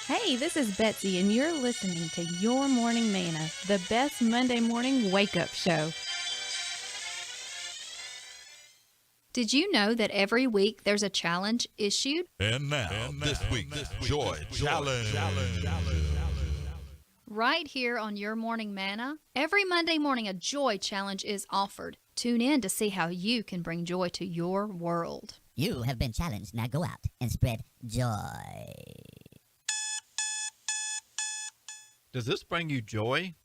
Hey, this is Betsy, and you're listening to Your Morning Manna, the best Monday morning wake-up show. Did you know that every week there's a challenge issued? And now, this week's Joy Challenge. Right here on Your Morning Manna, every Monday morning a joy challenge is offered. Tune in to see how you can bring joy to your world. You have been challenged. Now go out and spread joy. Does this bring you joy?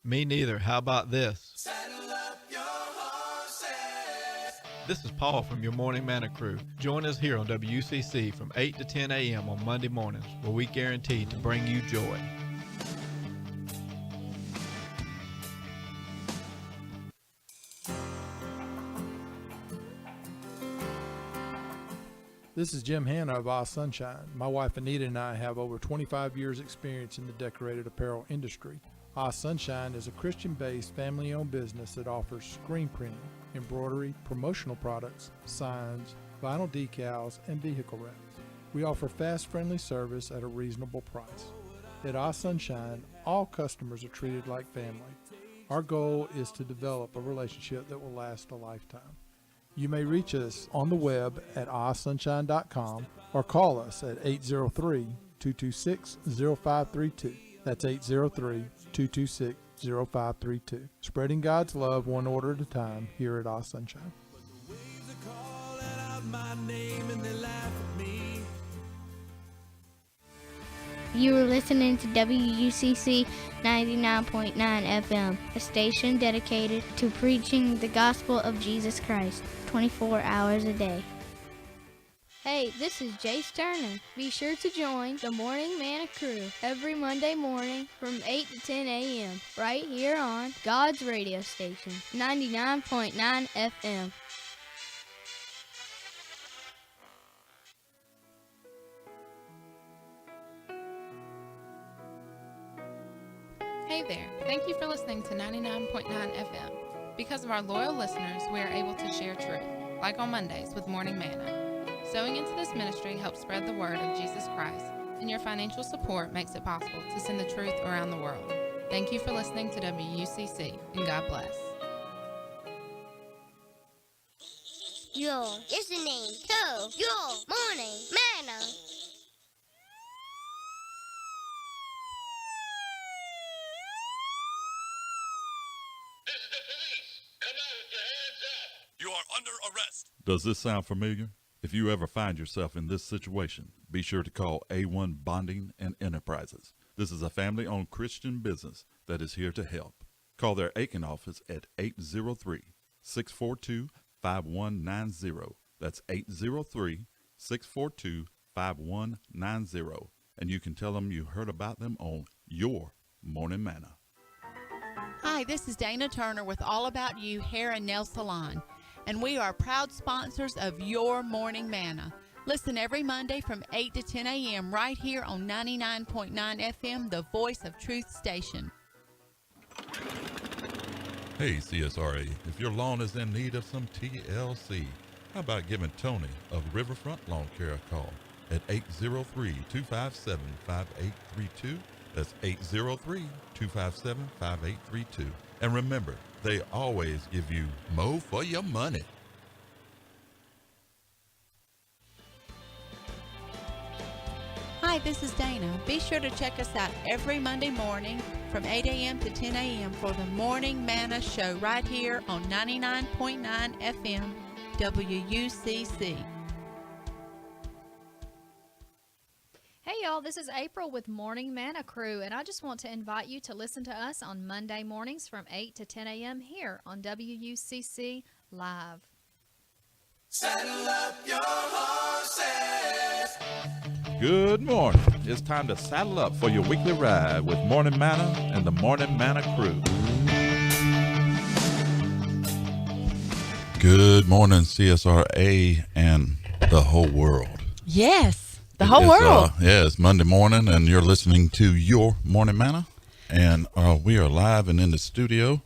Me neither. How about this? Saddle up your horses. This is Paul from Your Morning Manna crew. Join us here on WCC from 8 to 10 a.m. on Monday mornings, where we guarantee to bring you joy. This is Jim Hanna of Our Sunshine. My wife Anita and I have over 25 years experience in the decorated apparel industry. Our Sunshine is a Christian-based, family-owned business that offers screen printing, embroidery, promotional products, signs, vinyl decals, and vehicle wraps. We offer fast, friendly service at a reasonable price. At Our Sunshine, all customers are treated like family. Our goal is to develop a relationship that will last a lifetime. You may reach us on the web at oursunshine.com or call us at 803-226-0532. That's 803-226-0532. Spreading God's love one order at a time here at Our Sunshine. You are listening to WUCC 99.9 FM, a station dedicated to preaching the gospel of Jesus Christ 24 hours a day. Hey, this is Jace Turner. Be sure to join the Morning Manna crew every Monday morning from 8 to 10 a.m. right here on God's radio station, 99.9 FM. Hey there, thank you for listening to 99.9 FM. Because of our loyal listeners, we are able to share truth, like on Mondays with Morning Manna. Sowing into this ministry helps spread the word of Jesus Christ, and your financial support makes it possible to send the truth around the world. Thank you for listening to WUCC, and God bless. You're listening to Your Morning Manna. This is the police. Come out with your hands up. You are under arrest. Does this sound familiar? If you ever find yourself in this situation, be sure to call A1 Bonding and Enterprises. This is a family-owned Christian business that is here to help. Call their Aiken office at 803-642-5190. That's 803-642-5190. And you can tell them you heard about them on Your Morning Manna. Hi, this is Dana Turner with All About You Hair and Nail Salon, and we are proud sponsors of Your Morning Manna. Listen every Monday from 8 to 10 a.m. right here on 99.9 FM, the Voice of Truth station. Hey, CSRA, if your lawn is in need of some TLC, how about giving Tony of Riverfront Lawn Care a call at 803-257-5832. That's 803-257-5832. And remember, they always give you more for your money. Hi, this is Dana. Be sure to check us out every Monday morning from 8 a.m. to 10 a.m. for the Morning Manna Show right here on 99.9 FM WUCC. Hey y'all, this is April with Morning Manna Crew, and I just want to invite you to listen to us on Monday mornings from 8 to 10 a.m. here on WUCC Live. Saddle up your horses. Good morning. It's time to saddle up for your weekly ride with Morning Manna and the Morning Manna crew. Good morning, CSRA and the whole world. Yes, the whole world. Yeah, it's Monday morning, and you're listening to Your Morning Manna, and we are live and in the studio.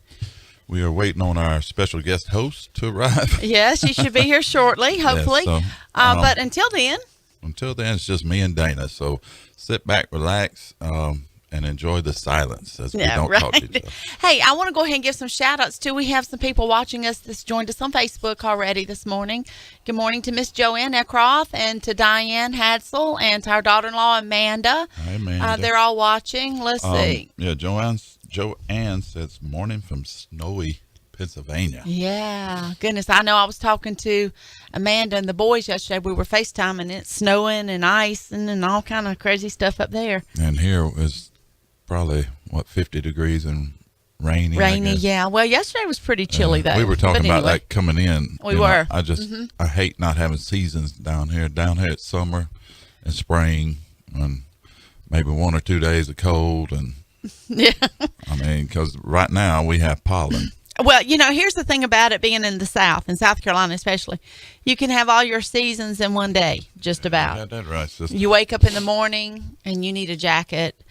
We are waiting on our special guest host to arrive. Yes, she should be here shortly, hopefully. Yeah, so, but until then, until then, it's just me and Dana. So sit back, relax, and enjoy the silence as we don't talk to each other. Hey, I want to go ahead and give some shout outs too. We have some people watching us that's joined us on Facebook already this morning. Good morning to Miss Joanne Eckroth and to Diane Hadsel and to our daughter-in-law Amanda. Hi, Amanda. They're all watching. Let's see. Yeah, Joanne says morning from snowy Pennsylvania. Yeah, goodness. I know I was talking to Amanda and the boys yesterday. We were FaceTiming, and it's snowing and icing and all kind of crazy stuff up there. And here was probably, 50 degrees and rainy. Yeah. Well, yesterday was pretty chilly, though. We were talking about that coming in. We were. I just, I hate not having seasons down here. Down here it's summer and spring and maybe 1 or 2 days of cold. And yeah. I mean, because right now we have pollen. Well, here's the thing about it being in the South, in South Carolina especially. You can have all your seasons in one day, just about. Yeah, that's right, sister. You wake up in the morning and you need a jacket.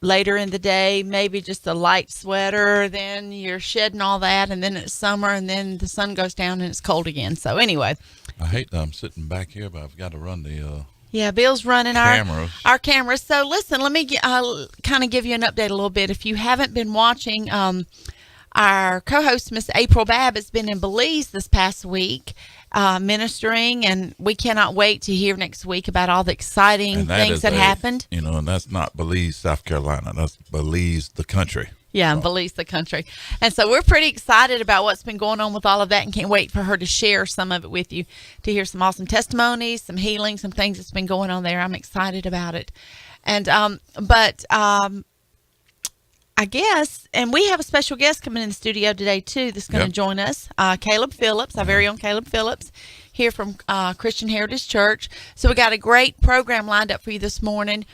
Later in the day, maybe just a light sweater. Then you're shedding all that, and then it's summer, and then the sun goes down and it's cold again. So anyway. I hate that I'm sitting back here, but I've got to run the yeah, Bill's running our cameras. So listen, let me kind of give you an update a little bit. If you haven't been watching, our co-host, Miss April Babb, has been in Belize this past week ministering, and we cannot wait to hear next week about all the exciting things that happened. And that's not Belize, South Carolina. That's Belize, the country. Yeah, Belize, the country. And so we're pretty excited about what's been going on with all of that and can't wait for her to share some of it with you, to hear some awesome testimonies, some healing, some things that's been going on there. I'm excited about it. And I guess, and we have a special guest coming in the studio today, too, that's going to join us. Caleb Phillips, our very own Caleb Phillips, here from Christian Heritage Church. So we got a great program lined up for you this morning.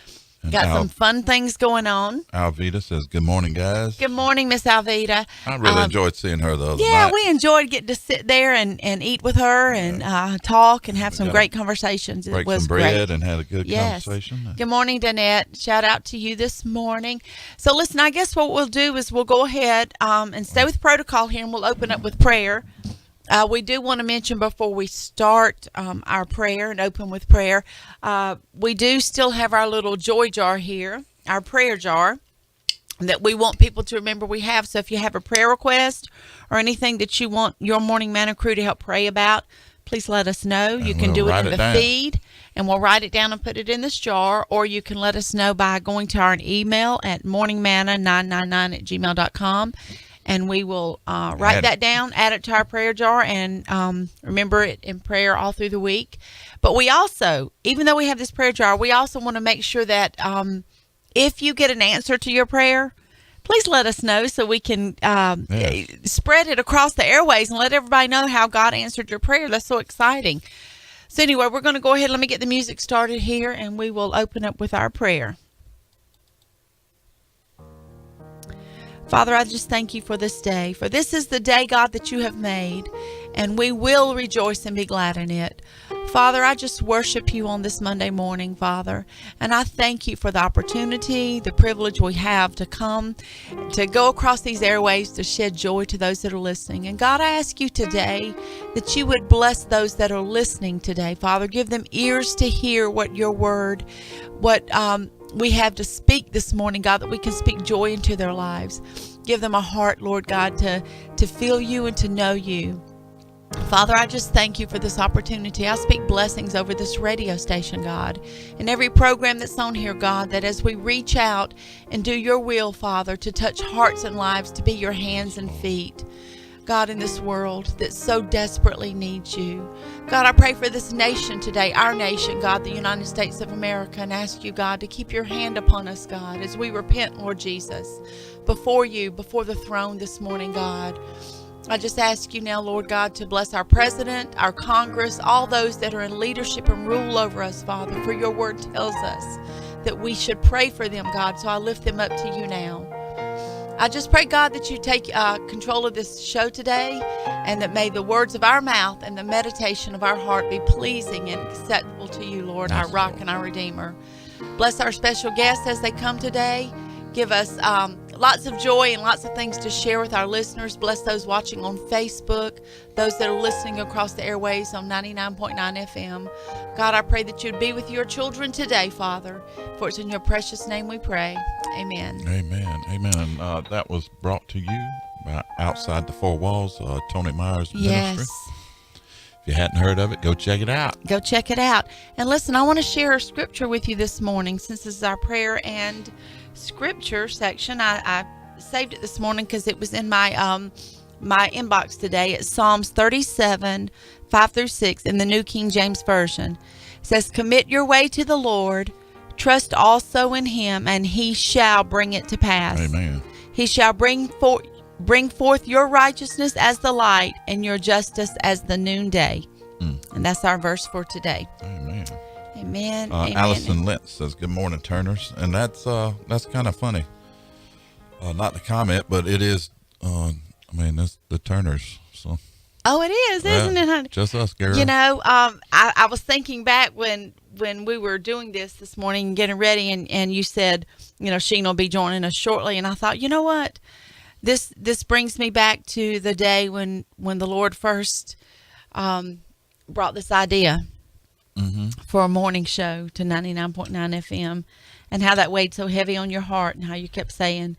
Got some fun things going on. Alvita says, good morning, guys. Good morning, Miss Alvita. I really enjoyed seeing her the other night. Yeah, we enjoyed getting to sit there and eat with her and talk and have some great conversations. Break some bread and had a good conversation. Good morning, Danette. Shout out to you this morning. So listen, I guess what we'll do is we'll go ahead and stay with protocol here, and we'll open up with prayer. We do want to mention before we start our prayer and open with prayer, we do still have our little joy jar here, our prayer jar, that we want people to remember we have. So if you have a prayer request or anything that you want your Morning Manna crew to help pray about, please let us know. You can do it in the feed, and we'll write it down and put it in this jar, or you can let us know by going to our email at morningmanna999@gmail.com. And we will write that down, add it to our prayer jar, and remember it in prayer all through the week. But we also, even though we have this prayer jar, we also want to make sure that if you get an answer to your prayer, please let us know so we can spread it across the airways and let everybody know how God answered your prayer. That's so exciting. So anyway, we're going to go ahead. Let me get the music started here, and we will open up with our prayer. Father, I just thank you for this day, for this is the day, God, that you have made, and we will rejoice and be glad in it. Father, I just worship you on this Monday morning, Father, and I thank you for the opportunity, the privilege we have to come, to go across these airways to shed joy to those that are listening. And God, I ask you today that you would bless those that are listening today, Father. Give them ears to hear what your word, what we have to speak this morning, God, that we can speak joy into their lives. Give them a heart, Lord God, to feel you and to know you. Father, I just thank you for this opportunity. I speak blessings over this radio station, God, and every program that's on here, God, that as we reach out and do your will, Father, to touch hearts and lives, to be your hands and feet, God, in this world that so desperately needs you. God, I pray for this nation today, our nation, God, the United States of America, and ask you, God, to keep your hand upon us, God, as we repent, Lord Jesus, before you, before the throne this morning, God. I just ask you now, Lord God, to bless our president, our Congress, all those that are in leadership and rule over us, Father, for your word tells us that we should pray for them, God, so I lift them up to you now. I just pray, God, that you take control of this show today, and that may the words of our mouth and the meditation of our heart be pleasing and acceptable to you, Lord, our rock and our Redeemer. Bless our special guests as they come today. Give us lots of joy and lots of things to share with our listeners. Bless those watching on Facebook, those that are listening across the airways on 99.9 FM. God, I pray that you'd be with your children today, Father, for it's in your precious name we pray. Amen. Amen. Amen. That was brought to you by Outside the Four Walls, Tony Myers Ministry. If you hadn't heard of it, go check it out. Go check it out. And listen, I want to share a scripture with you this morning, since this is our prayer and scripture section. I saved it this morning because it was in my my inbox today. It's Psalms 37, 5-6 in the New King James Version. It says, "Commit your way to the Lord, trust also in him, and he shall bring it to pass." Amen. He shall bring forth your righteousness as the light and your justice as the noonday. And that's our verse for today. Amen. Amen. Amen. Allison Lentz says, "Good morning, Turners," and that's kind of funny. Not the comment, but it is. That's the Turners. So. Oh, it is, isn't it, honey? Just us, girl. You know, I was thinking back when we were doing this morning and getting ready, and you said, Sheen will be joining us shortly, and I thought, you know what? This brings me back to the day when the Lord first brought this idea for a morning show to 99.9 FM, and how that weighed so heavy on your heart, and how you kept saying,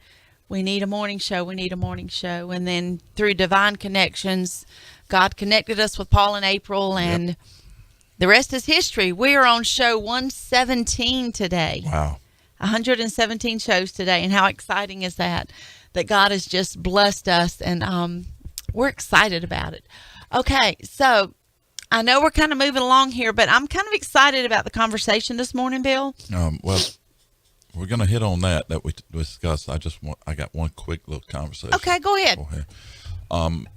we need a morning show, we need a morning show. And then through divine connections, God connected us with Paul and April, and the rest is history. We are on show 117 today. Wow. 117 shows today, and how exciting is that God has just blessed us, and we're excited about it. Okay, so I know we're kind of moving along here, but I'm kind of excited about the conversation this morning, Bill. Well, we're going to hit on that we discussed. I got one quick little conversation. Okay, go ahead.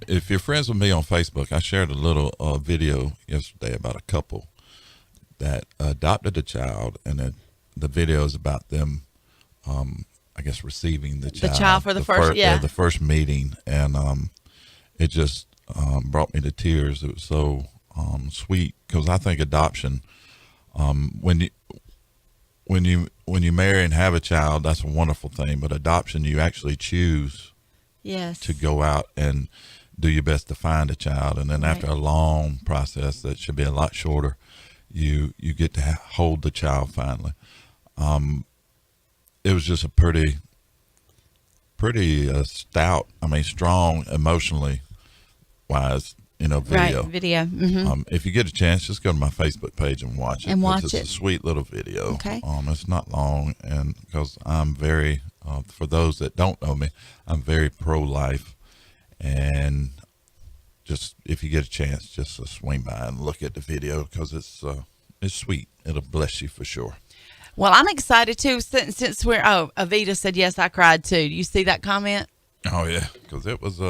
If you're friends with me on Facebook, I shared a little video yesterday about a couple that adopted a child, and the video is about them, I guess, receiving the child. The child for the first, the first meeting, and it just brought me to tears. It was so sweet, because I think adoption, when you marry and have a child, that's a wonderful thing. But adoption, you actually choose to go out and do your best to find a child, and then after a long process that should be a lot shorter, you get to hold the child finally. It was just a pretty stout, strong emotionally wise, video. Right, video. Mm-hmm. If you get a chance, just go to my Facebook page and watch it. It's a sweet little video. Okay. It's not long, and because I'm very, for those that don't know me, I'm very pro-life, and just if you get a chance, just swing by and look at the video, because it's sweet. It'll bless you for sure. Well, I'm excited too, since we're, Avita said, yes, I cried too. Do you see that comment? Oh yeah, because it was,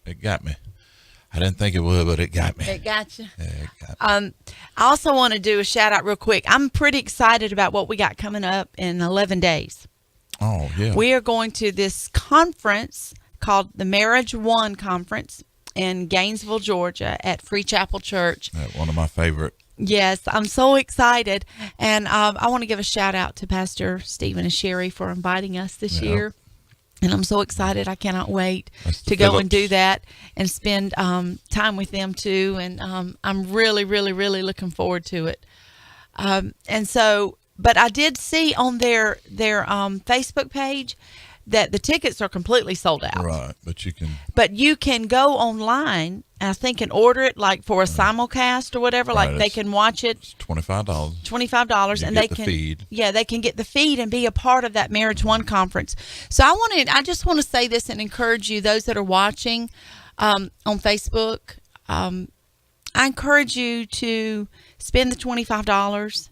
it got me. I didn't think it would, but it got me. It got you. Yeah, it got me. I also want to do a shout out real quick. I'm pretty excited about what we got coming up in 11 days. Oh, yeah. We are going to this conference called the Marriage One Conference in Gainesville, Georgia at Free Chapel Church. One of my favorite. Yes, I'm so excited. And I want to give a shout out to Pastor Stephen and Sherry for inviting us this year. And I'm so excited. I cannot wait to go and do that and spend time with them too. And I'm really, really, really looking forward to it. But I did see on their Facebook page that the tickets are completely sold out. Right, but you can go online, I think, and order it like for a simulcast or whatever. Right, like they can watch it. It's $25. $25, and they can feed. Yeah, they can get the feed and be a part of that Marriage One conference. So I just want to say this and encourage you, those that are watching on Facebook. I encourage you to spend the $25.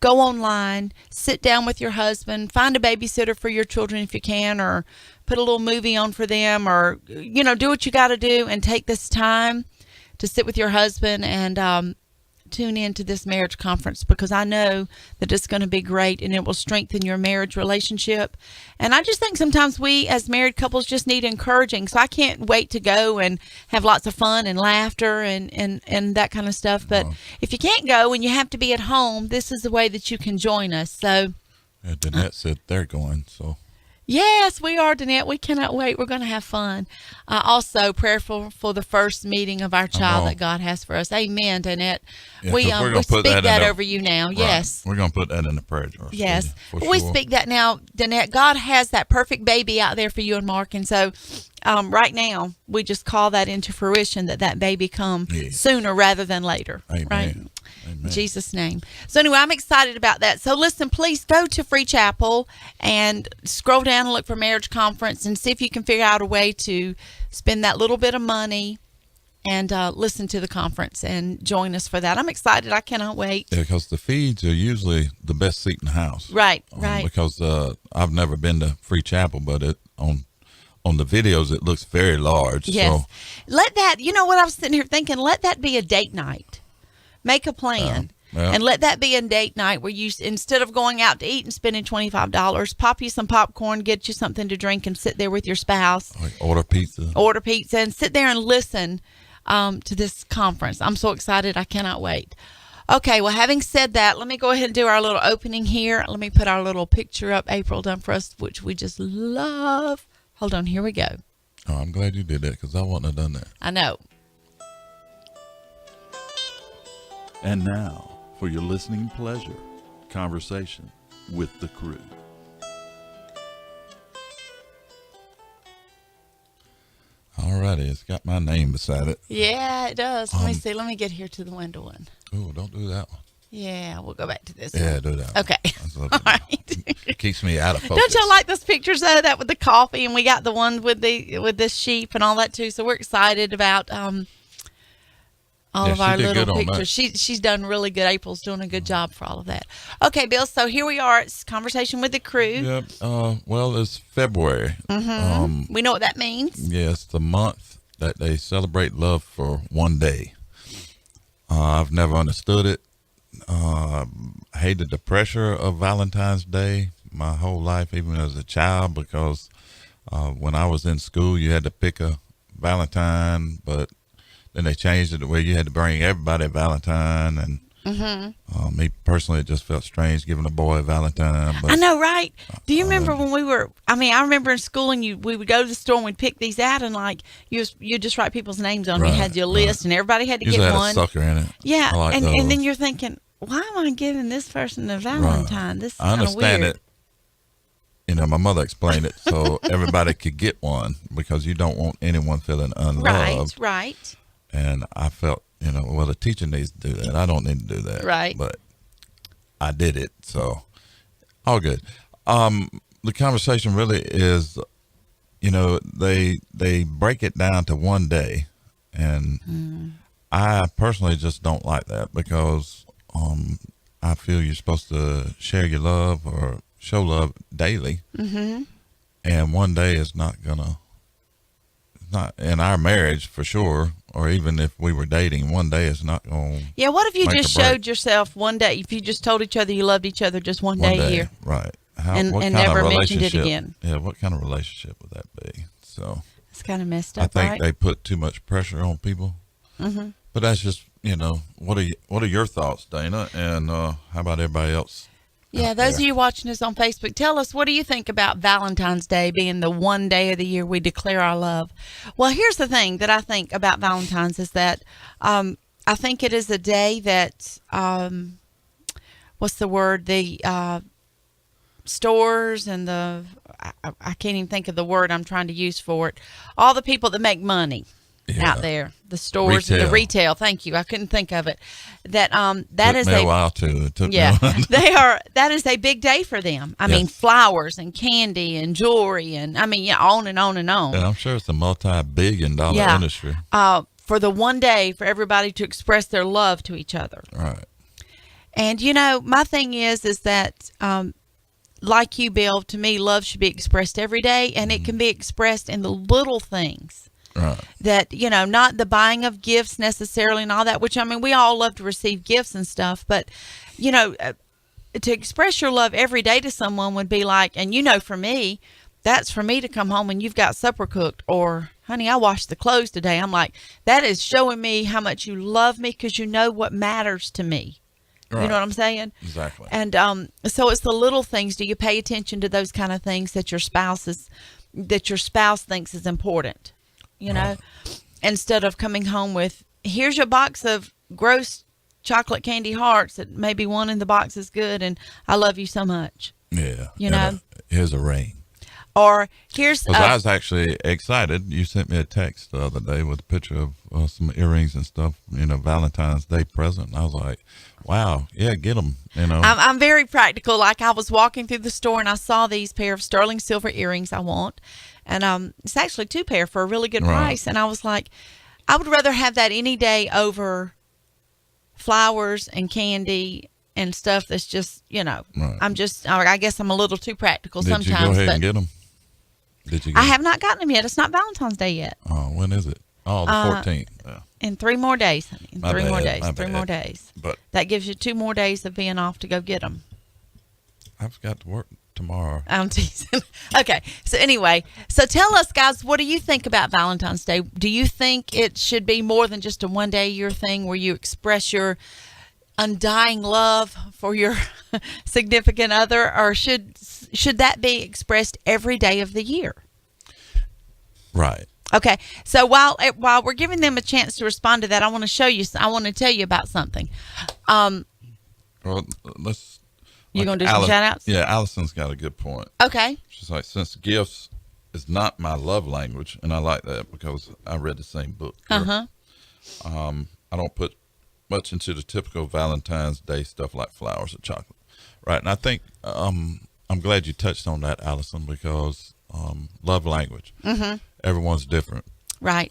Go online, sit down with your husband, find a babysitter for your children if you can, or put a little movie on for them, or, do what you got to do, and take this time to sit with your husband and tune into this marriage conference, because I know that it's going to be great and it will strengthen your marriage relationship. And I just think sometimes we as married couples just need encouraging. So I can't wait to go and have lots of fun and laughter and that kind of stuff. But if you can't go and you have to be at home, this is the way that you can join us. So Danette said they're going, so. Yes, we are, Danette. We cannot wait. We're going to have fun. Also, prayerful for the first meeting of our child that God has for us. Amen, Danette. Yeah, we speak that over you now. Right. Yes. We're going to put that in the prayer jar. Yes. We speak that now, Danette. God has that perfect baby out there for you and Mark. And so right now, we just call that into fruition that baby come sooner rather than later. Amen. Right? Amen. In Jesus' name. So anyway, I'm excited about that. So listen, please go to Free Chapel and scroll down and look for Marriage Conference and see if you can figure out a way to spend that little bit of money and listen to the conference and join us for that. I'm excited. I cannot wait. Yeah, because the feeds are usually the best seat in the house. Right, right. Because I've never been to Free Chapel, but on the videos it looks very large. Yes. So Let that, you know what I was sitting here thinking, let that be a date night. Make a plan. And let that be a date night where you, instead of going out to eat and spending $25, pop you some popcorn, get you something to drink, and sit there with your spouse. Like order pizza and sit there and listen to this conference. I'm so excited. I cannot wait. Okay, well, having said that, let me go ahead and do our little opening here. Let me put our little picture up April done for us, which we just love. Hold on, here we go. Oh, I'm glad you did that because I wouldn't have done that. I know. And now, for your listening pleasure, conversation with the crew. All righty, it's got my name beside it. Yeah, it does. Let me see. Let me get here to the window one. Oh, don't do that one. Yeah, we'll go back to this Yeah, one. do that. Okay. All right. It keeps me out of focus. Don't y'all like those pictures of that with the coffee, and we got the one with the sheep and all that too. So we're excited about all of our little pictures. She's done really good. April's doing a good job for all of that. Okay, Bill. So here we are. It's Conversation with the Crew. Yep. Well, it's February. Mm-hmm. We know what that means. Yes, the month that they celebrate love for one day. I've never understood it. Hated the pressure of Valentine's Day my whole life, even as a child, because when I was in school, you had to pick a Valentine, but then they changed it to where you had to bring everybody a Valentine, and me personally, it just felt strange giving a boy a Valentine. But, I know, right? Do you remember when we were? I mean, I remember in school, and we would go to the store and we'd pick these out, and like you just write people's names on. Right, you had your list, and everybody had to usually get had one. A sucker in it. Yeah, like and then you're thinking, why am I giving this person a Valentine? Right. This is I understand weird. it. You know, my mother explained it so everybody could get one because you don't want anyone feeling unloved. Right. And I felt, well, the teacher needs to do that. I don't need to do that. Right. But I did it, so all good. The conversation really is, they break it down to one day, and I personally just don't like that because I feel you're supposed to share your love or show love daily, and one day is not in our marriage for sure, or even if we were dating, one day is not going to. Yeah, what if you just showed yourself one day, if you just told each other you loved each other just one day a year? Right. And never mentioned it again. Yeah, what kind of relationship would that be? So it's kind of messed up, I think right? they put too much pressure on people. But that's just, what are your thoughts, Dana? And how about everybody else? Yeah, those of you watching us on Facebook, tell us, what do you think about Valentine's Day being the one day of the year we declare our love? Well, here's the thing that I think about Valentine's is that I think it is a day that, what's the word? The stores and I can't even think of the word I'm trying to use for it. All the people that make money. Yeah. Out there, the stores and the retail. Thank you. I couldn't think of it. That is a while too. It took me a while. That is a big day for them. I mean, flowers and candy and jewelry and on and on and on. And I'm sure it's a multi-billion-dollar industry. For the one day for everybody to express their love to each other. Right. And my thing is that like you, Bill, to me, love should be expressed every day, and it can be expressed in the little things. Right. That, not the buying of gifts necessarily and all that, which, we all love to receive gifts and stuff, but, to express your love every day to someone would be like, and for me, that's for me to come home and you've got supper cooked, or, honey, I washed the clothes today. I'm like, that is showing me how much you love me because you know what matters to me. Right. You know what I'm saying? Exactly. And so it's the little things. Do you pay attention to those kind of things that your spouse thinks is important? You know, instead of coming home with, here's your box of gross chocolate candy hearts that maybe one in the box is good and I love you so much. Yeah. You know? Here's a ring. Or here's... I was actually excited. You sent me a text the other day with a picture of some earrings and stuff, Valentine's Day present. And I was like, wow, yeah, get them, I'm very practical. Like I was walking through the store and I saw these pair of sterling silver earrings I want. And it's actually 2 pair for a really good price. And I was like, I would rather have that any day over flowers and candy and stuff that's just, right. I guess I'm a little too practical sometimes. Did you go ahead and get them? I have not gotten them yet. It's not Valentine's Day yet. Oh, when is it? Oh, the 14th. Yeah. In 3 more days, honey. In 3 more days. My 3 bad. more days. But that gives you 2 more days of being off to go get them. I've got to work tomorrow. I'm teasing. Okay. So anyway, tell us, guys, what do you think about Valentine's Day? Do you think it should be more than just a one-day-a-year thing where you express your undying love for your significant other, or should that be expressed every day of the year? Right. Okay. So while we're giving them a chance to respond to that, I want to tell you about something. Well, you gonna do some shout outs? Yeah, Allison's got a good point. Okay. She's like, since gifts is not my love language, and I like that because I read the same book. Uh-huh. I don't put much into the typical Valentine's Day stuff like flowers or chocolate. Right. And I think I'm glad you touched on that, Allison, because love language. Mm-hmm. Everyone's different. Right.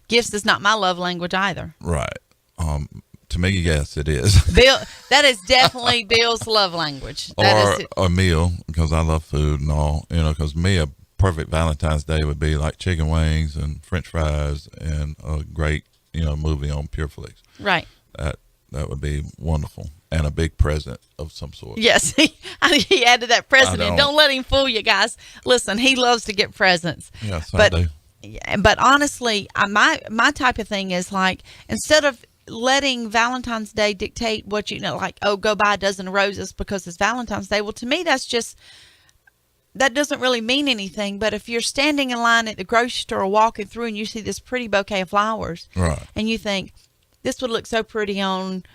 Gifts is not my love language either. Right. To me, yes, it is. Bill, that is definitely Bill's love language. Or a meal, because I love food and all. Because me, a perfect Valentine's Day would be like chicken wings and French fries and a great, movie on Pureflix. Right. That would be wonderful. And a big present of some sort. Yes, he added that present in. Don't let him fool you guys. Listen, he loves to get presents. Yes, I do. But honestly, my type of thing is like, instead of letting Valentine's Day dictate what go buy a dozen of roses because it's Valentine's Day. Well, to me, that doesn't really mean anything. But if you're standing in line at the grocery store or walking through and you see this pretty bouquet of flowers, right, and you think this would look so pretty on,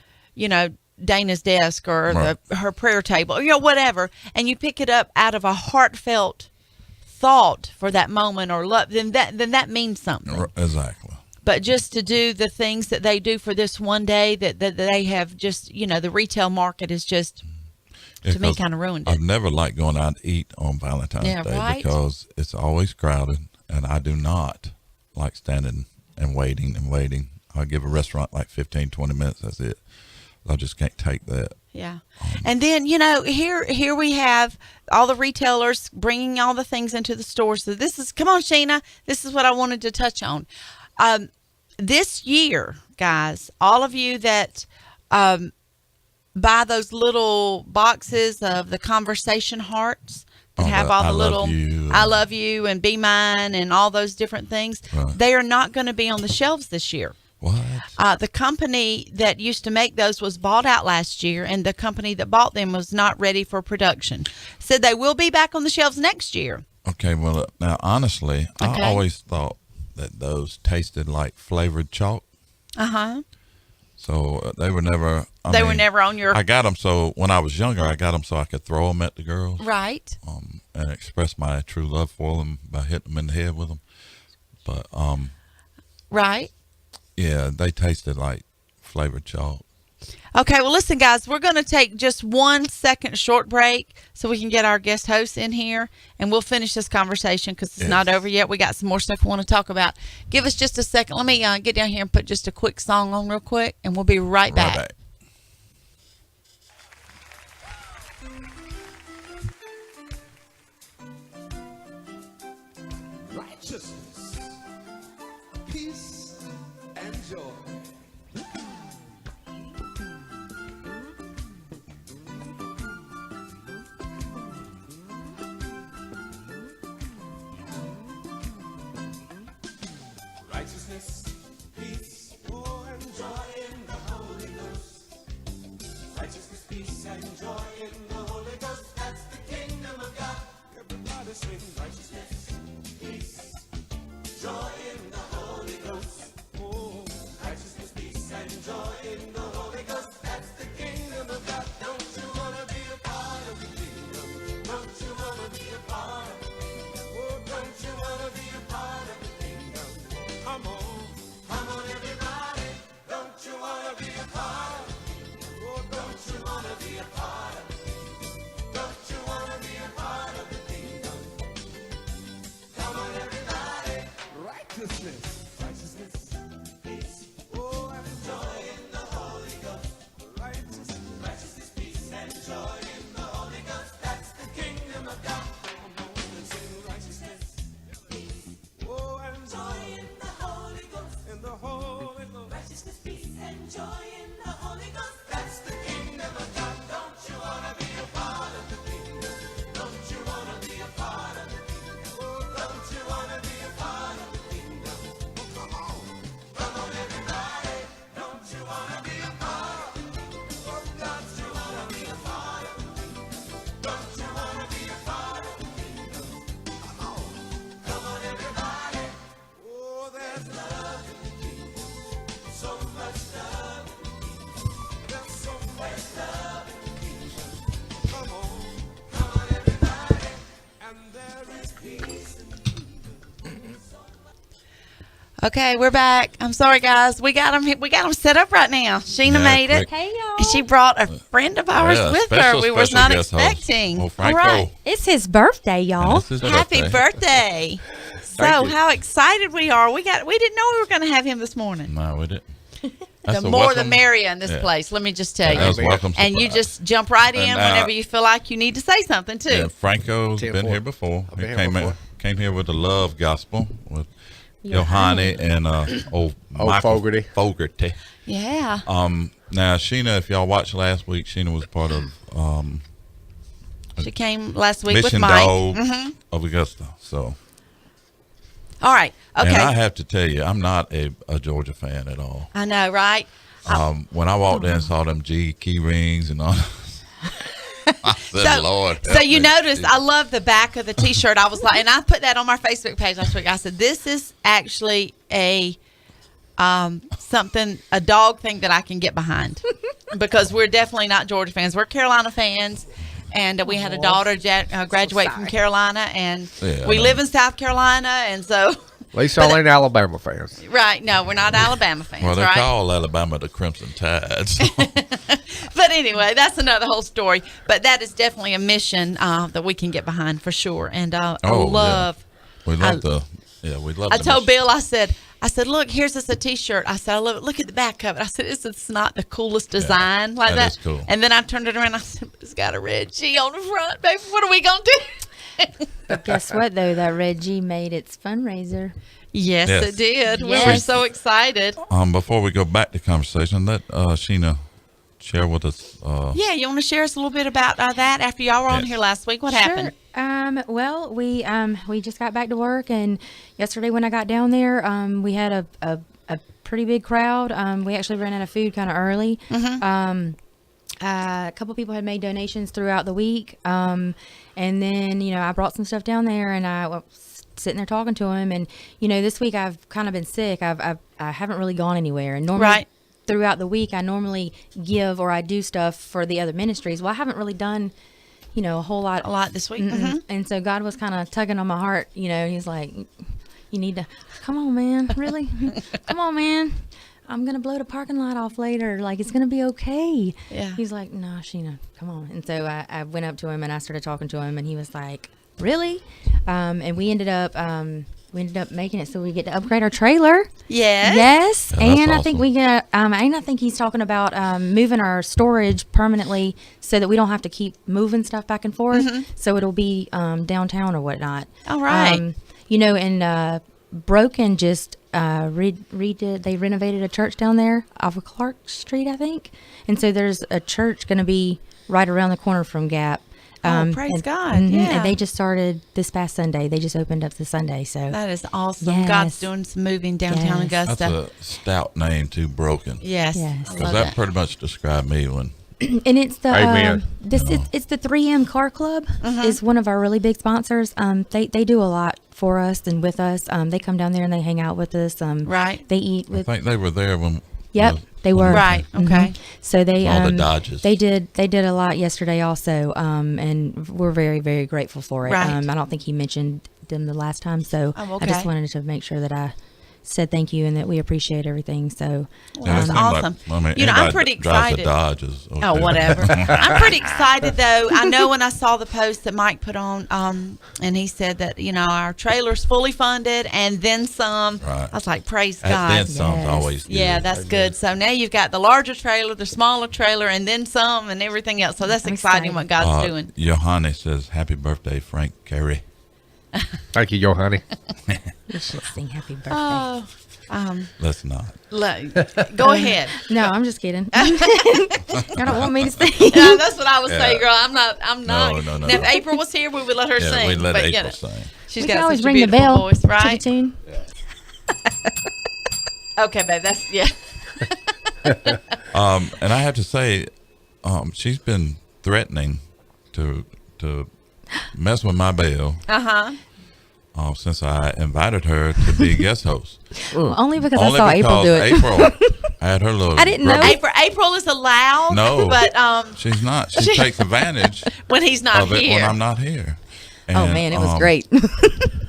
Dana's desk or her prayer table, whatever, and you pick it up out of a heartfelt thought for that moment or love, then that means something. Exactly. But just to do the things that they do for this one day that they have just, the retail market is just, to me, kind of ruined it. I've never liked going out to eat on Valentine's Day right? because it's always crowded, and I do not like standing and waiting. I give a restaurant like 15, 20 minutes, that's it. I just can't take that. Yeah. And then, here we have all the retailers bringing all the things into the store. So come on, Sheena, this is what I wanted to touch on. This year, guys, all of you that buy those little boxes of the conversation hearts that have all the little I love you and be mine and all those different things, they are not going to be on the shelves this year. What? The company that used to make those was bought out last year, and the company that bought them was not ready for production. Said they will be back on the shelves next year. Okay, well, now, honestly, I always thought that those tasted like flavored chalk. Uh-huh. So they were never... They were never on your... I got them so... When I was younger, I got them so I could throw them at the girls. Right. And express my true love for them by hitting them in the head with them. But... Right. Yeah, they tasted like flavored chalk. Okay, well, listen, guys, we're going to take just 1 second short break so we can get our guest host in here, and we'll finish this conversation because it's not over yet. We got some more stuff we want to talk about. Give us just a second. Let me get down here and put just a quick song on real quick, and we'll be right back. Righteousness, peace, and joy. Righteousness, peace, war, and joy in the Holy Ghost. Okay, we're back. I'm sorry, guys. We got them. We got them set up right now. Sheena made it. Hey, y'all. And she brought a friend of ours with her. We was not expecting. Oh, Franco. All right. It's his birthday, y'all. Happy birthday. So how excited we are. We didn't know we were going to have him this morning. No, we didn't. The more the merrier in this place, let me just tell you. That's welcome and you just jump right in And, whenever you feel like you need to say something, too. Yeah, Franco's been here before. He came here with the love gospel with Johanny and old Fogarty. Yeah. Now, Sheena, if y'all watched last week, Sheena was part of she came last week Mission with Mike. Dog of Augusta. So. All right. Okay. And I have to tell you, I'm not a Georgia fan at all. I know, right? When I walked in and saw them G key rings and all, I said, Lord. So you notice I love the back of the T-shirt. I was like, and I put that on my Facebook page last week. I said, this is actually a dog thing that I can get behind because we're definitely not Georgia fans. We're Carolina fans. And we had a daughter graduate from Carolina, and we live in South Carolina, and so. At least y'all ain't Alabama fans. Right. No, we're not Alabama fans. Well, they right? call Alabama the Crimson Tide. So. But anyway, that's another whole story. But that is definitely a mission that we can get behind for sure. And I love. Yeah. We love I told Bill, I said, look, here's this a T-shirt. I said, I love it. Look at the back of it. I said, it's not the coolest design like that. Is cool. And then I turned it around. I said, it's got a red G on the front, baby. What are we gonna do? But guess what, though? That red G made its fundraiser. Yes, it did. Yes. We were so excited. Before we go back to conversation, let Sheena share with us. Yeah, you want to share us a little bit about that after y'all were on here last week? What happened? Well, we just got back to work, and yesterday when I got down there, we had a pretty big crowd. We actually ran out of food kind of early. A couple people had made donations throughout the week, and then I brought some stuff down there, and I was sitting there talking to him. And this week I've kind of been sick. I haven't really gone anywhere, and normally throughout the week I normally give or I do stuff for the other ministries. Well, I haven't really done a whole lot this week. And so God was kind of tugging on my heart. He's like, you need to come on, man. Really? Come on, man. I'm going to blow the parking lot off later. Like, it's going to be okay. Yeah. He's like, no, Sheena, come on. And so I went up to him and I started talking to him, and he was like, really? And we ended up making it so we get to upgrade our trailer. Yes. Yeah, and awesome. I think we get, and I think he's talking about moving our storage permanently so that we don't have to keep moving stuff back and forth. So it'll be downtown or whatnot. All right. And Broken just redid. They renovated a church down there off of Clark Street, I think. And so there's a church going to be right around the corner from Gap. Praise God. Yeah. And they just started this past Sunday. They just opened up this Sunday. So that is awesome. Yes. God's doing some moving downtown Augusta. That's a stout name too, Broken. Yes. Because that pretty much described me when. And it's the Amen. It's the 3M Car Club is one of our really big sponsors. They do a lot for us and with us. They come down there and they hang out with us. Right. They eat with. I think they were there when. Yep, they were. Right. Okay. So they all the Dodges. They did a lot yesterday also, and we're very, very grateful for it. Right. I don't think he mentioned them the last time, so okay. I just wanted to make sure that I said thank you and that we appreciate everything. So that's awesome. I'm pretty excited. The Dodges. Okay. Oh, whatever. I'm pretty excited though. I know when I saw the post that Mike put on, and he said that our trailer's fully funded and then some. Right. I was like, praise God. Then some's always good. Yeah, that's good. So now you've got the larger trailer, the smaller trailer, and then some, and everything else. So that's exciting what God's doing. Johanny says, "Happy birthday, Frank Carey." Thank you, Johanny. You should sing happy birthday. Oh, let's not. Go ahead. No, I'm just kidding. You don't want me to sing. No, that's what I was saying, girl. I'm not. No. Now, if April was here, we would let her sing. We'd let but, April sing. She's we got can always such a ring the beautiful bell voice, right? to the tune. Okay, babe. That's And I have to say, she's been threatening to mess with my bell. since I invited her to be a guest host. Well, only because I saw April do it. April had her little. I didn't know. April is allowed. No, but she's not. She takes advantage when he's not of it here. when I'm not here. And, oh man, it was great.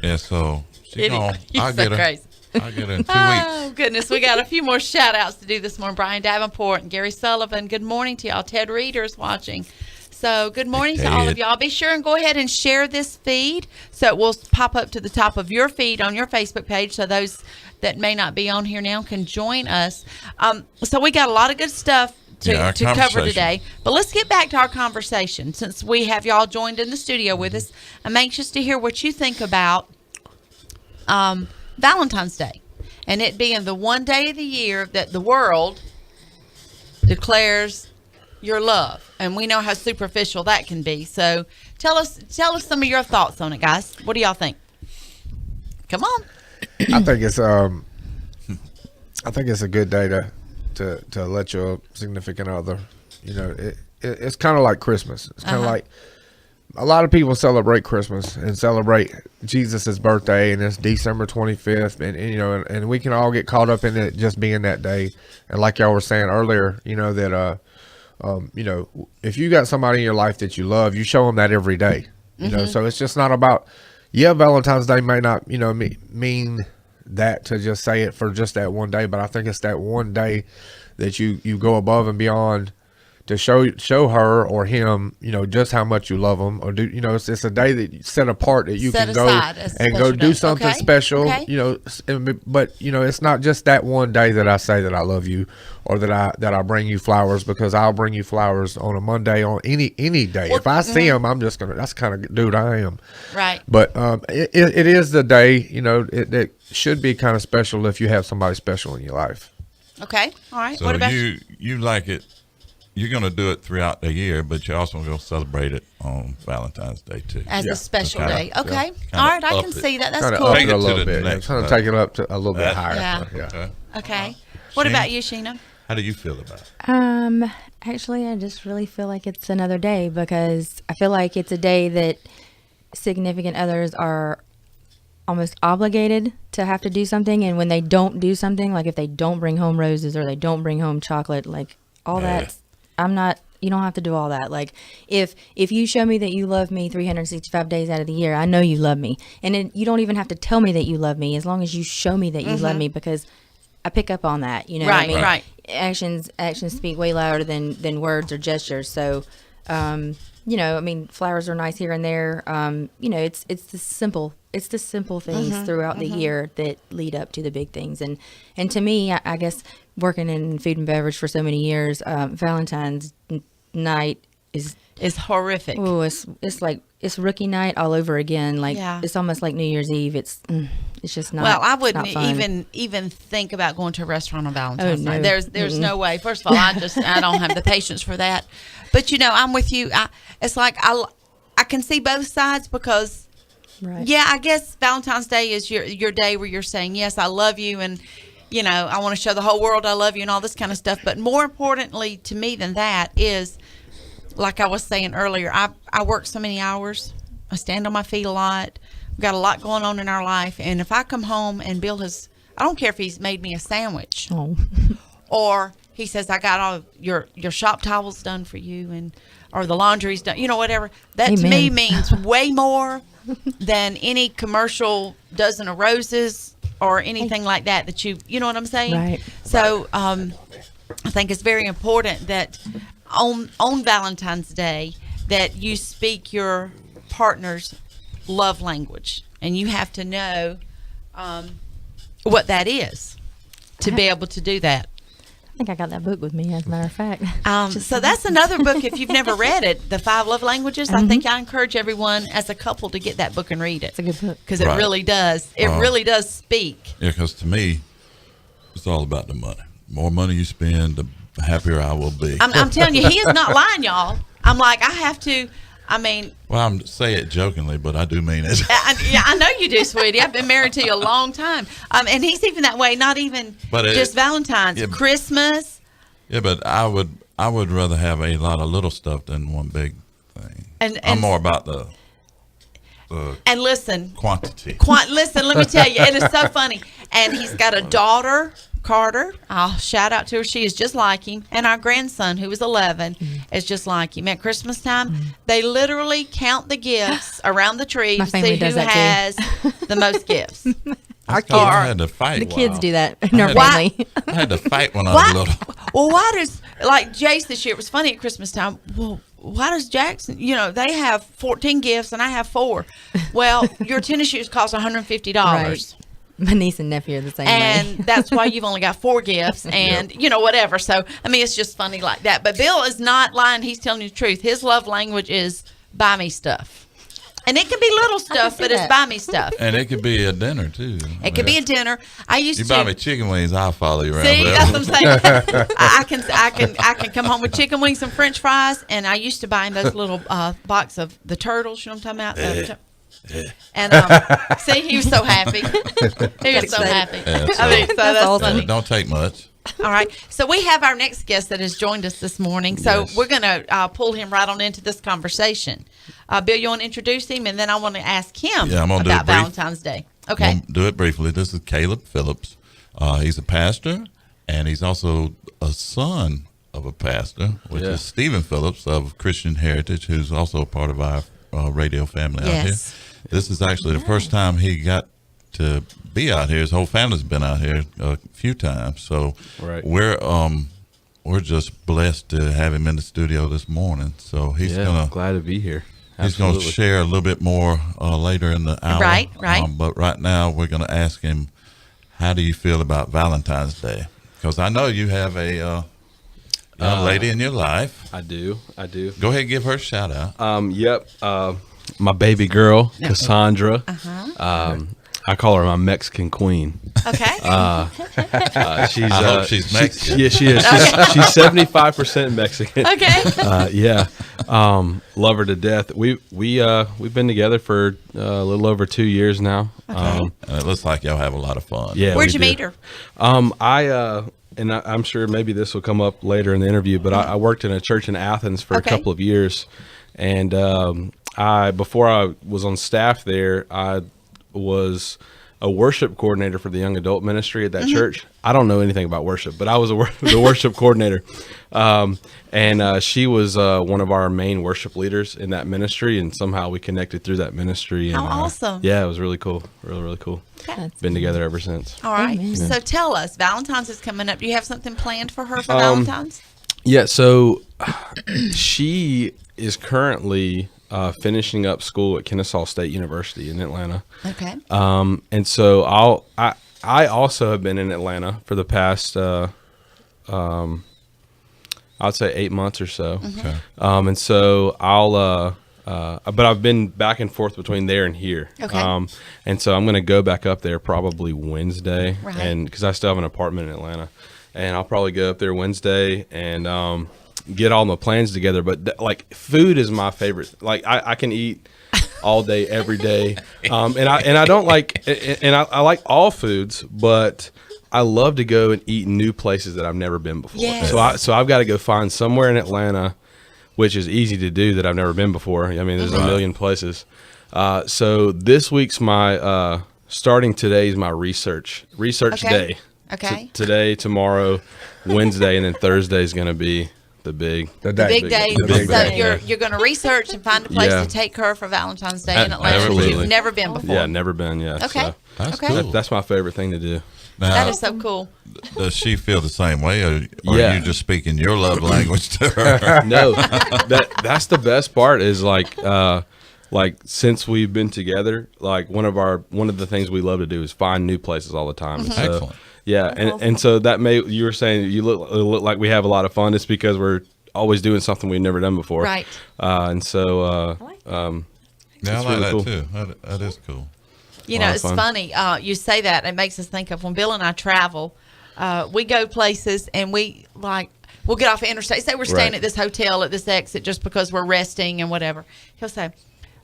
Yeah, so she's gonna. I'll so get her. Crazy. I'll get her in 2 weeks. Oh goodness, we got a few more shout outs to do this morning. Brian Davenport and Gary Sullivan. Good morning to y'all. Ted Reader's watching. So good morning to all of y'all. Be sure and go ahead and share this feed so it will pop up to the top of your feed on your Facebook page so those that may not be on here now can join us. So we got a lot of good stuff to cover today. But let's get back to our conversation. Since we have y'all joined in the studio with us, I'm anxious to hear what you think about Valentine's Day and it being the one day of the year that the world declares your love. And we know how superficial that can be. So tell us some of your thoughts on it, guys. What do y'all think? Come on. I think it's a good day to let your significant other, it's kind of like Christmas. It's kind of like a lot of people celebrate Christmas and celebrate Jesus's birthday, and it's December 25th, and we can all get caught up in it just being that day. And like y'all were saying earlier, that if you got somebody in your life that you love, you show them that every day. So it's just not about, Valentine's Day may not, mean that to just say it for just that one day, but I think it's that one day that you go above and beyond to show her or him, just how much you love them, or do it's a day that you set apart that you can go and go do something special, but it's not just that one day that I say that I love you or that I bring you flowers, because I'll bring you flowers on a Monday, on any day. If I see them, I'm just gonna. That's the kind of dude I am. Right. But it is the day, it should be kind of special if you have somebody special in your life. Okay. All right. So what about you like it? You're going to do it throughout the year, but you're also going to celebrate it on Valentine's Day too. As a special day. Okay. Yeah. All right. I can see that. That's kinda cool. Up it a little bit. I'm trying to take it up to a little bit higher. Yeah. Okay. What about you, Sheena? How do you feel about it? Actually, I just really feel like it's another day, because I feel like it's a day that significant others are almost obligated to have to do something. And when they don't do something, like if they don't bring home roses or they don't bring home chocolate, like all that, you don't have to do all that. Like if you show me that you love me 365 days out of the year, I know you love me. And you don't even have to tell me that you love me, as long as you show me that you love me, because I pick up on that, Right, right. Actions speak way louder than words or gestures. So, flowers are nice here and there. It's the simple things throughout the year that lead up to the big things. And to me, I guess working in food and beverage for so many years, Valentine's night is horrific. Oh, it's like it's rookie night all over again. Like it's almost like New Year's Eve. It's just not. Well, I wouldn't even think about going to a restaurant on Valentine's night. There's no way. First of all, I don't have the patience for that. But I'm with you. It's like I can see both sides, because I guess Valentine's Day is your day where you're saying, yes, I love you, and I want to show the whole world I love you and all this kind of stuff. But more importantly to me than that is, like I was saying earlier, I work so many hours. I stand on my feet a lot. We've got a lot going on in our life. And if I come home and Bill I don't care if he's made me a sandwich or he says, I got all your shop towels done for you, or the laundry's done, whatever. That to me means way more than any commercial dozen of roses or anything like that you know what I'm saying? Right. So I think it's very important that on Valentine's Day that you speak your partner's love language, and you have to know what that is to be able to do that. I think I got that book with me, as a matter of fact. So that's another book, if you've never read it, The 5 Love Languages. I think I encourage everyone as a couple to get that book and read it. It's a good book. Because it really does. It really does speak. Yeah, because to me, it's all about the money. More money you spend, the happier I will be. I'm telling you, he is not lying, y'all. I'm like, I have to. Well, I'm say it jokingly, but I do mean it. I know you do, sweetie. I've been married to you a long time. And he's even that way, not even just Valentine's, Christmas. Yeah, but I would rather have a lot of little stuff than one big thing. And I'm more about the And listen, quantity. Listen, let me tell you, it is so funny. And he's got a daughter, Carter. I'll shout out to her. She is just like him. And our grandson, who is 11, is just like him. At Christmas time, they literally count the gifts around the tree My to family see who does that too. has the most gifts. Our kids, I had to fight. the kids do that in our I family. had to fight when I was little. Well, why does, like Jace this year, it was funny at Christmas time. Well, why does Jackson, they have 14 gifts and I have 4. Well, your tennis shoes cost $150. Right. My niece and nephew are the same And way. that's why you've only got 4 gifts and, whatever. So, I mean, it's just funny like that. But Bill is not lying. He's telling you the truth. His love language is buy me stuff. And it can be little stuff, but it's buy me stuff. And it could be a dinner, too. It could be a dinner. I used You to buy me chicken wings, I'll follow you around. See, forever. that's what I'm saying. I can come home with chicken wings and French fries, and I used to buy in those little box of the turtles. You know what I'm talking about? And see, he was so happy. He was so happy. Yeah, I mean, so that's funny. Don't take much. All right. So we have our next guest that has joined us this morning. So we're going to pull him right on into this conversation. Bill, you want to introduce him, and then I want to ask him about Valentine's Day. Okay. I'm gonna do it briefly. This is Caleb Phillips. He's a pastor, and he's also a son of a pastor, which is Stephen Phillips of Christian Heritage, who's also a part of our radio family out here. This is actually the first time he got to be out here. His whole family's been out here a few times, so we're just blessed to have him in the studio this morning. So he's glad to be here. He's going to share a little bit more later in the hour. Right. But right now we're going to ask him, how do you feel about Valentine's Day? Because I know you have a young lady in your life. I do. Go ahead and give her a shout out. My baby girl, Cassandra. I call her my Mexican queen. Okay. I hope she's Mexican. She is. She's 75% Mexican. Okay. Love her to death. We've been together for a little over 2 years now. Okay. It looks like y'all have a lot of fun. Yeah. Where'd you meet her? I'm sure maybe this will come up later in the interview, but I worked in a church in Athens for a couple of years, and before I was on staff there, I was a worship coordinator for the young adult ministry at that church. I don't know anything about worship, but I was the worship coordinator. And she was one of our main worship leaders in that ministry, and somehow we connected through that ministry. And, How awesome. Yeah, it was really cool. Really cool. Been together ever since. All right. Amen. So tell us, Valentine's is coming up. Do you have something planned for her for Valentine's? Yeah, so she is currently finishing up school at Kennesaw State University in Atlanta. Okay. And so I also have been in Atlanta for the past I'd say 8 months or so. Okay. And so but I've been back and forth between there and here. Okay. And so I'm going to go back up there probably Wednesday, Right. and because I still have an apartment in Atlanta, and I'll probably go up there Wednesday and get all my plans together. But like food is my favorite. Like I can eat all day, every day, and I don't like, and I like all foods, but I love to go and eat in new places that I've never been before. Yes. So I've got to go find somewhere in Atlanta, which is easy to do, that I've never been before. I mean, there's a million places. So this week's my starting today is my research day. Okay. Today, tomorrow, Wednesday, and then Thursday is going to be the big The big day. the big So day. you're going to research and find a place Yeah. to take her for Valentine's Day in Atlanta that Absolutely. you've never been before. Yeah, never been. Yeah. Okay. So That's Okay. cool. that's my favorite thing to do. Now, That is so cool. does she feel the same way, or Yeah. are you just speaking your love language to her? No, that's the best part is like since we've been together, like one of the things we love to do is find new places all the time. And so, Excellent. yeah, and so that you were saying it look like we have a lot of fun. It's because we're always doing something we've never done before. Right. And so Yeah, I it's like really that cool. too. That is cool. You Lot know, of it's fun. funny. You say that. It makes us think of when Bill and I travel. We go places and we'll get off the interstate. Say we're staying Right. at this hotel at this exit just because we're resting and whatever. He'll say,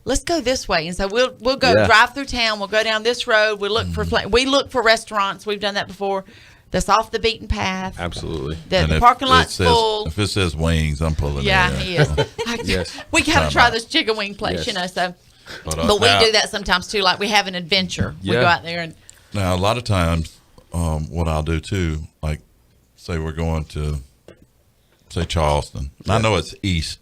"Let's go this way." And so we'll go Yeah. drive through town. We'll go down this road. We look we look for restaurants. We've done that before. That's off the beaten path. Absolutely. And The if parking it lot's says- full. If it says wings, I'm pulling Yeah, in. he is. Yes. We got to Time try out. this chicken wing place, Yes. you know. So But we now, do that sometimes too. Like we have an adventure. We Yeah. go out there and now a lot of times, what I'll do too, like say we're going to say Charleston. I know it's east.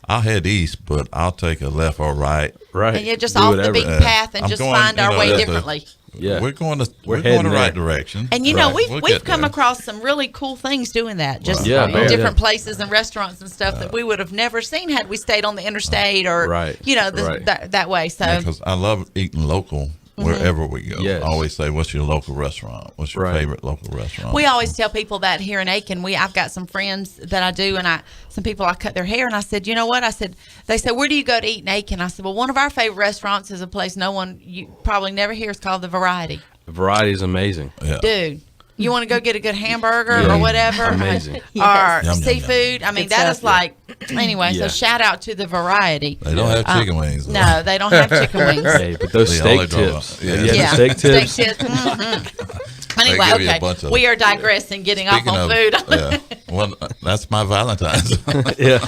I'll head east, but I'll take a left or right. Right. and you're just Do off the whatever. beaten path and I'm just going, find our way there's a- differently. Yeah. We're going the heading right there. direction. And you know, Right. we've get come there. across some really cool things doing that. Just Right. Yeah, man. different Yeah. places and restaurants and stuff that we would have never seen had we stayed on the interstate or Right. you know Right. that way. So Because I love eating local wherever we go. Yes. I always say, "What's your local restaurant? What's your Right. favorite local restaurant?" we always tell people that here in Aiken. I've got some friends that I do, and some people I cut their hair, and I said, you know what? I said, they said, where do you go to eat in Aiken? I said, well, one of our favorite restaurants is a place you probably never hear. It's called the Variety. The variety is amazing. Yeah. Dude, you want to go get a good hamburger Yeah. or whatever, Amazing. or Yum, yum, seafood. I mean, Good that is stuff. like anyway. Yeah. So shout out to the Variety. They don't have chicken wings. though. No, they don't have chicken wings. Hey, but those See, all steak they draw tips. about- yeah. Yeah, Yeah, the steak tips. Steak tips. Mhm. Anyway, give you a okay, bunch of we are digressing, getting off Speaking on of, food. yeah. Well, that's my Valentine's. Yeah.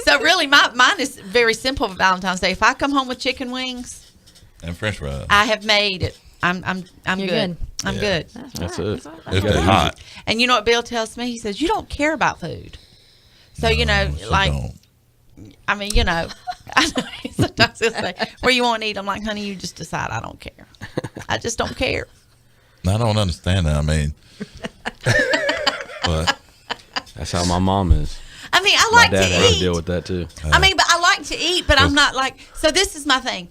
So really, mine is very simple for Valentine's Day. If I come home with chicken wings, and French fries. I have made it. I'm You're good. good. I'm Yeah. good. That's it. If they're hot. And you know what Bill tells me? He says, you don't care about food. So, you know, She like, don't. I mean, you know, sometimes he'll say, where you want to eat? I'm like, honey, you just decide. I don't care. I just don't care. I don't understand that. I mean, but That's how my mom is. I mean, I My like dad to had to eat. deal with that too. I mean, but I like to eat, but I'm not like, so this is my thing.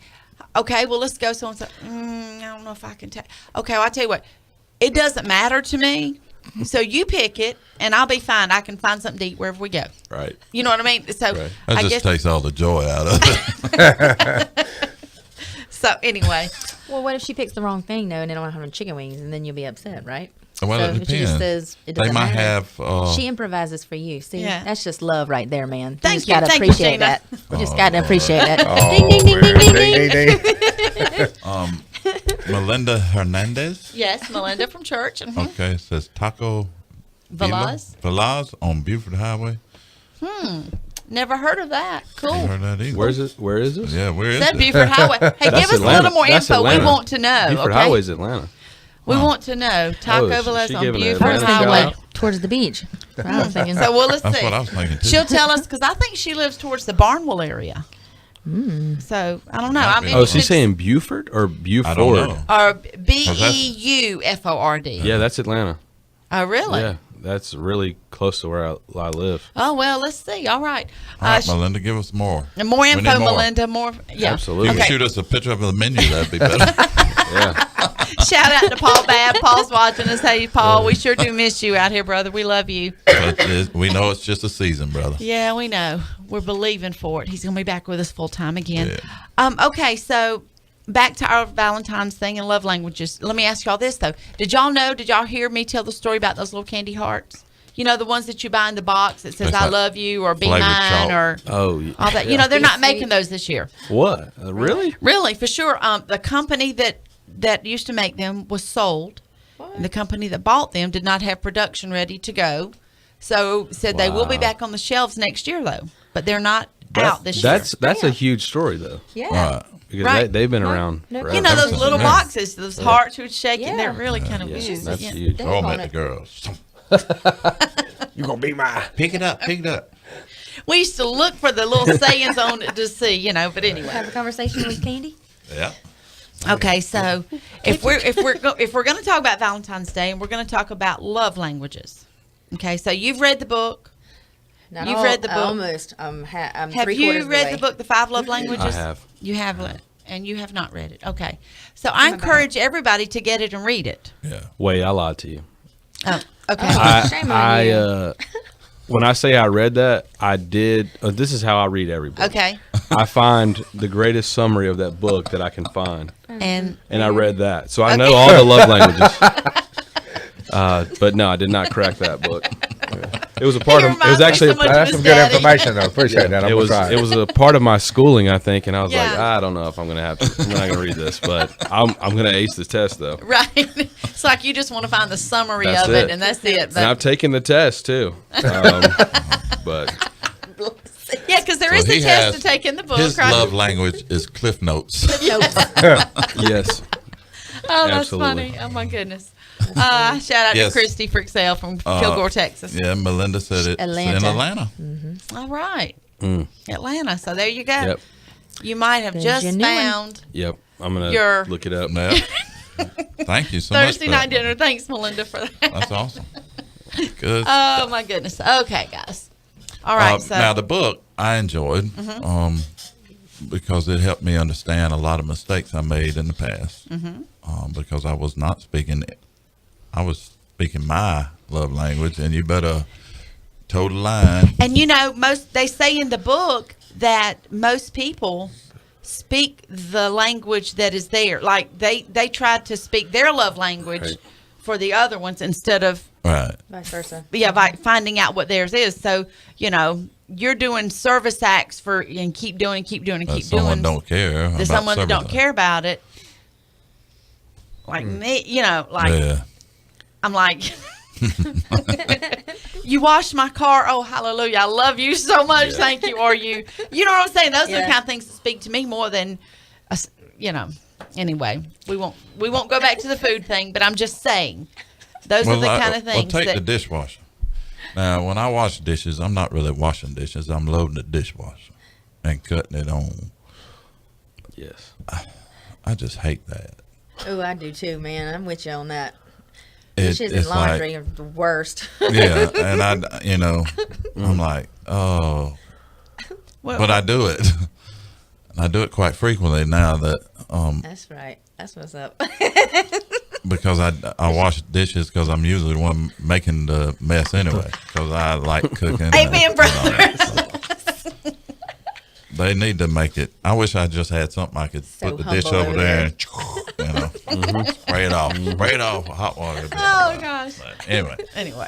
Okay, well, let's go. So-and-so. I don't know if I can take. Okay, well, I'll tell you what. It doesn't matter to me. So you pick it, and I'll be fine. I can find something to eat wherever we go. Right. You know what I mean? So Right. that I just guess. takes all the joy out of it. So anyway, Well, what if she picks the wrong thing, though, and they don't have chicken wings, and then you'll be upset, right? Well, so it if she just depends. says it They doesn't might matter. have. She improvises for you. See, Yeah. that's just love right there, man. Thank just you. gotta Thank you, appreciate Gina. that. You just Oh, gotta Lord. appreciate that. Oh, ding, ding, ding, ding, man. ding, ding. Ding, ding. Melinda Hernandez. yes, Melinda from church. Mhm. Okay, it says Taco Velaz? Velaz on Buford Highway. Never heard of that. Cool. Never heard that either. Where is this? Yeah, where is Said it? Buford Highway. Hey, That's give us a Atlanta. little more That's info. Atlanta. We want to know. Buford Okay. Highway's Atlanta. We want to know. Taco Oh, Velez she on giving Buford I was Atlanta thinking shout Highway. like towards the beach. That's what I was thinking. So well, let's That's see. what I was thinking too. She'll tell us because I think she lives towards the Barnwell area. So I don't know. I'm Okay. Oh, she's interested. saying Buford or Buford? I don't know. Or Beuford. Yeah, that's Atlanta. Oh, really? Yeah, that's really close to where I live. Oh well, let's see. All right. All right, Melinda, give us more. And more We need info, more. Melinda. More. Yeah. Absolutely. You can Okay. shoot us a picture of the menu. That'd be better. Yeah. Shout out to Paul Babb. Paul's watching us. Hey, Paul. We sure do miss you out here, brother. We love you. But we know it's just a season, brother. Yeah, we know. We're believing for it. He's going to be back with us full time again. Yeah. Okay, so back to our Valentine's thing and love languages. Let me ask y'all this, though. Did y'all hear me tell the story about those little candy hearts? You know, the ones that you buy in the box that says, It's I like love you, or be flavored mine, chalk. or Oh, yeah. all that. You know, they're not making those this year. What? Really? Really, for sure. The company that used to make them was sold. And the company that bought them did not have production ready to go. So said they will be Wow. back on the shelves next year, though. But they're not out this year. That's a huge story, though. Yeah. Right. Because Right. they've been around. No, forever. You know, those That's little a boxes, those hearts would shake, and they're Yeah. really kind of Yeah, weird. that's Yeah. huge. Throw 'em at the girls. You gonna be mine. Pick it up. Pick it up. We used to look for the little sayings on it to see, you know. But anyway, Have a conversation with Candy. Yeah. okay. So if we're going to talk about Valentine's Day, and we're going to talk about love languages, okay. So you've read the book. Not You've all- read the book. Almost. I'm Have 3/4 you of read way. the book, The 5 Love Languages? I have. You have it, and you have not read it. Okay. So I encourage everybody to get it and read it. Yeah. Wait, I lied to you. Oh, okay. Shame on you. When I say I read that, I did. This is how I read every book. Okay. I find the greatest summary of that book that I can find, And and I read that, so I know all the love languages. But no, I did not crack that book. It was a part of. It was actually. That's some good information, though. Appreciate that. I'm It was. gonna try. It was a part of my schooling, I think, and I was like, Yeah. I don't know if I'm gonna have to. I'm not gonna read this, but I'm gonna ace the test though. right. It's like you just want to find the summary That's of it, it. and that's it. And I've taken the test too. But Yeah, because there is a test to take in the book. His right? love language is Cliff Notes. Yes. Oh, that's Absolutely. funny. Oh, my goodness. Shout out to Christy Frixell from Kilgore, Texas. Yeah, Melinda said it's in Atlanta. Mm-hmm. All right. Mm. Atlanta. So there you go. Yep. You might have just found Yep. I'm going to look it up now. Thank you so much. Thursday night dinner. Thanks, Melinda, for that. That's awesome. Good. Oh, my goodness. Okay, guys. All right. So now, the book I enjoyed because it helped me understand a lot of mistakes I made in the past. Because I was not speaking, I was speaking my love language, and you better toe the line. And they say in the book that most people speak the language that is there. Like they try to speak their love language for the other ones instead of vice versa. Yeah, by finding out what theirs is. So you're doing service acts and keep doing and keep doing. Someone don't care. There's someone that don't care about it. Like me, I'm like, you washed my car. Oh, hallelujah. I love you so much. Thank you. Or you know what I'm saying? Those are the kind of things that speak to me more than, anyway, we won't go back to the food thing, but I'm just saying those are the kind of things. Well, take the dishwasher. Now, when I wash dishes, I'm not really washing dishes. I'm loading the dishwasher and cutting it on. Yes. I just hate that. Oh, I do too, man. I'm with you on that. It's Dishes and laundry are the worst. Yeah, and I'm like, oh. But I do it. And I do it quite frequently now that. That's right. That's what's up. Because I wash dishes because I'm usually the one making the mess anyway. Because I like cooking. Amen, brother. They need to make it. I wish I just had something I could put the dish over there and spray it off. Spray it off with hot water. Oh, gosh. But anyway.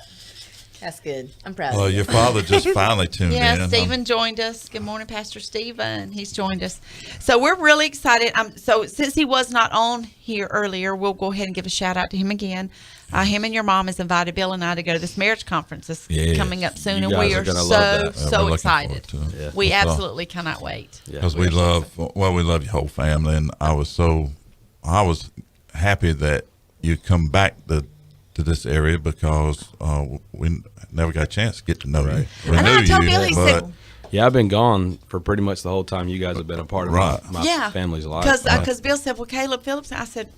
That's good. I'm proud of you. Well, your father just finally tuned in. Yeah, Stephen joined us. Good morning, Pastor Stephen. He's joined us. So we're really excited. So since he was not on here earlier, we'll go ahead and give a shout out to him again. Him and your mom has invited Bill and I to go to this marriage conference that's coming up soon, and we are so excited. We absolutely cannot wait. Because we love your whole family, and I was happy that you come back to this area because we never got a chance to get to know you. We knew you, but yeah, I've been gone for pretty much the whole time you guys have been a part of my family's life. Because Bill said, well, Caleb Phillips, and I said,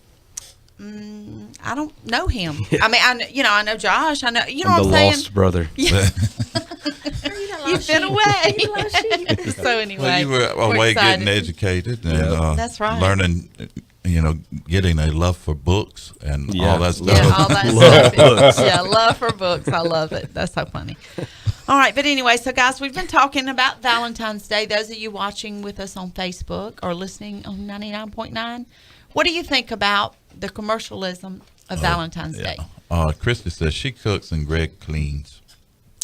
I don't know him. I mean, I know Josh. I know, I'm what I'm saying? lost brother. Yeah. You've been away. So anyway, well, you were away getting educated and that's right. Learning, getting a love for books and all that stuff. Yeah, all that stuff. Yeah, love for books. I love it. That's so funny. All right, but anyway, so guys, we've been talking about Valentine's Day. Those of you watching with us on Facebook or listening on 99.9, what do you think about the commercialism of Valentine's Day? Christy says she cooks and Greg cleans.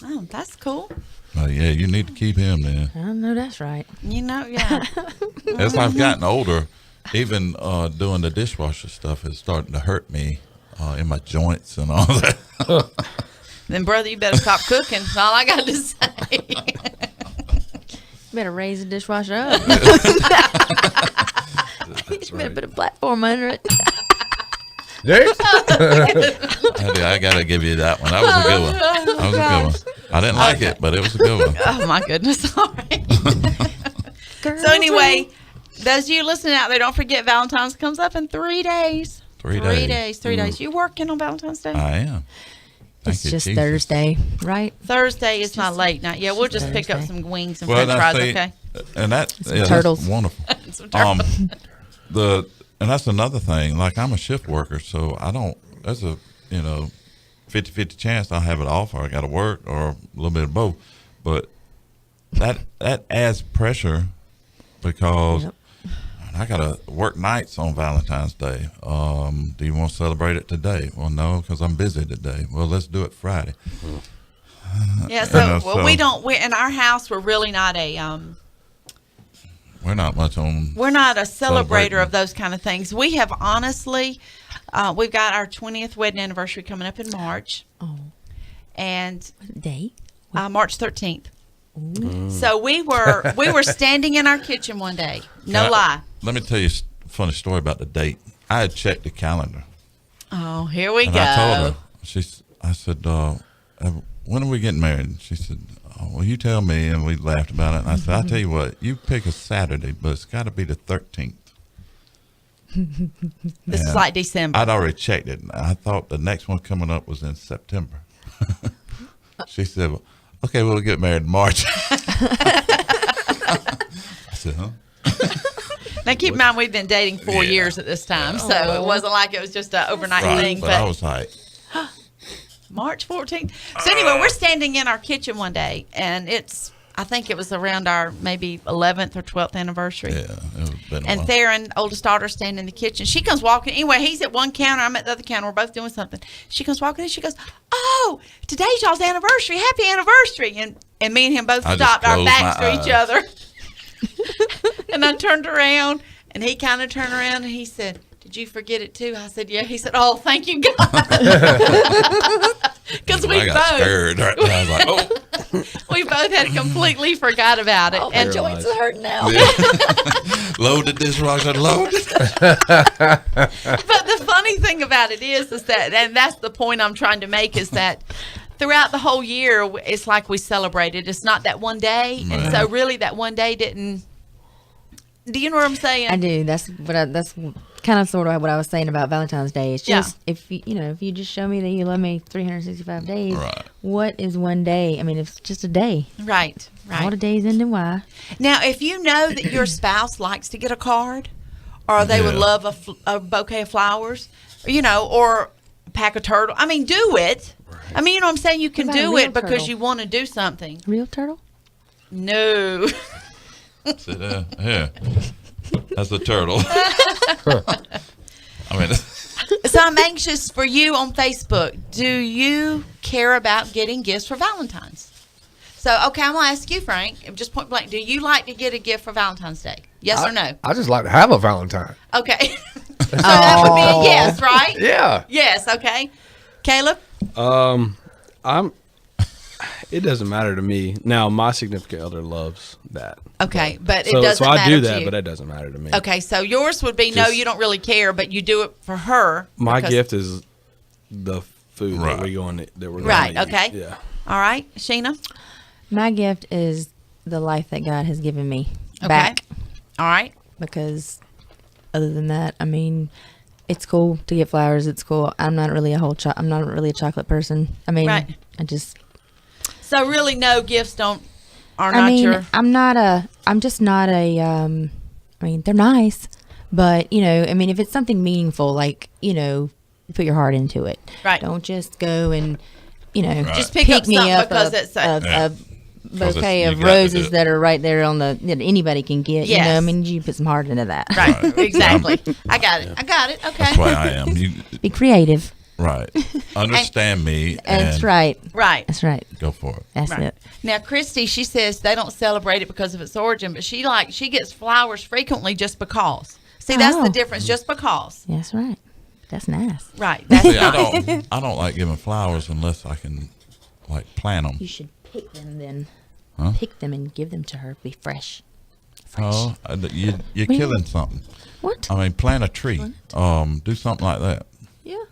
Oh, that's cool. Yeah, you need to keep him there. I know that's right. Yeah. As I've gotten older, even doing the dishwasher stuff is starting to hurt me in my joints and all that. Then, brother, you better stop cooking. That's all I got to say. You better raise the dishwasher up. You better put a platform under it. I gotta give you that one. That was a good one. That was a good one. I didn't like it, but it was a good one. Oh my goodness! All right. So anyway, those of you listening out there, don't forget Valentine's comes up in 3 days. 3 days. 3 days. You working on Valentine's Day? I am. It's just Jesus. Thursday, right? Thursday is not late night. Yeah, we'll just pick up some wings and French fries. Okay. And that's turtles. That's wonderful. Some turtles. And that's another thing. Like, I'm a shift worker, so I don't. There's a 50-50 chance I'll have it off, or I got to work, or a little bit of both. But that adds pressure because I got to work nights on Valentine's Day. Do you want to celebrate it today? Well, no, because I'm busy today. Well, let's do it Friday. Yeah. So, we don't. We in our house, we're really not a. We're not much on. We're not a celebrator of those kind of things. We have honestly, we've got our 20th wedding anniversary coming up in March. Oh. And what day? March 13th. So we were standing in our kitchen one day. No lie. Let me tell you a funny story about the date. I had checked the calendar. Oh, here we and go. I told her. I said, when are we getting married? And she said, oh, well, you tell me. And we laughed about it. And I said, I'll tell you what, you pick a Saturday, but it's got to be the 13th. This is like December. I'd already checked it. I thought the next one coming up was in September. She said, well, okay, we'll get married in March. I said, huh? Now, keep in mind, we've been dating 4 years at this time, so it wasn't like it was just an overnight thing. But I was like, March 14th. So anyway, we're standing in our kitchen one day, and I think it was around our maybe 11th or 12th anniversary. Yeah, it been a and while. Theron, oldest daughter, standing in the kitchen. She comes walking. Anyway, he's at one counter. I'm at the other counter. We're both doing something. She comes walking in. She goes, oh, today's y'all's anniversary. Happy anniversary. And me and him both stopped our backs to each other. And I turned around, and he kind of turned around, and he said, did you forget it too? I said, yeah. He said, oh, thank you, God. Because we got scared right now. I was like, oh. We both had completely forgot about it. Oh, my joints are hurting now. Load the dishwasher, load it. But the funny thing about it is that, and that's the point I'm trying to make, is that throughout the whole year, it's like we celebrated. It's not that one day. Right. And so really that one day didn't. Do you know what I'm saying? I do. That's kind of sort of what I was saying about Valentine's Day. It's just if you just show me that you love me 365 days, right. What is one day? I mean, it's just a day. Right. All the days end in Y. Now, if you know that your spouse likes to get a card, or they would love a bouquet of flowers, or a pack of turtle, I mean, do it. Right. I mean, you know what I'm saying? You can do it because turtle? you want to do something. Real turtle? No. Sit down. Yeah. That's a turtle. I mean, so I'm anxious for you on Facebook. Do you care about getting gifts for Valentine's? So, okay, I'm going to ask you, Frank, just point blank. Do you like to get a gift for Valentine's Day? Yes or no? I just like to have a Valentine. Okay. So that would be a yes, right? Yeah. Yes, okay. Caleb? It doesn't matter to me. Now, my significant other loves that. Okay, but it doesn't matter to you. So I do that, but it doesn't matter to me. Okay, so yours would be no, you don't really care, but you do it for her. My gift is the food that we're going to Right, eat. okay. Yeah. All right, Sheena? My gift is the life that God has given me back. All right. Because other than that, I mean, it's cool to get flowers. It's cool. I'm not really I'm not really a chocolate person. I mean, Right. I just. So really, no gifts are I not mean, your. I'm just not a. I mean, they're nice, but I mean, if it's something meaningful, like you put your heart into it. Right. Don't just go and just pick up me something up because it's a bouquet of roses that are right there on that anybody can get. Yes. I mean, you put some heart into that. Right. Exactly. I got it. Okay. That's why I am. Be creative. Right. Understand me. That's right. Right. That's right. Go for it. That's Right. it. Now, Christy, she says they don't celebrate it because of its origin, but she gets flowers frequently just because. See, that's the difference. Just because. That's right. That's nice. Right. That's See, nice. I don't like giving flowers unless I can plant them. You should pick them then. Huh? Pick them and give them to her. Be fresh. Oh, you're killing something. What? I mean, plant a tree. Do something like that. Yeah.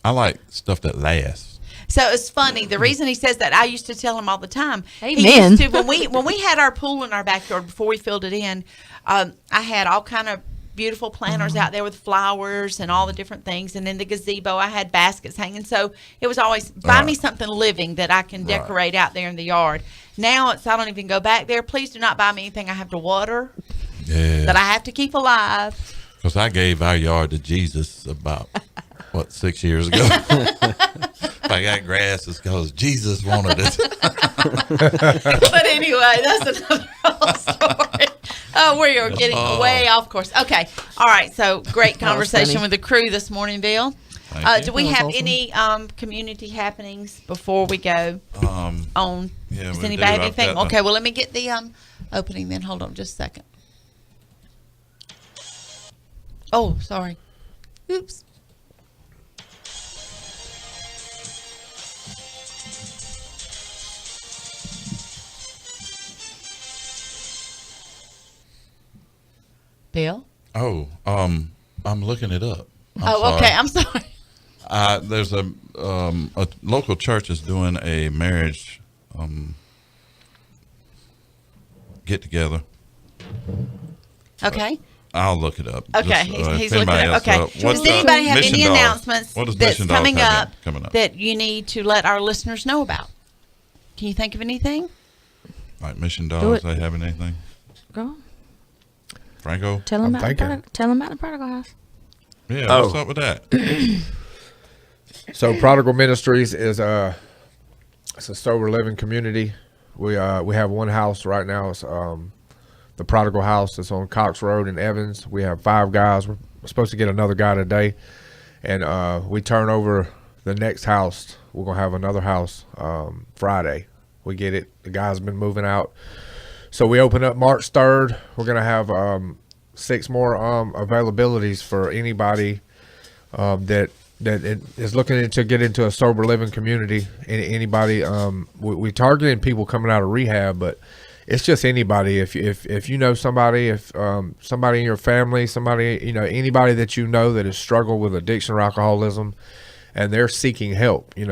I like stuff that lasts. So it's funny. The reason he says that, I used to tell him all the time. Amen. He used to when we had our pool in our backyard before we filled it in. I had all kind of beautiful planters out there with flowers and all the different things, and in the gazebo I had baskets hanging. So it was always buy me something living that I can decorate out there in the yard. Now I don't even go back there. Please do not buy me anything I have to water. Yeah. That I have to keep alive. Because I gave our yard to Jesus about 6 years ago. If I got grass, it's because Jesus wanted it. But anyway, that's another whole story. Oh, we are getting way off course. Okay. All right. So great conversation with the crew this morning, Bill. Do we have any community happenings before we go on? Yeah, Does we anybody do. have I've anything? got Okay. Well, let me get the opening then. Hold on just a second. Oh, sorry. Oops. Bill? Oh, I'm looking it up. Okay. I'm sorry. There's a local church is doing a marriage get together. Okay. I'll look it up. Okay, he's looking it up. Okay. Does the anybody have Mission any Dog? announcements What does that's Mission Dog coming have up that you need to let our listeners know about? Can you think of anything? Like Mission Dogs, they having anything? Go. Franco? Tell them about the prodigal house. Yeah, what's up with that? So Prodigal Ministries is it's a sober living community. We have one house right now. It's the Prodigal House. It's on Cox Road in Evans. We have 5 guys. We're supposed to get another guy today, and we turn over the next house. We're gonna have another house Friday. We get it. The guy's been moving out, so we open up March 3rd. We're gonna have 6 more availabilities for anybody that is looking to get into a sober living community. Anybody, we targeting people coming out of rehab, but it's just anybody. If you know somebody, if somebody in your family, somebody, anybody that you know that has struggled with addiction or alcoholism, and they're seeking help, you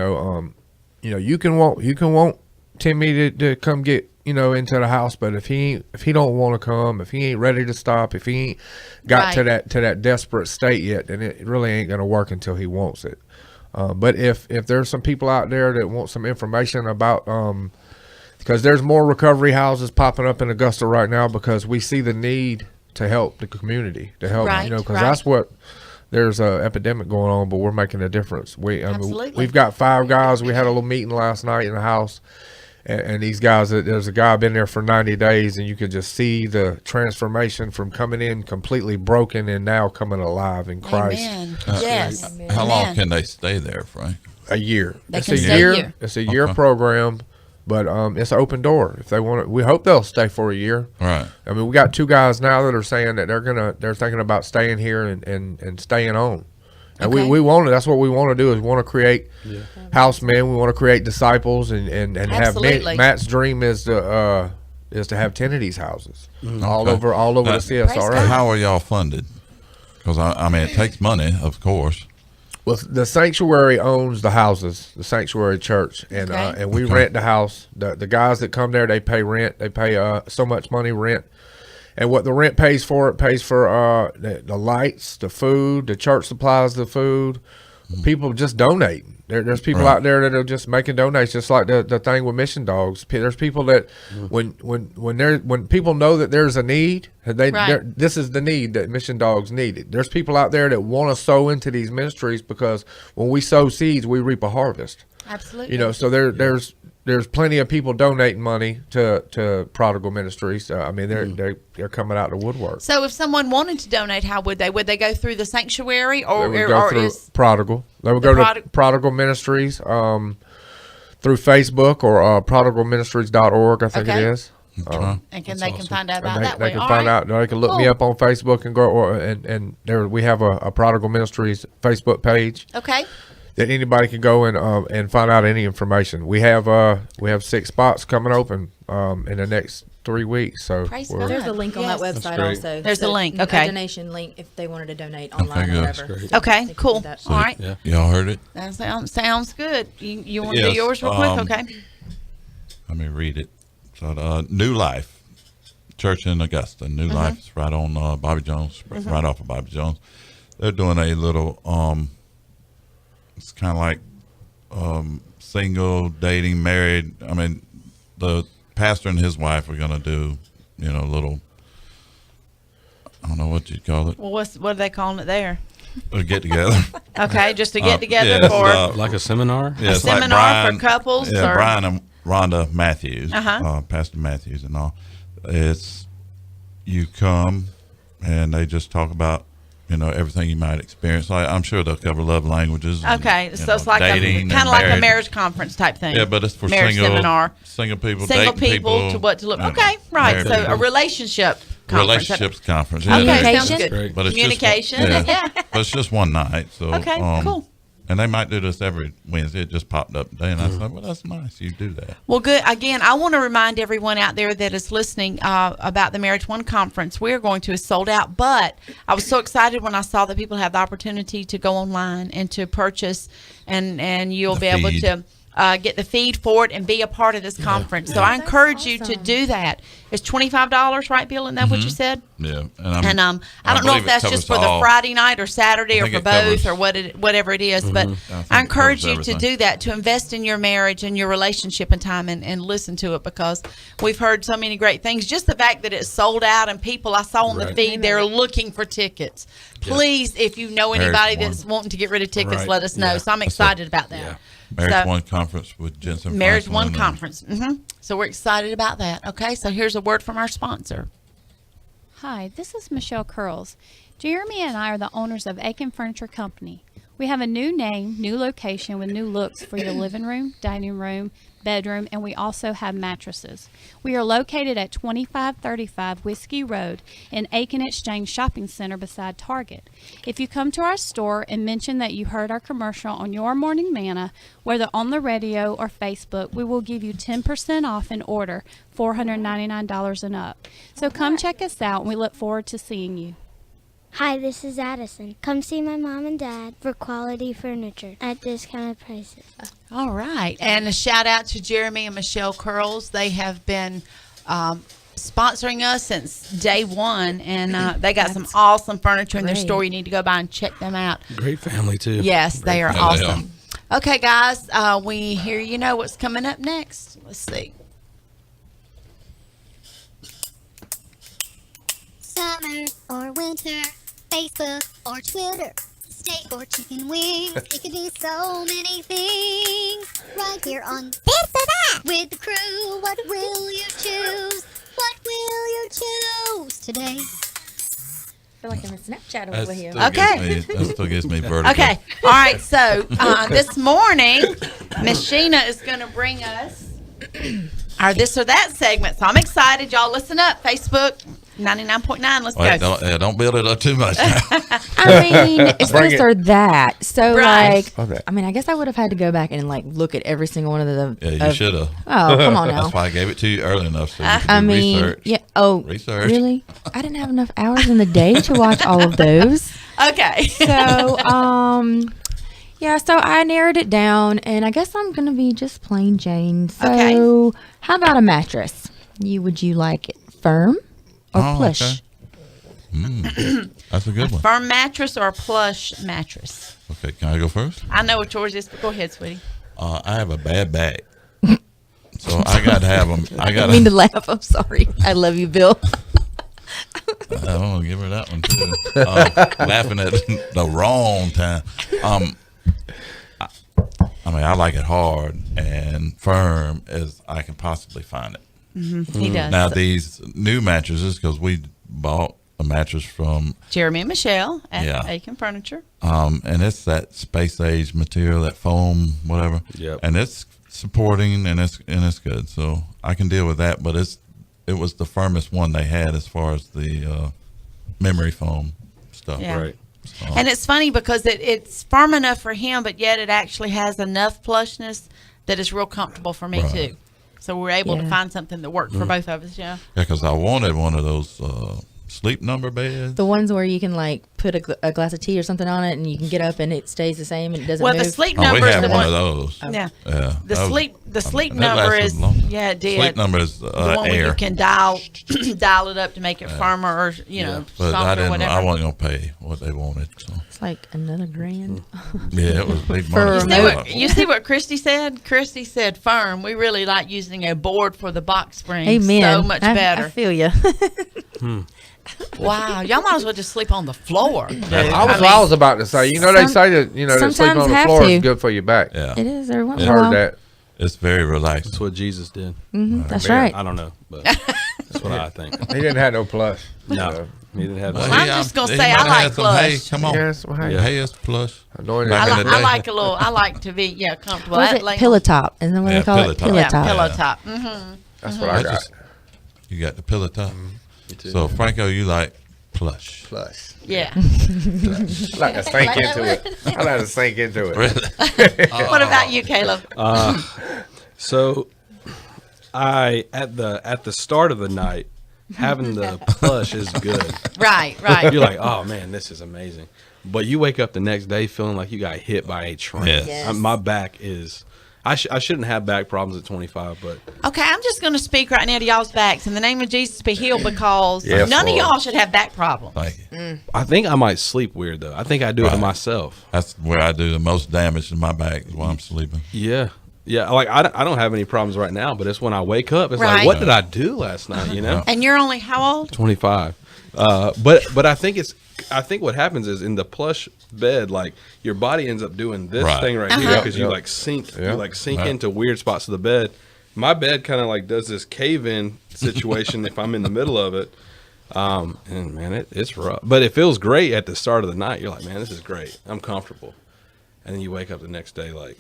can want Timmy to come get into the house, but if he don't want to come, if he ain't ready to stop, if he ain't got to that desperate state yet, then it really ain't gonna work until he wants it. But if there's some people out there that want some information about because there's more recovery houses popping up in Augusta right now, because we see the need to help the community, to help because that's what there's a epidemic going on, but we're making a difference. We've got 5 guys. We had a little meeting last night in the house. And these guys, there's a guy been there for 90 days, and you can just see the transformation from coming in completely broken and now coming alive in Christ. Amen. Yes. How long can they stay there, Frank? A year. It's a year. It's a year program, but it's an open door. If they want it, we hope they'll stay for a year. Right. I mean, we got 2 guys now that are saying that they're thinking about staying here and staying on. And we want to. That's what we want to do. Is want to create house men. We want to create disciples and have men. Matt's dream is to have 10 of these houses all over the CSRA. How are y'all funded? Because I mean, it takes money, of course. Well, the sanctuary owns the houses, the sanctuary church, and we rent the house. The guys that come there, they pay rent. They pay so much money rent. And what the rent pays for, it pays for the lights, the food, the church supplies, the food. People just donate. There's people out there that are just making donations, just like the thing with Mission Dogs. There's people that when people know that there's a need, this is the need that Mission Dogs needed. There's people out there that want to sow into these ministries, because when we sow seeds, we reap a harvest. Absolutely. So there's plenty of people donating money to Prodigal Ministries. I mean, they're coming out the woodwork. So if someone wanted to donate, how would they? Would they go through the sanctuary, or they would go through Prodigal? They would go to Prodigal Ministries through Facebook or prodigalministries.org, I think it is. And they can find out about that way. They can find out. They can look me up on Facebook and go. And there we have a Prodigal Ministries Facebook page. Okay. That anybody can go and find out any information. We have 6 spots coming open in the next 3 weeks. So there's a link on that website also. There's a link. Okay. A donation link if they wanted to donate online or whatever. Okay, cool. All right. Y'all heard it? That sounds good. You want to do yours real quick? Okay. Let me read it. So New Life Church in Augusta. New Life is right on Bobby Jones, right off of Bobby Jones. They're doing a little it's kind of like single, dating, married. I mean, the pastor and his wife are going to do, a little, I don't know what you'd call it. Well, what are they calling it there? A get together. Okay, just a get together for like a seminar. Yeah, a seminar like for couples. Yeah, Brian and Rhonda Matthews, Pastor Matthews, and all. It's you come and they just talk about everything you might experience. I'm sure they'll cover love languages. Okay, and, so it's like kind of like a marriage conference type thing. Yeah, but it's for marriage seminar. Single people, single dating people to what to look. Okay, right. So a relationship conference. Relationships conference. Yeah, okay, sounds good. But it's communication. Just, but it's just one night. So okay, cool. And they might do this every Wednesday. It just popped up today, and I said, well, that's nice. You do that. Well, good. Again, I want to remind everyone out there that is listening about the Marriage One Conference. We're going to is sold out, but I was so excited when I saw that people have the opportunity to go online and to purchase, and you'll be able to get the feed for it and be a part of this conference. So I encourage you to do that. It's $25, right, Bill? Isn't that what you said? Yeah. And I don't know if that's just for the Friday night or Saturday or for both or whatever it is, but I encourage you to do that, to invest in your marriage and your relationship and time and listen to it, because we've heard so many great things. Just the fact that it's sold out and people I saw on the feed, they're looking for tickets. Please, if you know anybody that's wanting to get rid of tickets, let us know. So I'm excited about that. Marriage One Conference with Jensen Marriage Franklin One Conference. So we're excited about that. Okay, so here's a word from our sponsor. Hi, this is Michelle Curls. Jeremy and I are the owners of Aiken Furniture Company. We have a new name, new location with new looks for your living room, dining room, bedroom, and we also have mattresses. We are located at 2535 Whiskey Road in Aiken Exchange Shopping Center beside Target. If you come to our store and mention that you heard our commercial on Your Morning Manna, whether on the radio or Facebook, we will give you 10% off an order $499 and up. So come check us out, and we look forward to seeing you. Hi, this is Addison. Come see my mom and dad for quality furniture at discounted prices. All right. And a shout out to Jeremy and Michelle Curls. They have been sponsoring us since day one, and they got some awesome furniture in their store. You need to go by and check them out. Great family, too. Yes, Great they are family. awesome. Okay, guys, we hear you know what's coming up next. Let's see. Summer or winter, Facebook or Twitter, steak or chicken wings. It could be so many things. Right here on This or That with the crew. What will you choose? What will you choose today? I feel like I'm in Snapchat over here. That still gives me vertigo. Okay. All right. So this morning, Miss Sheena is going to bring us our This or That segment. So I'm excited. Y'all listen up. Facebook 99.9. Let's go. Don't build it up too much now. I mean, it's this or that. So, Right. I mean, I guess I would have had to go back and look at every single one of the. Yeah, you should have. Oh, come on now. That's why I gave it to you early enough so you could do research. Yeah. Oh, research. Really? I didn't have enough hours in the day to watch all of those. Okay. So, yeah. So I narrowed it down, and I guess I'm gonna be just plain Jane. So, how about a mattress? Would you like it firm or plush? Okay. That's a good one. Firm mattress or a plush mattress? Okay, can I go first? I know what yours is, but go ahead, sweetie. I have a bad back, so I got to have them. I mean to laugh. I'm sorry. I love you, Bill. I want to give her that one too. Laughing at the wrong time. I mean, I like it hard and firm as I can possibly find it. He does. Now these new mattresses, because we bought a mattress from Jeremy and Michelle at Aiken Furniture. And it's that space age material, that foam, whatever. Yep. And it's supporting and it's good. So I can deal with that. But it was the firmest one they had as far as the memory foam stuff. Yeah. Right. So. And it's funny because it's firm enough for him, but yet it actually has enough plushness that is real comfortable for me too. So we're able to find something that worked for both of us. Yeah. Yeah, because I wanted one of those sleep number beds. The ones where you can put a glass of tea or something on it, and you can get up and it stays the same and it doesn't move. The sleep number we is have the one of those. Yeah. Yeah. The sleep number is it did. Sleep number is the one air. where you can dial it up to make it firmer or but softer or whatever. I wasn't gonna pay what they wanted. So. It's like another $1,000. Yeah, it was big money. You see what Christy said? Christy said firm. We really like using a board for the box springs. Amen. So much better. I feel you. Wow, y'all might as well just sleep on the floor. I was about to say, they say that that sleeping on the floor is good for your back. Yeah, it is. Everyone heard that. It's very relaxed. That's what Jesus did. That's right. I don't know, but that's what I think. He didn't have no plush. No, he didn't have. Well, I'm just gonna say I like plush. Come on, yes, hey, it's plush. I like to be comfortable. What is it? Pillow top, isn't that what they call it? Pillow top. Pillow top. Mm-hmm. That's what I got. You got the pillow top. So Franco, you like Plush. Plush. Yeah. I like to sink into it. I like to sink into it. What about you, Caleb? So I at the start of the night, having the plush is good. Right. You're like, oh man, this is amazing. But you wake up the next day feeling like you got hit by a train. Yes. My back is. I shouldn't have back problems at 25, but Okay, I'm just going to speak right now to y'all's backs. In the name of Jesus, be healed, because Yes, none Lord. of y'all should have back problems. Thank you. I think I might sleep weird though. I think I do it to myself. That's where I do the most damage to my back while I'm sleeping. Yeah. Like I don't have any problems right now, but it's when I wake up, it's Right. like, what did I do last night? You know. And you're only how old? 25. But I think what happens is in the plush bed, like your body ends up doing this thing right here because you like sink into weird spots of the bed. My bed kind of like does this cave in situation if I'm in the middle of it. And man, it's rough, but it feels great at the start of the night. You're like, man, this is great. I'm comfortable. And then you wake up the next day like,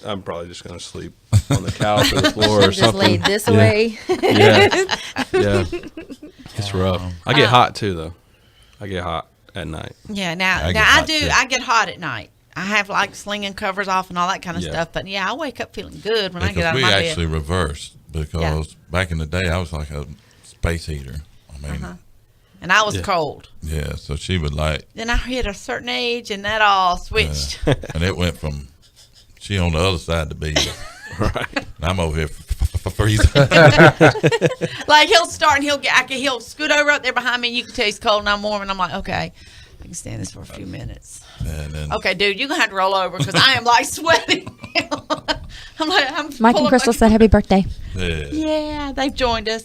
I'm probably just going to sleep on the couch or the floor or Just something. laid this away. Yeah. It's rough. I get hot too, though. I get hot at night. Yeah, I get hot at night. I have like slinging covers off and all that kind of stuff. But yeah, I wake up feeling good when I get out of my bed. We actually reversed because back in the day I was like a space heater. I mean, and I was cold. Yeah, so she would like. Then I hit a certain age and that all switched. And it went from she on the other side of the bed. Right. And I'm over here freezing. Like he'll start and he'll scoot over up there behind me and you can tell he's cold and I'm warm and I'm like, okay, I can stand this for a few minutes. And then, Okay, dude, you're going to have to roll over because I am like sweating. I'm Mike and Crystal said happy birthday. Yeah, they've joined us.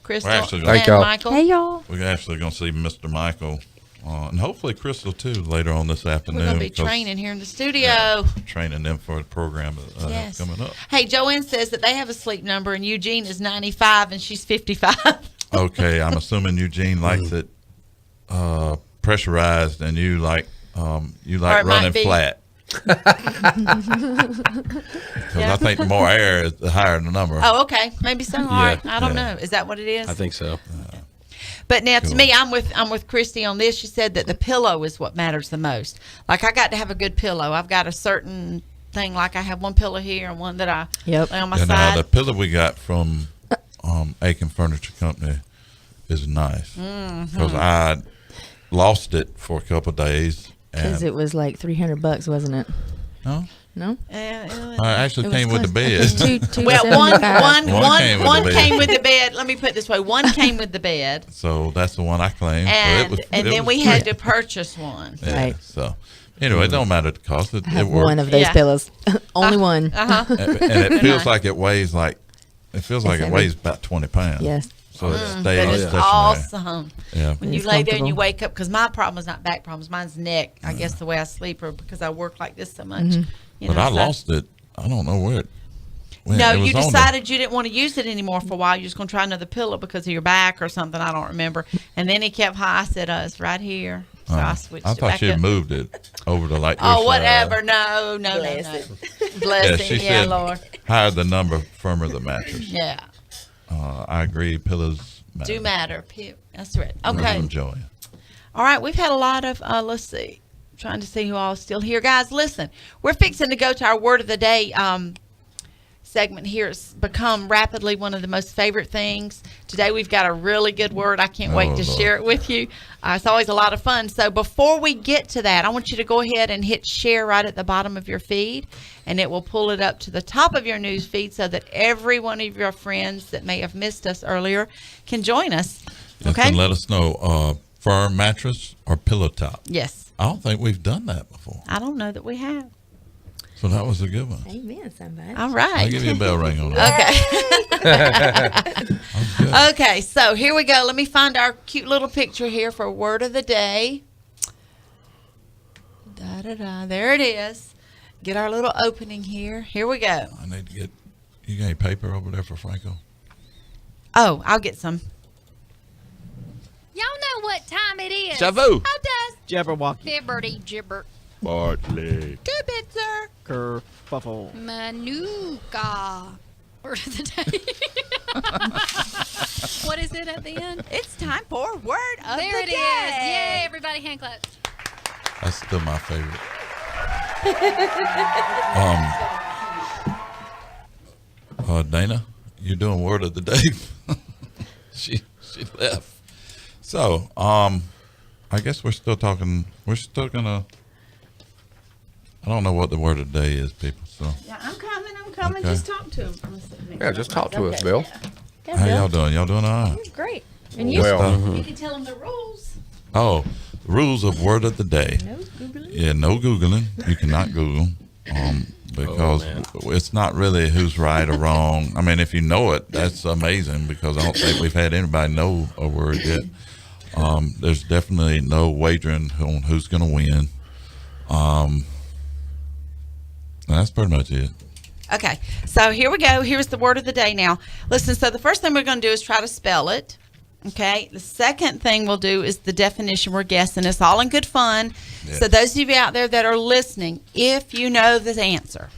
Crystal actually and gonna- Michael. Hey, y'all. we're actually going to see Mr. Michael and hopefully Crystal too later on this afternoon. We're going to be 'cause, training here in the studio. training them for the program Yes. coming up. Hey, Joanne says that they have a sleep number and Eugene is 95 and she's 55. Okay, I'm assuming Eugene likes it pressurized, and you like it running might be. flat. Because I think the more air is, the higher the number. Oh, okay. Maybe so. All right. I don't yeah. know. Is that what it is? I think so. But now to me, I'm with Christy on this. She said that the pillow is what matters the most. Like I got to have a good pillow. I've got a certain thing. Like I have one pillow here and one that I lay on my And side. the pillow we got from Aiken Furniture Company is nice because I lost it for a couple of days. Because it was like $300, wasn't it? No. No? I actually It was came with the close. bed. Well, one bed. came with the bed. Let me put it this way: one came with the bed, So that's the one I claimed. and so and then we had to purchase one. Yeah, Right. So anyway, it don't matter the cost. It I have works. one of those pillows. Only one. and it feels like it weighs heavy. weighs about 20 pounds. Yes. So it stays But it's stationary. awesome. Yeah. When you It's lay there and you comfortable. wake up, because my problem is not back problems, mine's neck. I guess the way I sleep, or because I work like this so much. You But know, I so- lost it. I don't know where it went. No, It was you on the- decided you didn't want to use it anymore for a while. You're just going to try another pillow because of your back or something. I don't remember. And then it kept high. I said, it's right here. So I switched I it thought back she had up. moved it over to like Oh, this, whatever. No. Bless she it. Yeah, said Lord. higher the number, firmer the mattress. Yeah. I agree. Pillows matter. Do matter. That's right. Remember Okay. them, Joanne. All right. We've had a lot of, let's see. Trying to see who all is still here. Guys, listen. We're fixing to go to our word of the day segment here. It's become rapidly one of the most favorite things. Today we've got a really good word. I can't wait to share it with you. It's always a lot of fun. So before we get to that, I want you to go ahead and hit share right at the bottom of your feed, and it will pull it up to the top of your news feed so that every one of your friends that may have missed us earlier can join us. Yes, Okay? and let us know, firm mattress or pillow top. Yes. I don't think we've done that before. I don't know that we have. So that was a good one. Amen, somebody. All right. I'll give you a bell ring on that. Okay. Okay, so here we go. Let me find our cute little picture here for word of the day. There it is. Get our little opening here. Here we go. I need to get. You got any paper over there for Franco? Oh, I'll get some. Y'all know what time it is. Shavu. How does Jabberwocky. Fibberty gibber Bartley. Good bit, sir. Kerfuffle. Manuka. Word of the day. What what is it at the end? It's time for Word of There the it Day. is. Yay, everybody hand claps. That's still my favorite. Dana, you're doing Word of the Day. she left. So, I guess we're still talking. We're still gonna. I don't know what the Word of the Day is, people. So. Yeah, I'm coming. Okay. Just talk to him. Yeah, just talk to us, Bill. Yeah. How y'all doing? Y'all doing all right? Great. And you? Well, You can tell them the rules. Oh, rules of Word of the Day. No Googling? Yeah, no Googling. You cannot Google because it's not really who's right or wrong. I mean, if you know it, that's amazing because I don't think we've had anybody know a word yet. There's definitely no wagering on who's going to win. That's pretty much it. Okay, so here we go. Here's the Word of the Day now. Listen, so the first thing we're going to do is try to spell it. Okay, the second thing we'll do is the definition we're guessing. It's all in good fun. Yeah. So those of you out there that are listening, if you know the answer,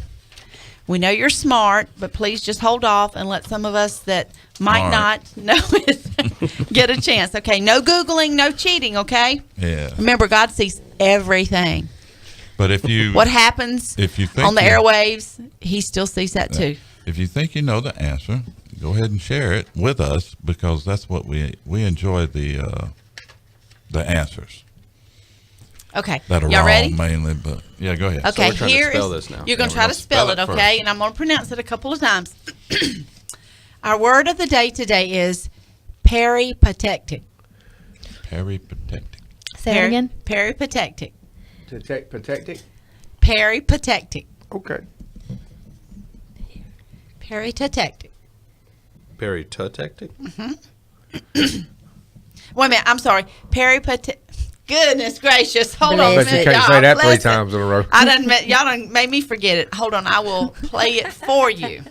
we know you're smart, but please just hold off and let some of us that might not know it get a chance. Okay, no Googling, no cheating, okay? Yeah. Remember, God sees everything. But if you what happens if you think on the airwaves, he still sees that too. If you think you know the answer, go ahead and share it with us because that's what we enjoy the answers. Okay, that are y'all wrong ready? Mainly, but yeah, go ahead. Okay, so here spell is this now. you're going to try to spell it, okay? And I'm going to pronounce it a couple of times. Our word of the day today is peripatetic. Peripatetic. Say it again. Peripatetic. Protectic? Peripatetic. Okay. Peripatetic. Peripatetic? Mm-hmm. Wait a minute. I'm sorry. Peripatetic. Goodness gracious. Hold on a I bet minute. you can't say that 3 times in a row. Y'all done made me forget it. Hold on. I will play it for you.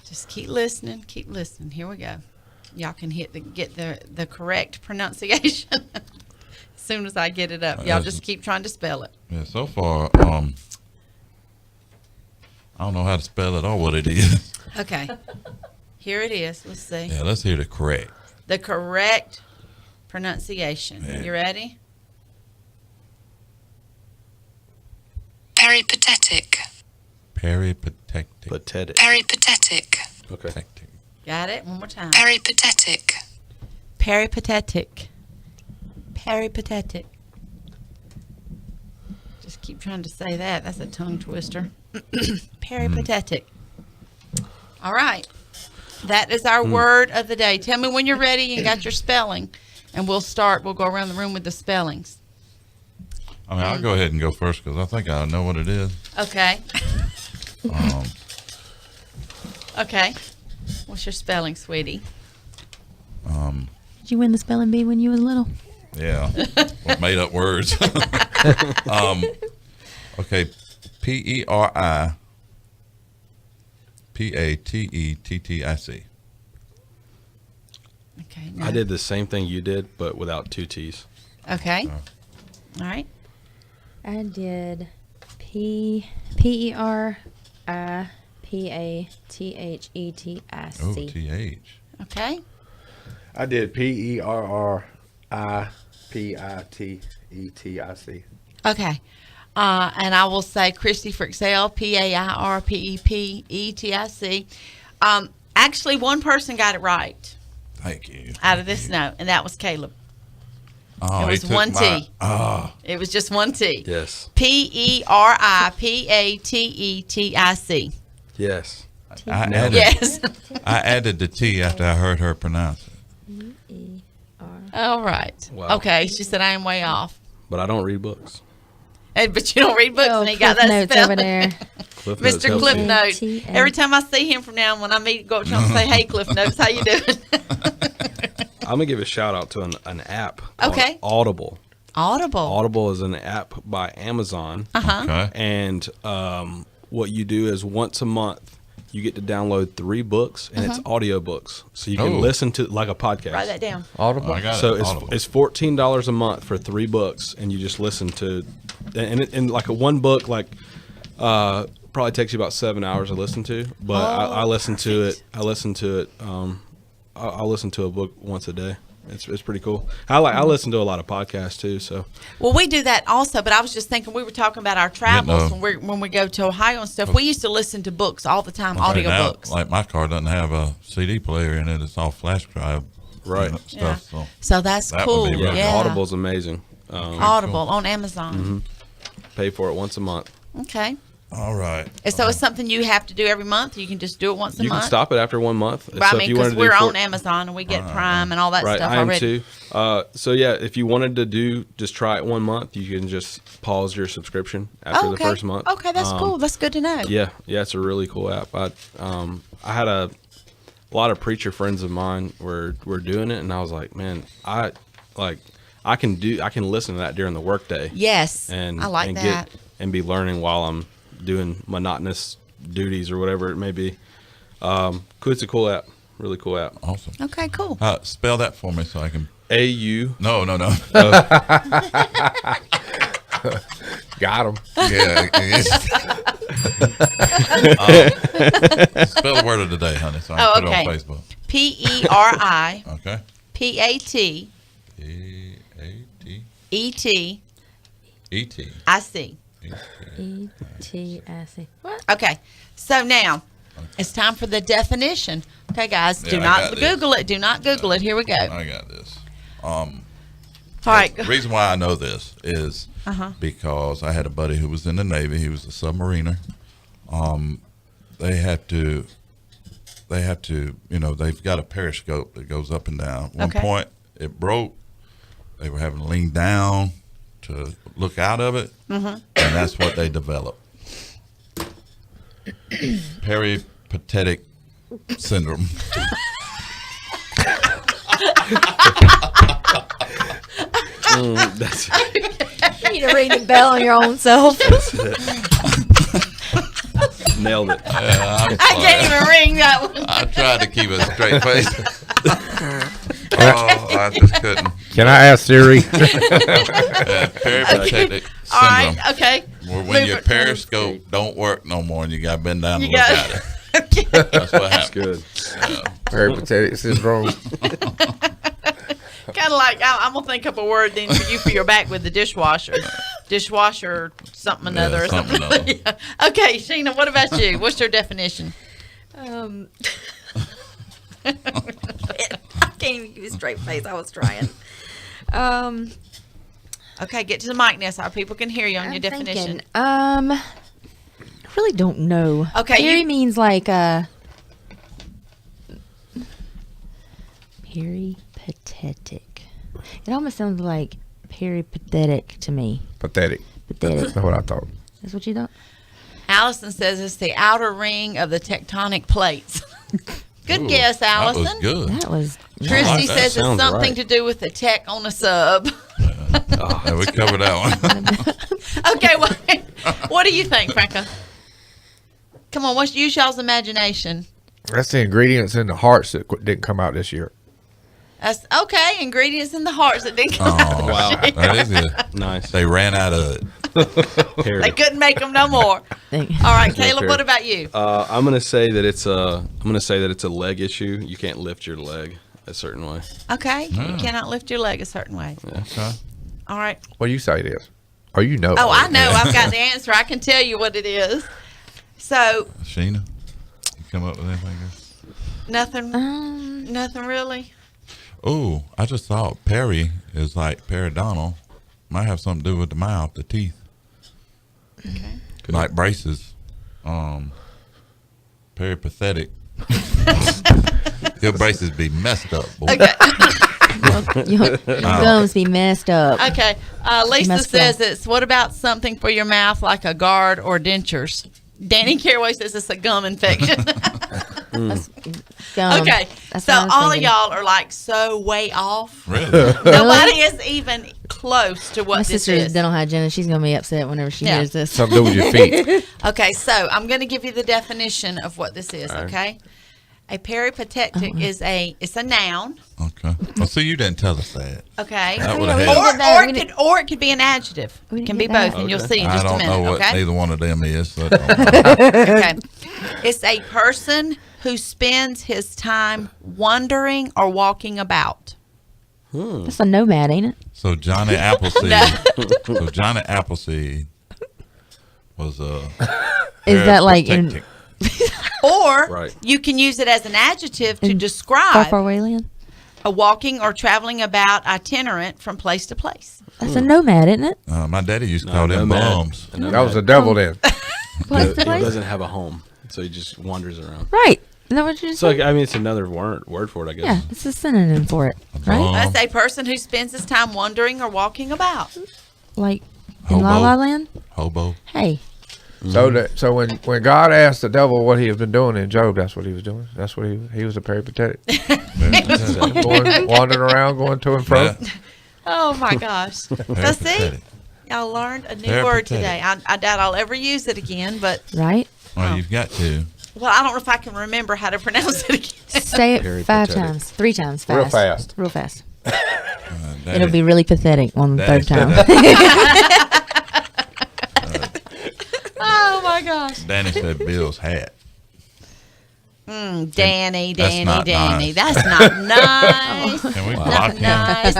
Just keep listening. Keep listening. Here we go. Y'all can get the correct pronunciation. As soon as I get it up, y'all just keep trying to spell it. Yeah, so far, I don't know how to spell it or what it is. Okay, here it is. Let's see. Yeah, let's hear the correct. The correct pronunciation. Yeah. You ready? Peripatetic. Peripatetic. Peripatetic. Okay. Got it? One more time. Peripatetic. Peripatetic. Peripatetic. Just keep trying to say that. That's a tongue twister. Peripatetic. All right. That is our word of the day. Tell me when you're ready and got your spelling, and we'll start. We'll go around the room with the spellings. I mean, I'll go ahead and go first because I think I know what it is. Okay. Okay. What's your spelling, sweetie? Did you win the spelling bee when you was little? Yeah. Well, made up words. Okay. Peripatettic. Okay. I did the same thing you did, but without 2 T's. Okay. All right. I did Peripatettic. Oh, TH. Okay. I did Peripatetic. Okay. And I will say Christy for Excel, Pairepeetic. Actually, one person got it right. Thank you. Out of this note, and that was Caleb. Oh, it was he took 1 my- T. Oh. It was just 1 T. Yes. Peripatetic. Yes. I added, Yes. I added the T after I heard her pronounce it. All right. Wow. Okay. She said I am way off. But I don't read books. Hey, but you don't read books, Oh, and he got Cliff that Notes spelling. over there. Cliff Notes Mr. helps Cliff you. Notes. Every time I see him from now on, when I meet, go up to him and say, "Hey, Cliff Notes, how you doing?" I'm going to give a shout out to an app called Okay. Audible. Audible. Audible is an app by Amazon. Uh-huh. Okay. And what you do is once a month, you get to download 3 books, and it's audiobooks. So you can Oh. listen to like a podcast. Write that down. Audible. I got So it. Audible. it's $14 a month for 3 books, and you just listen to, and like a one book probably takes you about 7 hours to listen to. But I listen to it. I listen to it I'll listen to a book once a day. It's pretty cool. I listen to a lot of podcasts too. So well, we do that also. But I was just thinking we were talking about our travels when we go to Ohio and stuff. We used to listen to books all the time, audio books. Like my car doesn't have a CD player in it; it's all flash drive, right? Stuff. Yeah. So that's cool. Really Audible's amazing. Audible on Amazon. Mm-hmm. Pay for it once a month. Okay. All right. And so it's something you have to do every month. You can just do it once a month. You can stop it after 1 month. But I mean, because we're on Amazon and we get Prime and all that stuff I am already. too. So yeah, if you wanted to just try it 1 month, you can just pause your subscription after the first month. Okay, that's cool. That's good to know. Yeah, it's a really cool app. I had a lot of preacher friends of mine were doing it, and I was like, man, I can listen to that during the workday. Yes, and I like that. And be learning while I'm doing monotonous duties or whatever it may be. It's a cool app. Really cool app. Awesome. Okay, cool. Spell that for me so I can. AU. No. Got him. Yeah. Spell the word of the day, honey, so I can put it on Facebook. PERI. Okay. PAT. ET. IC. ETIC. What? Okay. So now it's time for the definition. Okay, guys, do not Google it. Do not Google it. Here we go. I got this. All right. The reason why I know this is because I had a buddy who was in the Navy. He was a submariner. They have to, they've got a periscope that goes up and down. At one point, it broke. They were having to lean down to look out of it, and that's what they developed. Peripatetic syndrome. That's You need to ring the bell on your own self. Nailed it. I can't even ring that one. I tried to keep a straight face. I just couldn't. Can I ask Siri? Peripatetic syndrome. All right, okay. When your periscope don't work no more and you got to bend down and look at it. That's what happens. Good. Peripatetic syndrome. Kind of like, I'm going to think up a word then for you for your back with the dishwasher. Dishwasher something another or something. Yeah. Okay, Sheena, what about you? What's your definition? I can't even give you a straight face. I was trying. Okay, get to the mic now so our people can hear you on your definition. I really don't know. Okay, Peri means like peripatetic. It almost sounds like peripatetic to me. Pathetic. That's not what I thought. That's what you thought? Allison says it's the outer ring of the tectonic plates. Good guess, Allison. That was good. That was. Christy says it's something to do with the tech on a sub. Yeah, we covered that one. Okay, what do you think, Franca? Come on, use y'all's imagination. That's the ingredients in the hearts that didn't come out this year. That's okay. Ingredients in the hearts that didn't come out. Wow, that is good. Nice. They ran out of it. They couldn't make them no more. All right, Caleb, what about you? I'm gonna say that it's a leg issue. You can't lift your leg a certain way. Okay, you cannot lift your leg a certain way. Yeah. Okay. All right. What do you say it is? Or you know? Oh, I know. I've got the answer. I can tell you what it is. So. Sheena, you come up with anything else? Nothing. Nothing really. Oh, I just thought Perry is like periodontal. Might have something to do with the mouth, the teeth. Okay. Like braces. Peripatetic. Your braces be messed up, boy. Okay. Your gums be messed up. Okay. Lisa says what about something for your mouth like a guard or dentures? Danny Caraway says it's a gum infection. Gum. Okay. That's So what I was all thinking. of y'all are like so way off. Really? Nobody is even close to what My this sister is is. dental hygienist. She's gonna be upset whenever she hears this. Something to do with your feet. Okay, so I'm going to give you the definition of what this is, okay? A peripatetic is it's a noun. Okay. Well, see, you didn't tell us that. Okay. That would've helped. Or it could be an adjective. It can be both, and you'll see in just a minute. I don't know what okay? neither one of them is. So Okay. It's a person who spends his time wandering or walking about. That's a nomad, ain't it? So Johnny Appleseed. So Johnny Appleseed was Is that like in? Or you can use it as an adjective to describe Far away land? a walking or traveling about itinerant from place to place. That's a nomad, isn't it? my daddy used to call them bums. That was the devil then. What's the He place? doesn't have a home, so he just wanders around. Right. Is that what you just So said? I mean, it's another word for it, I guess. Yeah, it's a synonym for it, right? That's a person who spends his time wandering or walking about. Like in La La Land? Hobo. Hey. So when God asked the devil what he had been doing in Job, that's what he was doing. That's what he was a peripatetic. Wandering around, going to and fro. Yeah. Oh my gosh. So see, y'all learned a new word today. I doubt I'll ever use it again, but Right? Well, you've got to. well, I don't know if I can remember how to pronounce it again. Say it 5 times, 3 times fast. Real fast. Real fast. Daddy- It'll be really pathetic on the Daddy third said time. Oh my gosh. Danny said Bill's hat. Danny. That's not nice. That's not nice. Can we Not block him? nice.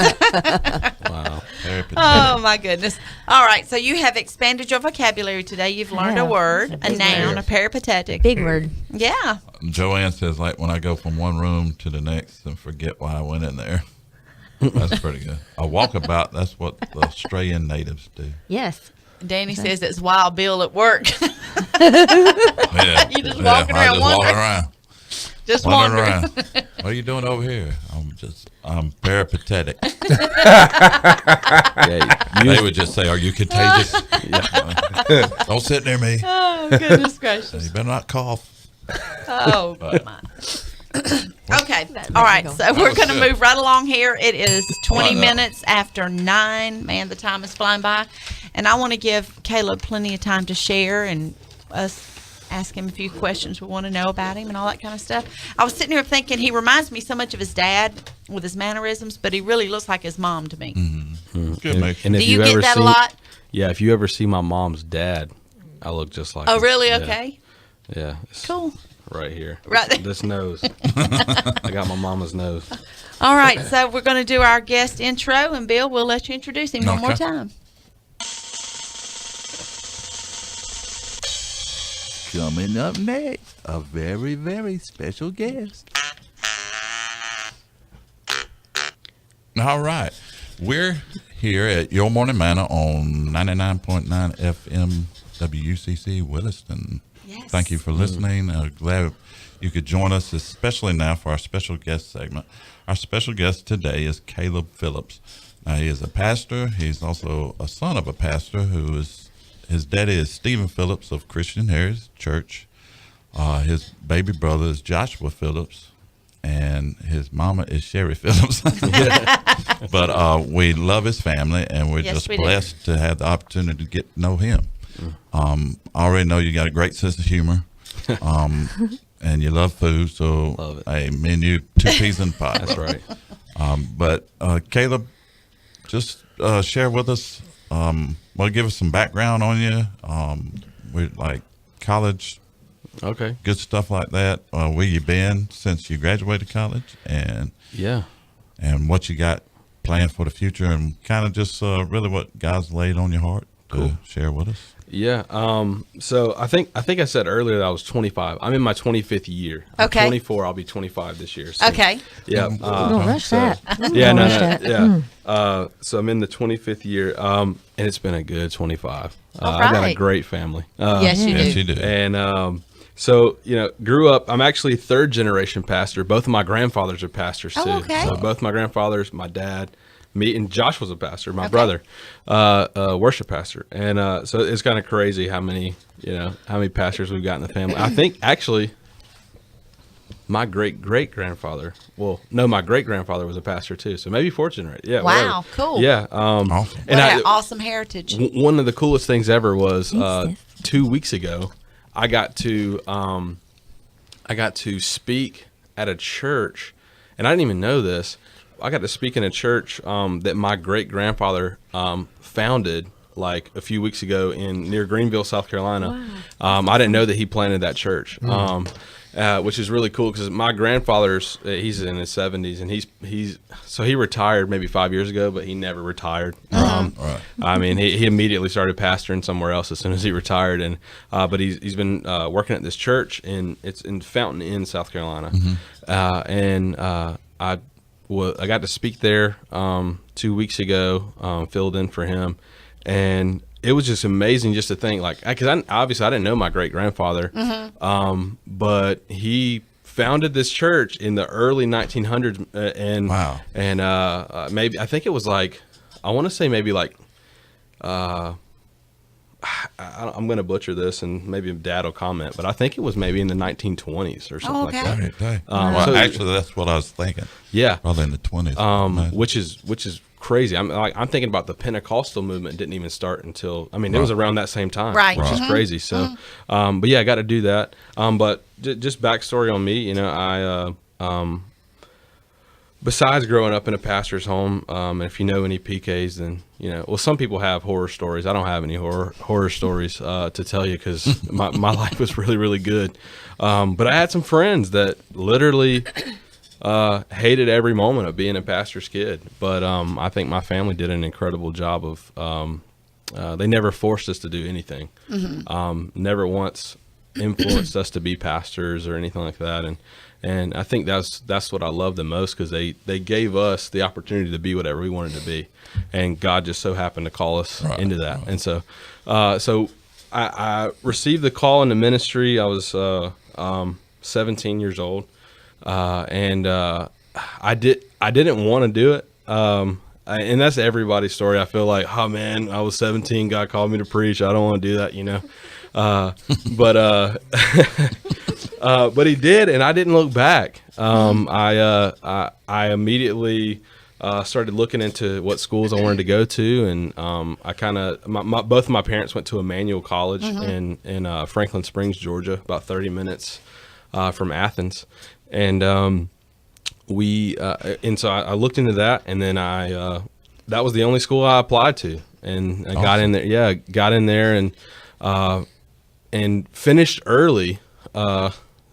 Wow. Very pathetic. Oh my goodness. All right, so you have expanded your vocabulary today. You've learned a Yeah. word, a noun, a peripatetic. Big word. Yeah. Joanne says, like, when I go from one room to the next and forget why I went in there. That's pretty good. A walkabout, that's what the Australian natives do. Yes. Danny says it's Wild Bill at work. Yeah. You just walking I around just walking wandering. around. Just Wandering wandering. around. What are you doing over here? I'm peripatetic. They would just say, are you contagious? Don't sit near me. Oh, goodness gracious. You better not cough. Oh, But- my. Okay. All right. So we're going to move right along here. It is 20 minutes after 9. Man, the time is flying by. And I want to give Caleb plenty of time to share and us ask him a few questions we want to know about him and all that kind of stuff. I was sitting here thinking he reminds me so much of his dad with his mannerisms, but he really looks like his mom to me. Good mix. And if Do you get ever that a see- lot? Yeah, if you ever see my mom's dad, I look just like Oh, him. really? Yeah. Okay. Yeah. It's Cool. Right here. Right there. This nose. I got my mama's nose. All right. So we're going to do our guest intro, and Bill, we'll let you introduce him one more Okay. time. Coming up next, a very, very special guest. All right. We're here at Your Morning Manna on 99.9 FM WUCC Williston. Yes. Thank you for listening. Glad you could join us, especially now for our special guest segment. Our special guest today is Caleb Phillips. Now, he is a pastor. He's also a son of a pastor his daddy is Stephen Phillips of Christian Heritage Church. His baby brother is Joshua Phillips, and his mama is Sherry Phillips. But we love his family, and we're Yes, just we do. blessed to have the opportunity to get to know him. I already know you got a great sense of humor, and you love food. So, Love it. hey, me and you, 2 peas in a pot. That's right. But Caleb, just share with us. Give us some background on you. We're like college. Okay. Good stuff like that. Where you been since you graduated college, and what you got planned for the future, and kind of just really what God's laid on your heart to share with us. Yeah. So I think I said earlier that I was 25. I'm in my 25th year. I'm Okay. 24. I'll be 25 this year. So, Okay. Yeah. Don't rush that. Yeah. Don't No. rush that. Yeah. So I'm in the 25th year. And it's been a good 25. I've got a right. great family. Yes, you do. And so, grew up, I'm actually 3rd generation pastor. Both of my grandfathers are pastors too. Oh, okay. So both my grandfathers, my dad, me, and Josh was a pastor, my brother, worship pastor. And so it's kind of crazy how many pastors we've got in the family. I think actually my great-great-grandfather, my great-grandfather was a pastor too. So maybe 4th generation. Yeah. Wow, whatever. cool. Yeah. Awesome. What And an awesome heritage. one of the coolest things ever was 2 weeks ago, I got to speak at a church, and I didn't even know this. I got to speak in a church that my great grandfather founded like a few weeks ago near Greenville, South Carolina. Wow. I didn't know that he planted that church, which is really cool because my grandfather's he's in his 70s, and he retired maybe 5 years ago, but he never retired. Right. I mean, he immediately started pastoring somewhere else as soon as he retired, and but he's been working at this church, and it's in Fountain Inn, South Carolina, I got to speak there 2 weeks ago, filled in for him. And it was just amazing just to think, like, because I didn't know my great grandfather, but he founded this church in the early 1900s, and wow, and maybe I think it was like, I want to say maybe like, I'm going to butcher this, and maybe Dad will comment, but I think it was maybe in the 1920s or something like that. Right. Well, actually, that's what I was thinking. Yeah, probably in the 20s. Which is crazy. I'm thinking about the Pentecostal movement didn't even start until, I mean, it was around that same time, which is crazy. So, but yeah, I got to do that. But just backstory on me, you know, I besides growing up in a pastor's home, and if you know any PKs, then you know. Well, some people have horror stories. I don't have any horror stories to tell you because my life was really, really good. But I had some friends that literally hated every moment of being a pastor's kid. But I think my family did an incredible job of. They never forced us to do anything. Never once influenced us to be pastors or anything like that. And I think that's what I love the most, because they gave us the opportunity to be whatever we wanted to be, and God just so happened to call us into that. And so I received the call into ministry. I was 17 years old, and I didn't want to do it. And that's everybody's story. I feel like, oh man, I was 17, God called me to preach. I don't want to do that, you know. But he did, and I didn't look back. I immediately started looking into what schools I wanted to go to, and I kind of both of my parents went to Emmanuel College in Franklin Springs, Georgia, about 30 minutes from Athens, and so I looked into that, and then that was the only school I applied to, and I got in there. Yeah, got in there and finished early.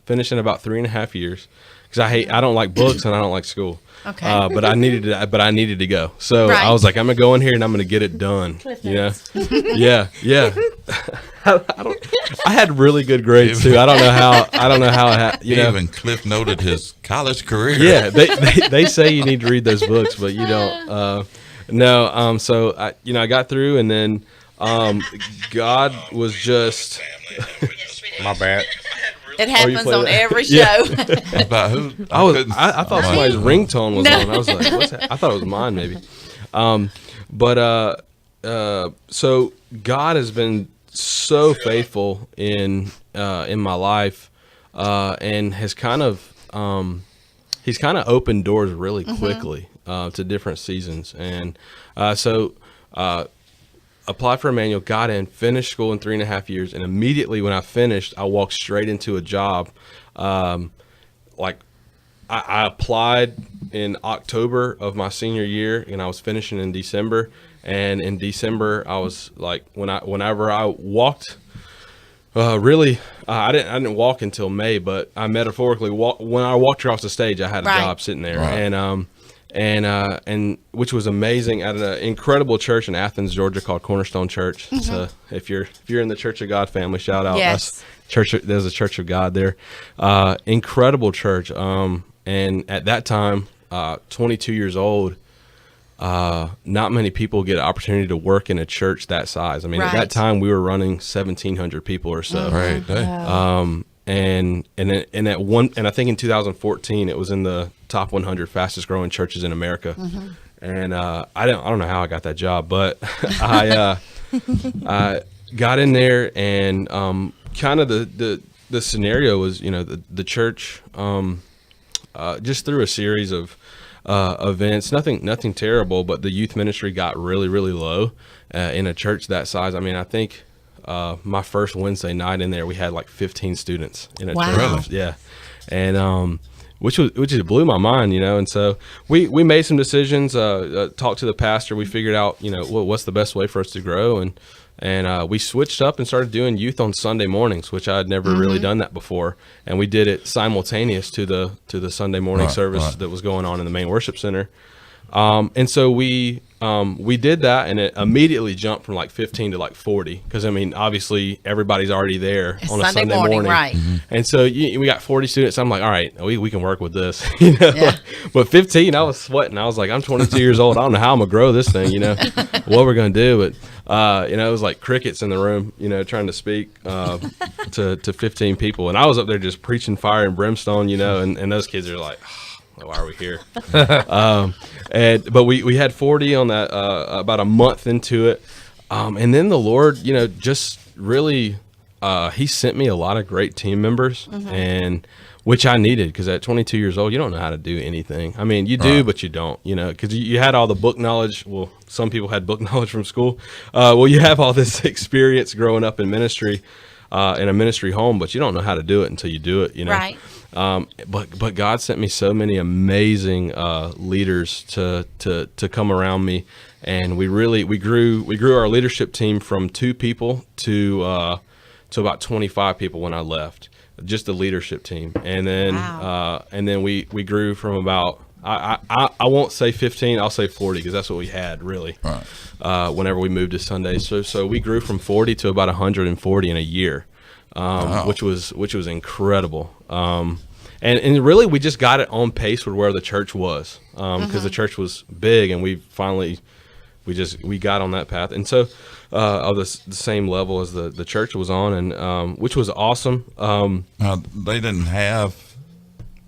Finished in about 3.5 years, because I don't like books and I don't like school. Okay. But I needed to go. So I was like, I'm gonna go in here and I'm gonna get it done. Yeah. Yeah. I had really good grades too. I don't know how. You know, even Cliff noted his college career. Yeah. They say you need to read those books, but you don't. No. So I got through, and then God was just. My bad. It happens on every show. Yeah. About who? I thought somebody's ringtone was on. I was like, what's that? I thought it was mine, maybe. So God has been so faithful in my life, and has kind of he's kind of opened doors really quickly to different seasons, and so. Applied for Emmanuel, got in, finished school in 3.5 years, and immediately when I finished, I walked straight into a job. I applied in October of my senior year, and I was finishing in December. And in December, I was like, whenever I walked, I didn't walk until May, but I metaphorically when I walked across the stage, I had a job sitting there, and which was amazing, at an incredible church in Athens, Georgia, called Cornerstone Church. So if you're in the Church of God family, shout out. Yes. There's a Church of God there. Incredible church. And at that time, 22 years old, not many people get an opportunity to work in a church that size. I mean, at that time we were running 1,700 people or so. And I think in 2014 it was in the top 100 fastest growing churches in America. And I don't know how I got that job, but I got in there, and kind of the scenario was, the church just through a series of events, nothing terrible, but the youth ministry got really, really low in a church that size. I mean, I think my first Wednesday night in there, we had like 15 students in a church. Really? Yeah. And which blew my mind, and so we made some decisions, talked to the pastor. We figured out, what's the best way for us to grow, and we switched up and started doing youth on Sunday mornings, which I had never really done that before. And we did it simultaneous to the Sunday morning service that was going on in the main worship center. And so we did that, and it immediately jumped from like 15 to like 40. Because, obviously everybody's already there on a Sunday morning. Right. And so we got 40 students. I'm like, all right, we can work with this. But 15, I was sweating. I was like, I'm 22 years old. I don't know how I'm going to grow this thing, what we're going to do. But, it was like crickets in the room, trying to speak to 15 people. And I was up there just preaching fire and brimstone, and those kids are like, why are we here? But we had 40 on that about a month into it, and then the Lord, just really He sent me a lot of great team members, and which I needed, because at 22 years old, you don't know how to do anything. You do, but you don't, because you had all the book knowledge. Well, some people had book knowledge from school. Well, you have all this experience growing up in ministry, in a ministry home, but you don't know how to do it until you do it, Right. But God sent me so many amazing leaders to come around me, and we grew our leadership team from 2 people to about 25 people when I left, just the leadership team, and then we grew from about I won't say 15, I'll say 40, because that's what we had really whenever we moved to Sunday. So we grew from 40 to about 140 in a year. Which was incredible. And really we just got it on pace with where the church was, because the church was big, and we got on that path. And so of the same level as the church was on, and which was awesome. Now, they didn't have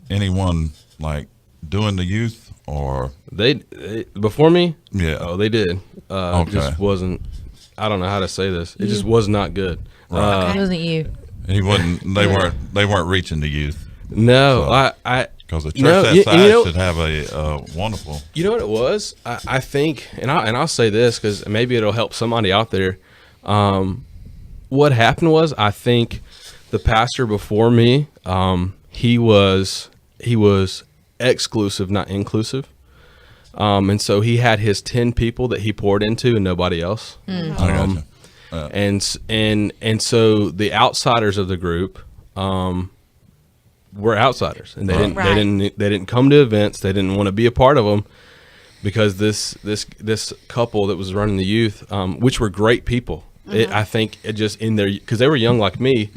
anyone like doing the youth, or they before me? Yeah. Oh, they did. Okay. Just wasn't, I don't know how to say this. It just was not good. Right. It wasn't you. He wasn't. They weren't reaching the youth. No, so, because a church that size should have a wonderful. You know what it was? I think, and I'll say this because maybe it'll help somebody out there. What happened was, I think the pastor before me, he was exclusive, not inclusive. And so he had his 10 people that he poured into, and nobody else. I gotcha. And so the outsiders of the group were outsiders, and they didn't come to events. They didn't want to be a part of them, because this couple that was running the youth, which were great people. I think it just in there, because they were young like me,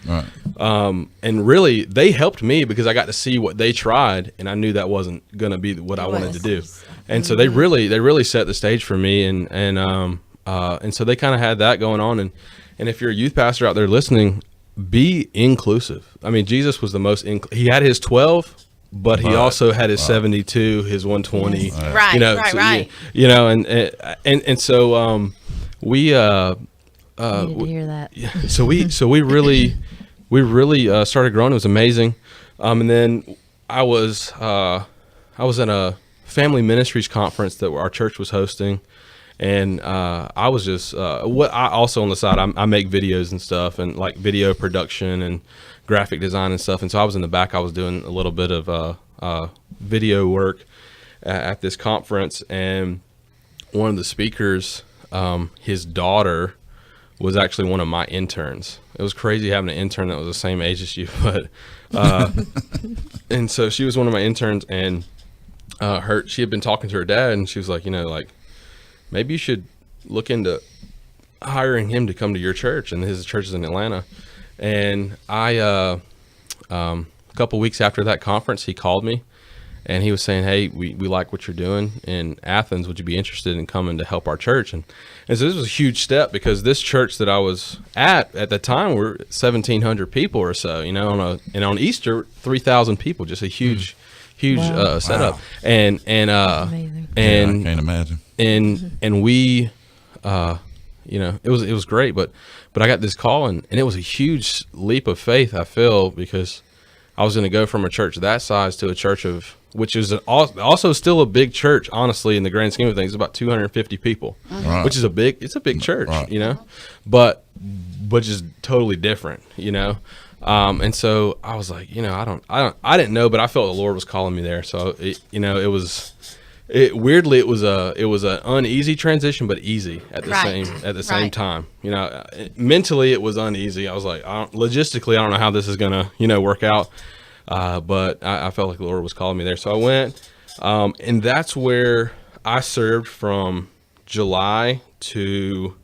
and really they helped me because I got to see what they tried, and I knew that wasn't going to be what I wanted to do. And so they really set the stage for me, and so they kind of had that going on. And if you're a youth pastor out there listening, be inclusive. Jesus was the most he had his 12, but he also had his 72, his 120. Right. And so we needed to hear that. So we really started growing. It was amazing. And then I was at a family ministries conference that our church was hosting. And I was just I also on the side, I make videos and stuff, and like video production and graphic design and stuff. And so I was in the back. I was doing a little bit of video work at this conference. And one of the speakers, his daughter was actually one of my interns. It was crazy having an intern that was the same age as you, but and so she was one of my interns, and she had been talking to her dad, and she was like, maybe you should look into hiring him to come to your church. And his church is in Atlanta. And a couple weeks after that conference, he called me, and he was saying, hey, we like what you're doing in Athens. Would you be interested in coming to help our church? And so this was a huge step, because this church that I was at the time were 1,700 people or so, and on Easter, 3,000 people, just a huge setup. Wow. And I can't imagine. And we, it was great, but I got this call, and it was a huge leap of faith, I feel, because I was going to go from a church that size to a church which is also still a big church, honestly, in the grand scheme of things. It's about 250 people, which is it's a big church, but just totally different, And so I was like, I didn't know, but I felt the Lord was calling me there. So weirdly, it was an uneasy transition, but easy at the same time. Mentally it was uneasy. I was like, logistically, I don't know how this is gonna, work out. But I felt like the Lord was calling me there. So I went, and that's where I served from July to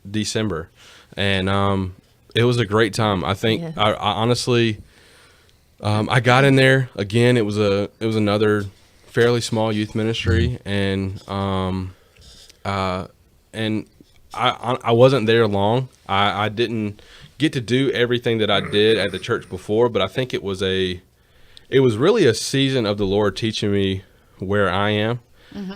December, and it was a great time. I think I honestly, I got in there again. It was another fairly small youth ministry, and I wasn't there long. I didn't get to do everything that I did at the church before, but I think it was really a season of the Lord teaching me where I am.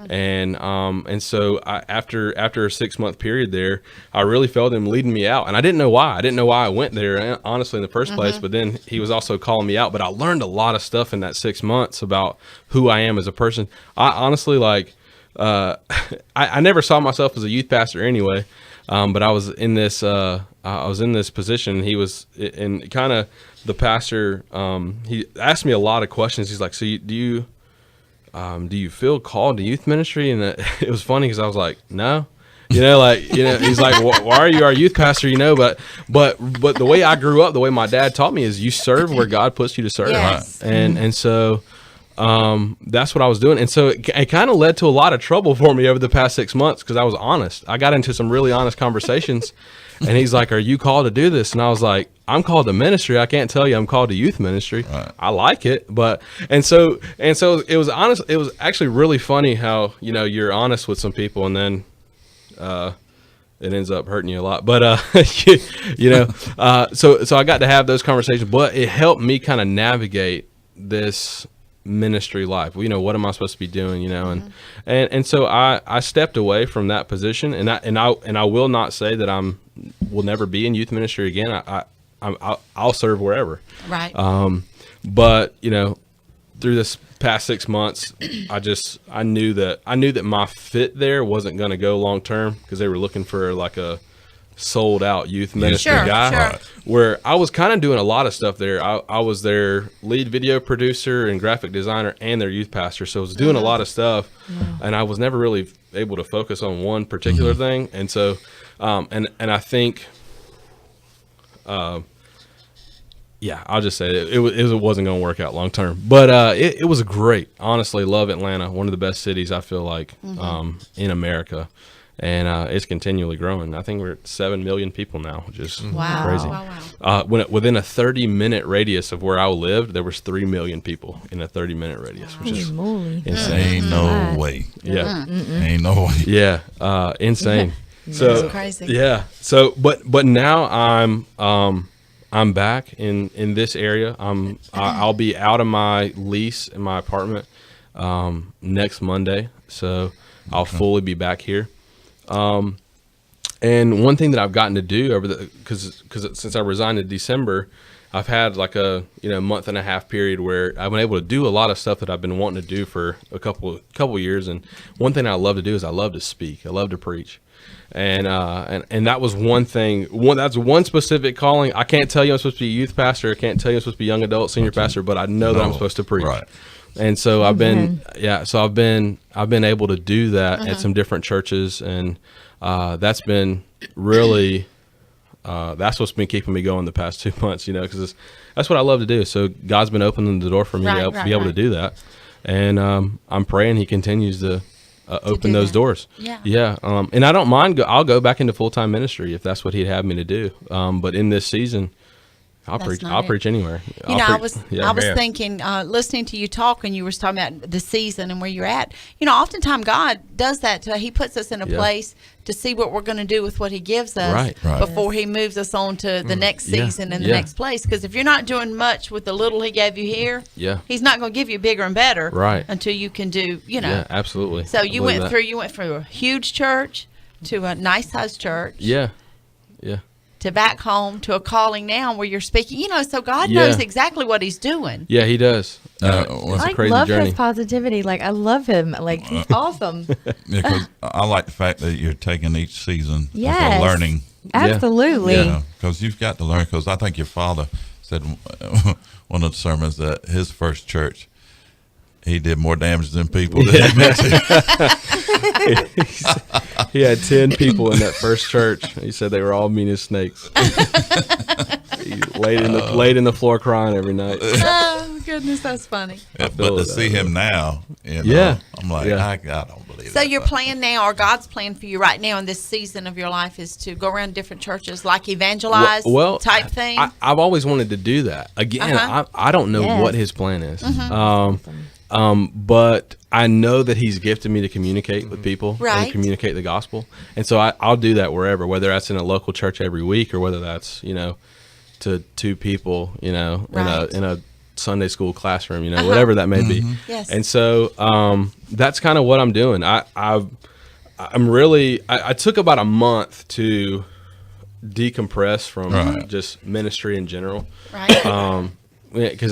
And so after a 6-month period there, I really felt him leading me out, and I didn't know why. I didn't know why I went there, honestly, in the first place. But then he was also calling me out. But I learned a lot of stuff in that 6 months about who I am as a person. I honestly I never saw myself as a youth pastor anyway. But I was in this position. And he was in kind of the pastor. He asked me a lot of questions. He's like, "So do you feel called to youth ministry?" And it was funny because I was like, "No." He's like, "Why are you our youth pastor?" But the way I grew up, the way my dad taught me is you serve where God puts you to serve. Yes. And so that's what I was doing. And so it kind of led to a lot of trouble for me over the past 6 months because I was honest. I got into some really honest conversations. And he's like, "Are you called to do this?" And I was like, "I'm called to ministry. I can't tell you I'm called to youth ministry. Right. I like it." And so it was honest. It was actually really funny how, you're honest with some people and then it ends up hurting you a lot. But, so I got to have those conversations, but it helped me kind of navigate this ministry life. What am I supposed to be doing, and so I stepped away from that position, and I will not say that will never be in youth ministry again. I'll serve wherever. Right. But through this past 6 months, I knew that my fit there wasn't going to go long term because they were looking for like a sold out youth ministry guy. Sure. Where I was kind of doing a lot of stuff there. I was their lead video producer and graphic designer and their youth pastor. So I was doing a lot of stuff, and I was never really able to focus on one particular thing. And so, and I think, I'll just say it wasn't going to work out long term, but it was great. Honestly, love Atlanta. One of the best cities I feel like in America. And it's continually growing. I think we're at 7 million people now, which is crazy. Wow. Within a 30-minute radius of where I lived, there was 3 million people in a 30-minute radius, which is insane. Ain't no way. Yeah. Ain't no way. Yeah. Insane. So that's crazy. Yeah. So, but now I'm back in this area. I'll be out of my lease in my apartment next Monday. So I'll fully be back here. And one thing that I've gotten to do because since I resigned in December, I've had like a month and a half period where I've been able to do a lot of stuff that I've been wanting to do for a couple years. And one thing I love to do is I love to speak. I love to preach. And that was one thing. That's one specific calling. I can't tell you I'm supposed to be a youth pastor. I can't tell you I'm supposed to be young adult, senior pastor, but I know that I'm supposed to preach. Right. And so I've been able to do that at some different churches, and that's been really that's what's been keeping me going the past 2 months, because that's what I love to do. So God's been opening the door for me to be able to do that, and I'm praying He continues to open those doors. Yeah. And I don't mind. I'll go back into full-time ministry if that's what He'd have me to do. But in this season, I'll preach anywhere. I was thinking, listening to you talk, and you were talking about the season and where you're at. Oftentimes God does that. He puts us in a place to see what we're going to do with what He gives us before He moves us on to the next season and the next place. Because if you're not doing much with the little He gave you here, He's not going to give you bigger and better until you can do, Yeah, absolutely. So you went through a huge church to a nice sized church. Yeah. To back home to a calling now where you're speaking, so God knows exactly what He's doing. Yeah, He does. It's a crazy love journey. his positivity. I love him. He's awesome. Because I like the fact that you're taking each season as a learning Absolutely. Yeah, because you've got to learn. Because I think your father said one of the sermons that his first church, he did more damage than people. Than he meant to. He had 10 people in that first church. He said they were all mean as snakes. He laid in the floor crying every night. Oh goodness, that's funny. Yeah, but to see him now, I'm like, I don't believe So that. your plan now, or God's plan for you right now in this season of your life, is to go around different churches, like evangelize type thing? I've always wanted to do that. Again, I don't know what his plan is. But I know that he's gifted me to communicate with people and communicate the gospel. And so I'll do that wherever, whether that's in a local church every week or whether that's, to 2 people, in a Sunday school classroom, whatever that may be. Yes. And so that's kind of what I'm doing. I took about a month to decompress from just ministry in general. Right. Because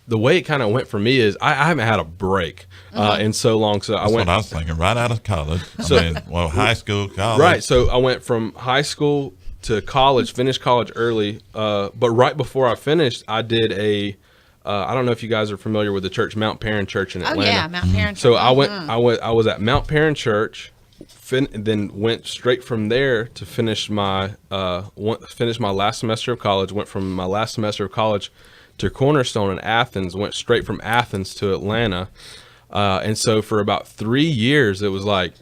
the way it kind of went for me is I haven't had a break in so long. So That's what I was thinking. Right out of college, high school, college. Right. So I went from high school to college, finished college early. But right before I finished, I did I don't know if you guys are familiar with the church, Mount Perrin Church in Atlanta. Oh yeah, Mount Perrin Church. So I was at Mount Perrin Church, then went straight from there to finish my last semester of college. Went from my last semester of college to Cornerstone in Athens, went straight from Athens to Atlanta. And so for about 3 years, it was like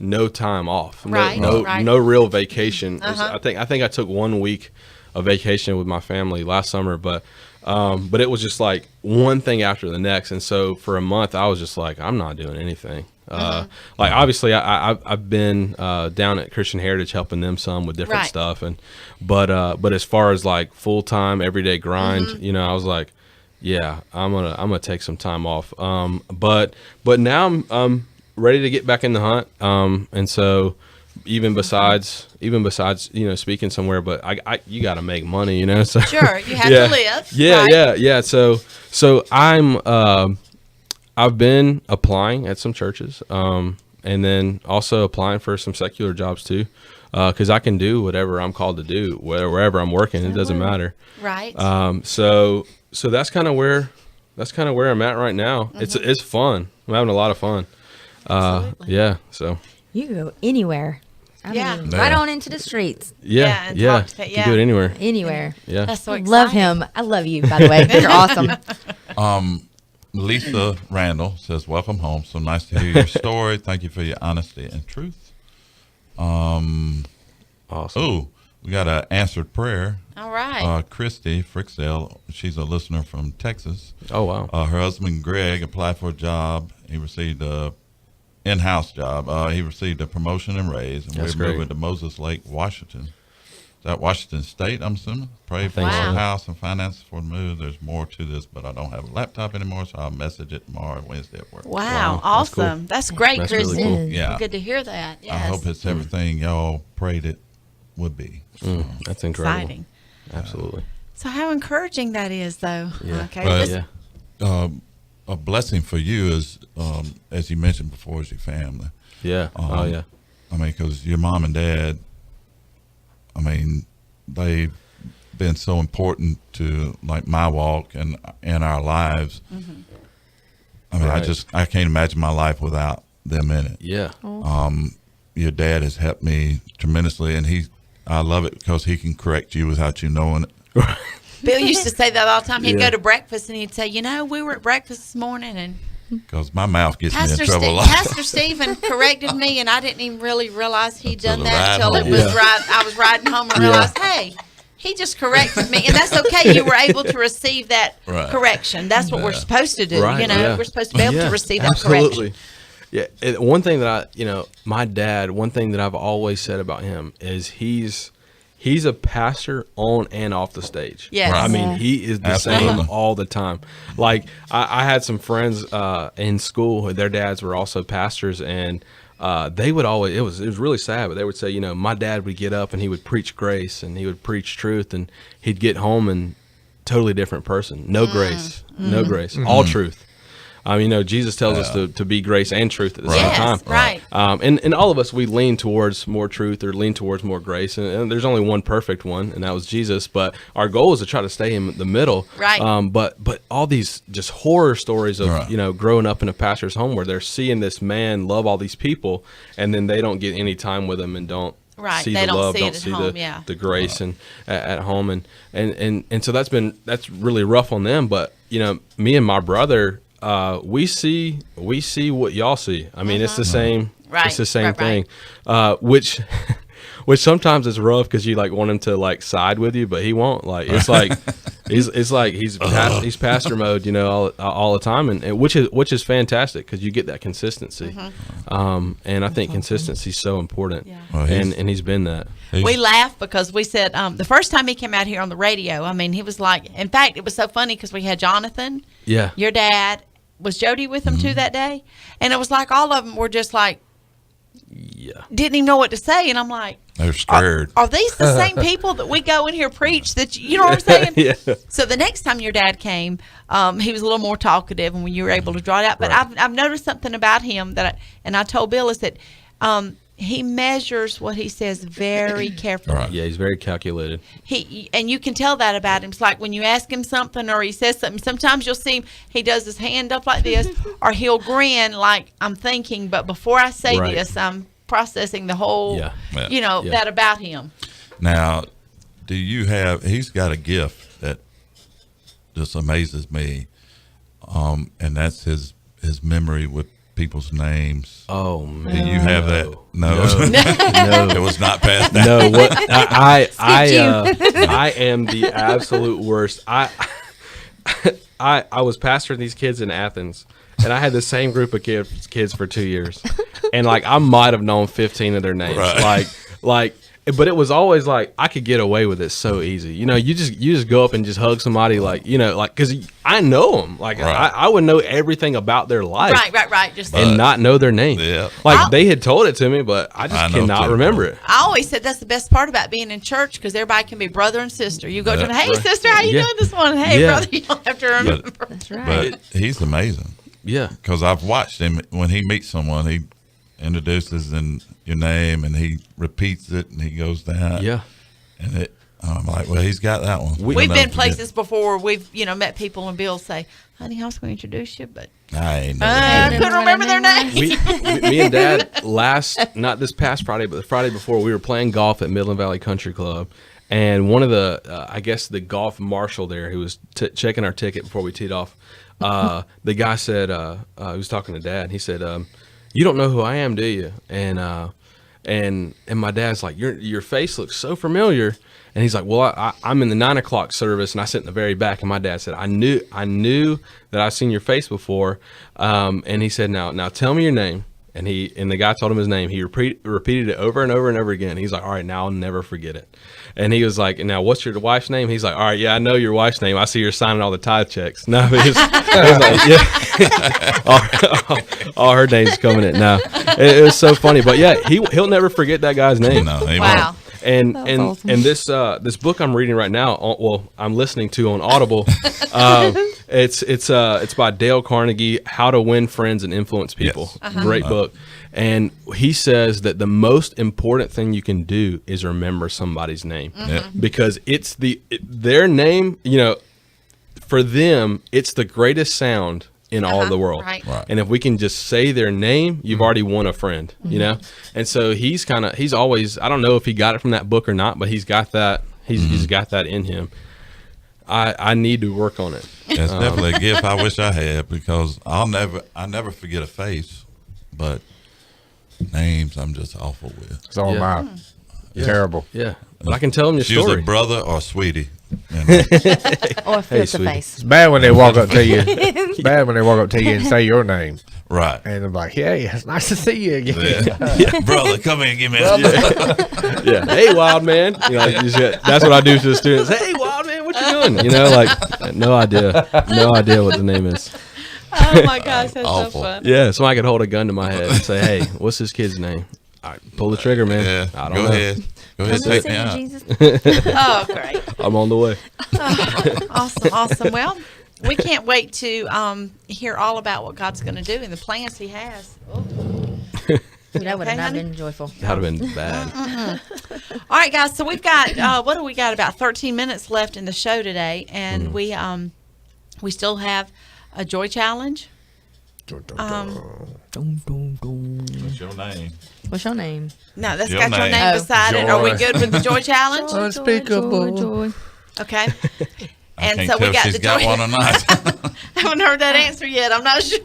no time off, no real vacation. I think I took 1 week of vacation with my family last summer, but it was just like one thing after the next. And so for a month, I was just like, I'm not doing anything. Like obviously I've been down at Christian Heritage helping them some with different stuff, but as far as like full-time everyday grind, I was like, yeah, I'm gonna take some time off. But now I'm ready to get back in the hunt. And so even besides speaking somewhere, but you got to make money, so sure, you have to live. Yeah. So I've been applying at some churches, and then also applying for some secular jobs too, because I can do whatever I'm called to do wherever I'm working. It doesn't matter. Right. So that's kind of where I'm at right now. It's fun. I'm having a lot of fun. Yeah. So you can go anywhere. I mean, right on into the streets. Yeah. You can do it anywhere. Anywhere. Yeah. That's so exciting. Love him. I love you, by the way. You're awesome. Lisa Randall says, welcome home. So nice to hear your story. Thank you for your honesty and truth. Awesome. Oh, we got an answered prayer. All right. Christy Fricksdale, she's a listener from Texas. Oh, wow. Her husband, Greg, applied for a job. He received a in-house job. He received a promotion and raise, and we're moving to Moses Lake, Washington. Is that Washington State, I'm assuming? Pray for the house and finances for the move. There's more to this, but I don't have a laptop anymore, so I'll message it tomorrow, Wednesday at work. Wow. Awesome. That's great, That's Chris. really cool. Yeah. Good to hear that. Yes. I hope it's everything y'all prayed it would be. So. That's incredible. Exciting. Absolutely. So how encouraging that is, though. Yeah. Okay. But, a blessing for you is, as you mentioned before, is your family. Yeah. I mean, because your mom and dad, I mean, they've been so important to like my walk and our lives. I mean, I can't imagine my life without them in it. Yeah. Your dad has helped me tremendously, and I love it because he can correct you without you knowing it. Bill used to say that all the time. He'd go to breakfast and he'd say, we were at breakfast this morning and because my mouth gets me in trouble a lot. Pastor Stephen corrected me, and I didn't even really realize he'd done that until it was I was riding home and realized, hey, he just corrected me, and that's okay. You were able to receive that correction. That's what we're supposed to do. We're supposed to be able to receive that correction. Yeah. One thing that my dad, one thing that I've always said about him is he's a pastor on and off the stage. Yes. I mean, he is the same all the time. Like I had some friends in school, their dads were also pastors, and they would always, it was really sad, but they would say, my dad would get up and he would preach grace and he would preach truth, and he'd get home and totally different person. No grace, no grace, all truth. Jesus tells us to be grace and truth at the same time. Right. And all of us, we lean towards more truth or lean towards more grace. And there's only one perfect one, and that was Jesus. But our goal is to try to stay in the middle. Right. But all these just horror stories of, growing up in a pastor's home where they're seeing this man love all these people, and then they don't get any time with them and don't see they the love, don't it see at home, the grace and at home. And so that's really rough on them. But, me and my brother, we see what y'all see. I mean, it's the same. Right. It's the same thing. Which sometimes is rough because you want him to side with you, but he won't. It's like he's pastor mode, all the time, and which is fantastic because you get that consistency. And I think consistency is so important. Yeah. Well, and he's been that. We laughed because we said the first time he came out here on the radio, I mean, he was in fact, it was so funny because we had Jonathan, your dad, was Jody with him too that day? And it was like all of them were just didn't even know what to say. And I'm like, they're scared. Are these the same people that we go in here preach that, you know what I'm saying? Yeah. So the next time your dad came, he was a little more talkative and when you were able to draw it out. But I've noticed something about him and I told Bill is that he measures what he says very carefully. Right. Yeah, he's very calculated. And you can tell that about him. It's like when you ask him something or he says something, sometimes you'll see him, he does his hand up like this, or he'll grin like, I'm thinking, but before I say this, I'm processing the whole, that about him. Now, he's got a gift that just amazes me, and that's his memory with people's names. Oh man! Do you have that? No. It was not past that. No, what I am the absolute worst. I was pastoring these kids in Athens, and I had the same group of kids for 2 years, and I might have known 15 of their names, but it was always I could get away with it so easy. You just go up and just hug somebody because I know them. I would know everything about their life. Right. Just and not know their name. Yeah. They had told it to me, but I just cannot remember it. I always said that's the best part about being in church because everybody can be brother and sister. You go to them, hey sister, how you doing this morning? Hey brother, you don't have to remember. That's right. But he's amazing. Yeah. Because I've watched him when he meets someone, he introduces your name and he repeats it and he goes down. Yeah. And I'm like, well, he's got that one. We've been places before. We've met people and Bill say, honey, I was going to introduce you, but I couldn't remember their name. Me and Dad not this past Friday, but the Friday before, we were playing golf at Midland Valley Country Club. And one of the, I guess the golf marshal there who was checking our ticket before we teed off, the guy said, he was talking to Dad. He said, you don't know who I am, do you? And my dad's like, your face looks so familiar. And he's like, well, I'm in the 9 o'clock service and I sit in the very back. And my dad said, I knew that I've seen your face before. And he said, now tell me your name. And the guy told him his name. He repeated it over and over and over again. He's like, all right, now I'll never forget it. And he was like, now what's your wife's name? He's like, all right, yeah, I know your wife's name. I see you're signing all the tithe checks. No, he was like, yeah, all her names coming in. No, it was so funny. But yeah, he'll never forget that guy's name. No, he won't. And awesome. and this book I'm reading right now, I'm listening to on Audible. It's by Dale Carnegie, How to Win Friends and Influence People. Yes. Great book. And he says that the most important thing you can do is remember somebody's name, because it's their name. For them, it's the greatest sound in all of the world. Right. And if we can just say their name, you've already won a friend, And so he's always, I don't know if he got it from that book or not, but he's got that, he's got that in him. I need to work on it. It's definitely a gift I wish I had, because I never forget a face, but names I'm just awful with. It's all mine. Terrible. Yeah. But I can tell them your story. Usually brother or sweetie. Or flip the face. It's bad when they walk up to you. It's bad when they walk up to you and say your name. Right. And they're like, hey, it's nice to see you again. Yeah. Brother, come here and give me a Yeah. Hey, wild man. That's what I do to the students. Hey, wild man, what you doing? No idea what the name is. Oh my gosh, that's Awful. so fun. Yeah, so I could hold a gun to my head and say, hey, what's this kid's name? All right, pull the trigger, man. Yeah. I don't know. Go ahead, take me out. Oh, great. I'm on the way. Oh, awesome. Well, We can't wait to hear all about what God's going to do and the plans He has. That would have not honey? been joyful. That would have been bad. All right, guys. So we've got what do we got? About 13 minutes left in the show today, and we still have a joy challenge. What's your name? What's your name? No, that's Your got your name. name beside it. Are we good with the joy challenge? Unspeakable. Okay. I And can't so we tell if got she's the got joy. one or not. I haven't heard that answer yet. I'm not sure.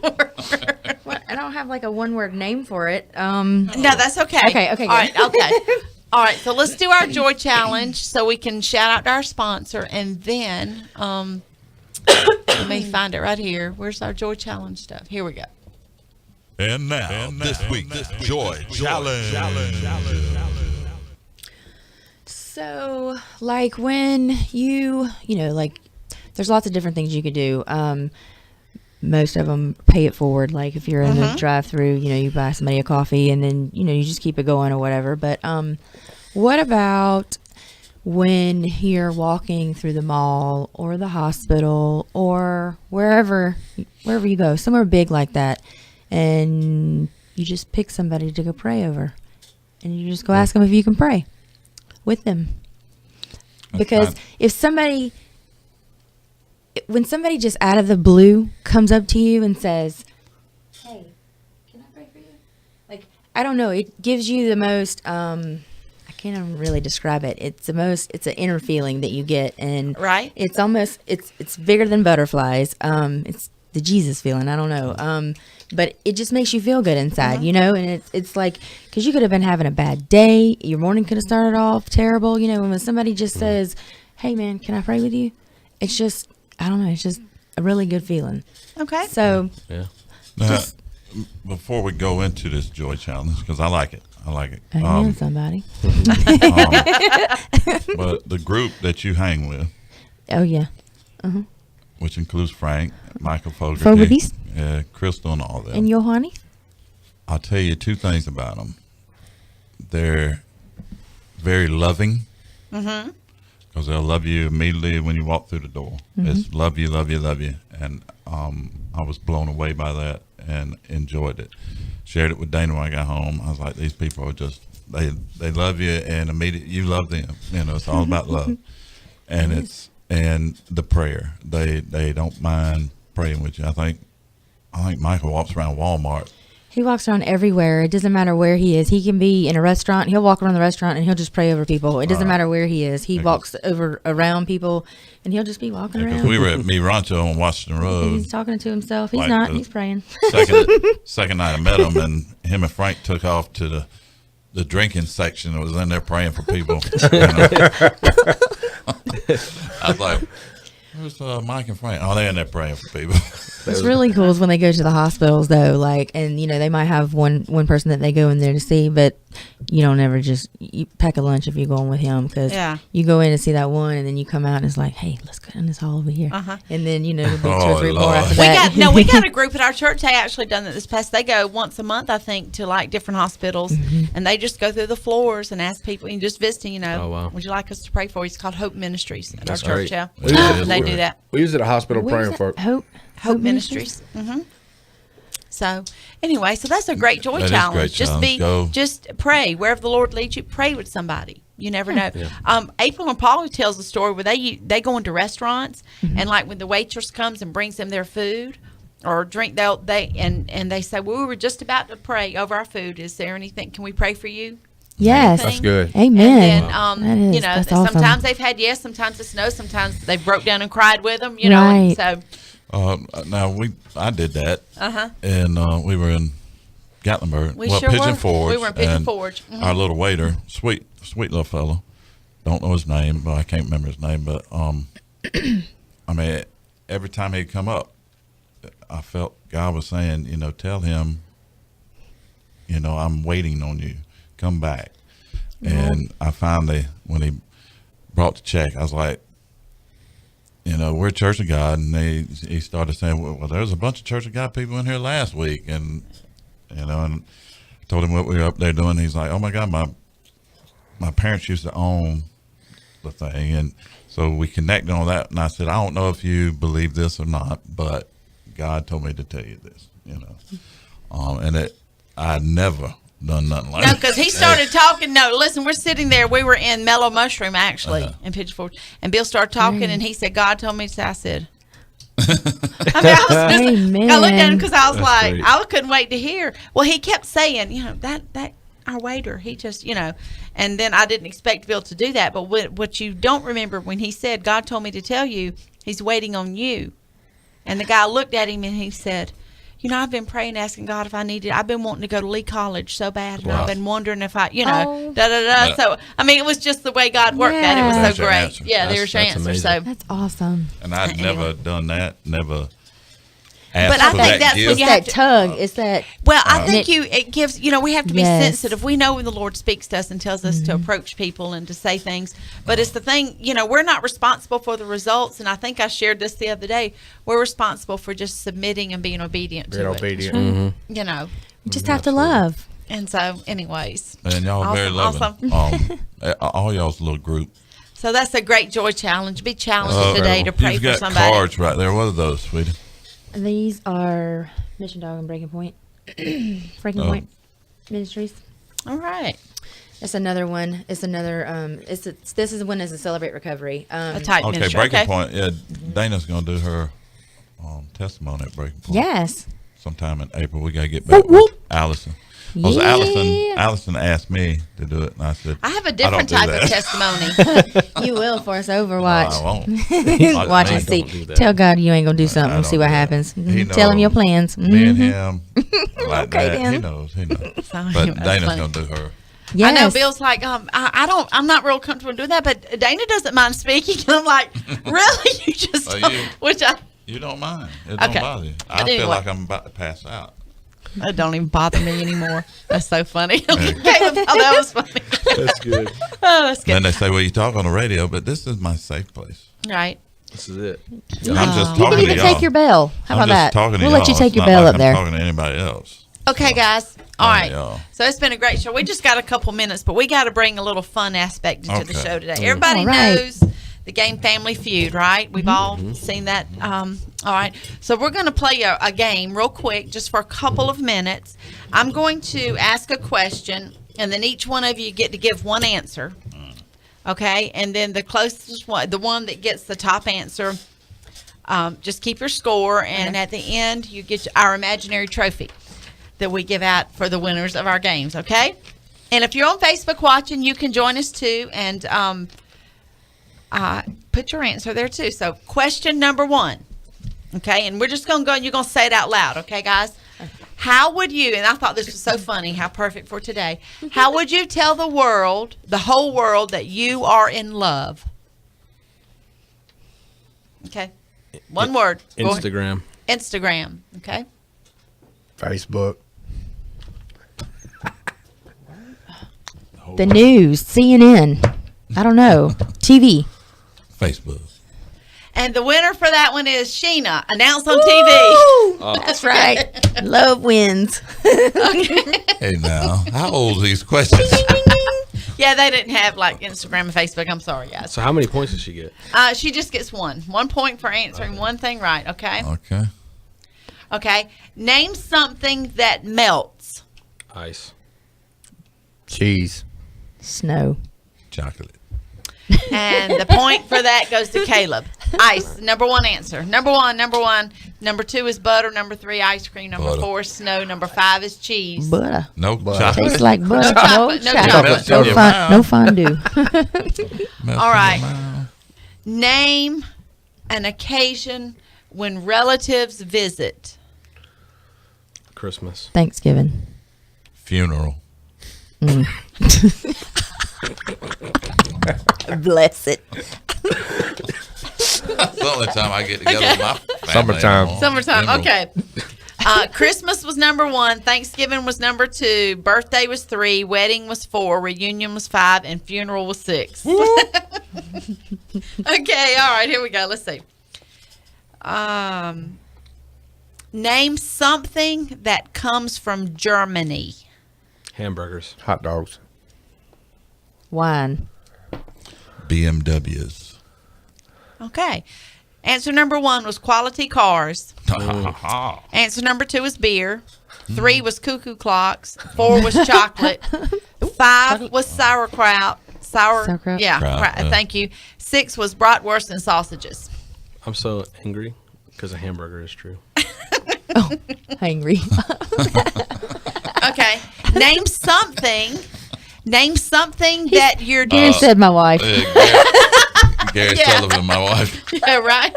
What? I don't have like a one-word name for it. No, that's okay. Okay. All right. Okay. All right. So let's do our joy challenge so we can shout out to our sponsor, and then let me find it right here. Where's our joy challenge stuff? Here we go. And now, this week's Joy Challenge. So, like when you know, like there's lots of different things you could do. Most of them pay it forward. Like if you're in the drive-through, you buy somebody a coffee and then, you just keep it going or whatever. But what about when you're walking through the mall or the hospital or wherever you go, somewhere big like that, and you just pick somebody to go pray over, and you just go ask them if you can pray with them. Because when somebody just out of the blue comes up to you and says, "Hey, can I pray for you?" Like, I don't know, it gives you the most I can't even really describe it. It's an inner feeling that you get, and Right. it's almost it's bigger than butterflies. It's the Jesus feeling. I don't know. But it just makes you feel good inside, and it's like, because you could have been having a bad day. Your morning could have started off terrible, and when somebody just says, "Hey man, can I pray with you?" It's just, I don't know, it's just a really good feeling. Okay. So Yeah. Now, before we go into this joy challenge, because I like it. Amen, somebody. But the group that you hang with, Oh yeah. which includes Frank, Michael Fogarty, Fogarty, Crystal, and all that. And Johanny? I'll tell you two things about them. They're very loving, because they'll love you immediately when you walk through the door. It's love you, love you, love you. And I was blown away by that and enjoyed it. Shared it with Dana when I got home. I was like, these people are just, they love you, and immediately you love them. It's all about love. And and the prayer. They don't mind praying with you. I think Michael walks around Walmart. He walks around everywhere. It doesn't matter where he is. He can be in a restaurant. He'll walk around the restaurant and he'll just pray over people. It doesn't matter where he is. He walks around people and he'll just be walking around. We were at Mi Rancho on Washington Road. He's talking to himself. He's Like not. the He's praying. Second night I met him, and him and Frank took off to the drinking section and was in there praying for people. I was like, where's Mike and Frank? Oh, they're in there praying for people. What's really cool is when they go to the hospitals, though, and they might have one person that they go in there to see, but you don't ever you pack a lunch if you're going with him, because you go in and see that one, and then you come out and it's like, hey, let's go in this hall over here, and then there'll be 2 or 3 more after that. We got a group at our church. They actually done that this past. They go once a month, I think, to like different hospitals, and they just go through the floors and ask people, and just visiting. Oh, wow. Would you like us to pray for you? It's called Hope Ministries at That's our church. great. Yeah, they do that. We use it at a hospital What is praying that? for Hope Ministries. So anyway, so that's a great joy That is a challenge. great Just pray wherever the Lord leads you. Pray with somebody. You never know. April and Paul tells a story where they go into restaurants and like when the waitress comes and brings them their food or drink, they say, well, we were just about to pray over our food. Is there anything? Can we pray for you? Yes. That's good. Amen. And then, That's sometimes awesome. they've had yes, sometimes it's no, sometimes they broke down and cried with them. Right. So. Now I did that, Uh-huh. and we were in Gatlinburg. We sure Pigeon were. Forge. We were in Pigeon and Forge. Our little waiter, sweet little fellow. Don't know his name, but I can't remember his name. But I mean, every time he'd come up, I felt God was saying, tell him, I'm waiting on you. Come back. And I finally, when he brought the check, I was like, we're a Church of God, and he started saying, well, there's a bunch of Church of God people in here last week, and and I told him what we were up there doing. He's like, oh my God, my parents used to own the thing, and so So we connected on that, and I said, I don't know if you believe this or not, but God told me to tell you this, and I never done nothing like that. No, because he started talking. No, listen, we're sitting there. We were in Mellow Mushroom, actually, in Pigeon Forge. And Bill started talking, and he said, God told me to say, I said. I looked at him because I was That's great. I couldn't wait to hear. Well, he kept saying, that our waiter, he just, and then I didn't expect Bill to do that. But what you don't remember when he said, God told me to tell you, he's waiting on you. And the guy looked at him and he said, I've been praying, asking God if I needed. I've been wanting to go to Lee College so bad, and I've been wondering if I, da. So, I mean, it was just the way God worked that. It was There's so your great. answer. Yeah, there's your answer. amazing. So That's awesome. And I'd never done that, never But asked I for think that that's gift. what It's you that have to. tug. It's that. Well, I think it gives, we have to be Yes. sensitive. We know when the Lord speaks to us and tells us to approach people and to say things. But it's the thing, we're not responsible for the results. And I think I shared this the other day. We're responsible for just submitting and being obedient to it. Mhm. You just have to love. And so, anyways. And y'all very loving. All y'all's little group. So that's a great joy challenge. Be challenged Oh, today to pray You've for got somebody. cards right there. What are those, sweetie? These are Mission Dog and Breaking Point. Breaking Point Ministries. All right. It's another one. It's another. This is one is a Celebrate Recovery. A type Okay, ministry. Breaking Okay. Point. Yeah, Dana's gonna do her testimony at Breaking Point. Yes. Sometime in April, we gotta get back with Allison. Because Yeah. Allison asked me to do it, and I said, I have a don't different do type that. of testimony. You will for us over. Watch. I won't. Watch I and see. don't do that. Tell God you ain't gonna do something. I We'll see don't what do that. happens. He Tell him your knows. plans. Me and Mhm. him, like Okay, that. then. He knows. That's But Dana's funny. gonna do her. Yes. I know Bill's like, I'm not real comfortable doing that, but Dana doesn't mind speaking. And I'm like, really? You just, which You don't mind. It don't Okay. bother you. But I feel anyway. like I'm about to pass out. that don't even bother me anymore. That's so funny. Caleb thought that was funny. That's good. Oh, that's good. Then they say, well, you talk on the radio, but this is my safe place. Right. This is it. And I'm just You talking can to even y'all. take your bell. How I'm about just that? talking to We'll let you y'all. take It's your not bell like up I'm there. talking to anybody else. Okay, guys. All right. y'all. So it's been a great show. We just got a couple minutes, but we got to bring a little fun aspect into the Okay. show today. Everybody All right. knows the game Family Feud, right? We've all seen that. All right. So we're going to play a game real quick, just for a couple of minutes. I'm going to ask a question, and then each one of you get to give one answer. Okay? And then the closest one, the one that gets the top answer, just keep your score. And at the end, you get our imaginary trophy that we give out for the winners of our games, okay? And if you're on Facebook watching, you can join us too and put your answer there too. So question number 1, okay? And we're just going to go and you're going to say it out loud, okay, guys? How would you, and I thought this was so funny, how perfect for today. How would you tell the world, the whole world, that you are in love? Okay. One word. Go ahead. Instagram. Instagram, okay? Facebook. The news, CNN. I don't know. TV. Facebook. And the winner for that one is Sheena, announced on TV. That's right. Love wins. Hey, now, how old are these questions? Yeah, they didn't have like Instagram and Facebook. I'm sorry, guys. So how many points did she get? She just gets 1 point for answering one thing right. Okay. Okay. Okay. Name something that melts. Ice. Cheese. Snow. Chocolate. And the point for that goes to Caleb. Ice. Number 1 answer. Number one. Number 2 is butter. Number 3, ice cream. Number Butter. 4 is snow. Number 5 is cheese. Butter. No chocolate. Tastes like butter. chocolate, no chocolate. No, Your no fondue. All right. Name an occasion when relatives visit. Christmas. Thanksgiving. Funeral. Bless it. That's the only time I get together with my family. Summertime. anymore. Summertime. Funeral. Okay. Christmas was number 1. Thanksgiving was number 2. Birthday was 3. Wedding was 4. Reunion was 5. And funeral was 6. Okay. All right. Here we go. Let's see. Name something that comes from Germany. Hamburgers. Hot dogs. Wine. BMWs. Okay. Answer number 1 was quality cars. Answer number 2 was beer. 3 was cuckoo clocks. 4 was chocolate. 5 was sauerkraut. Sauerkraut? Yeah, thank you. 6 was bratwurst and sausages. I'm so angry because a hamburger is true. Hangry. Okay. Name something that you're doing. Gary said my wife. Gary Sullivan, my wife. Yeah, right.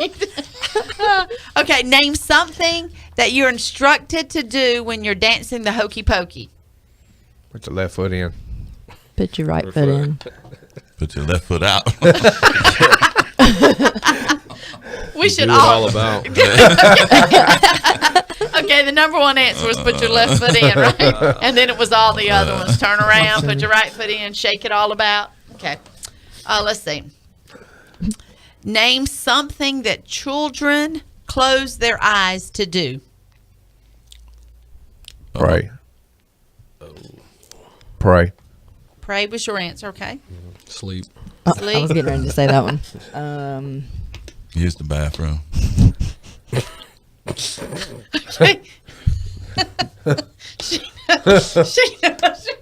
Okay, name something that you're instructed to do when you're dancing the hokey pokey. Put your left foot in. Put your right foot in. Put your left foot out. We should all about. Okay, the number 1 answer was put your left foot in, right? And then it was all the other ones. Turn around, put your right foot in, shake it all about. Okay. Let's see. Name something that children close their eyes to do. Pray. Pray. Pray was your answer, okay? Sleep. Sleep. I was getting ready to say that one. Use the bathroom. She knows your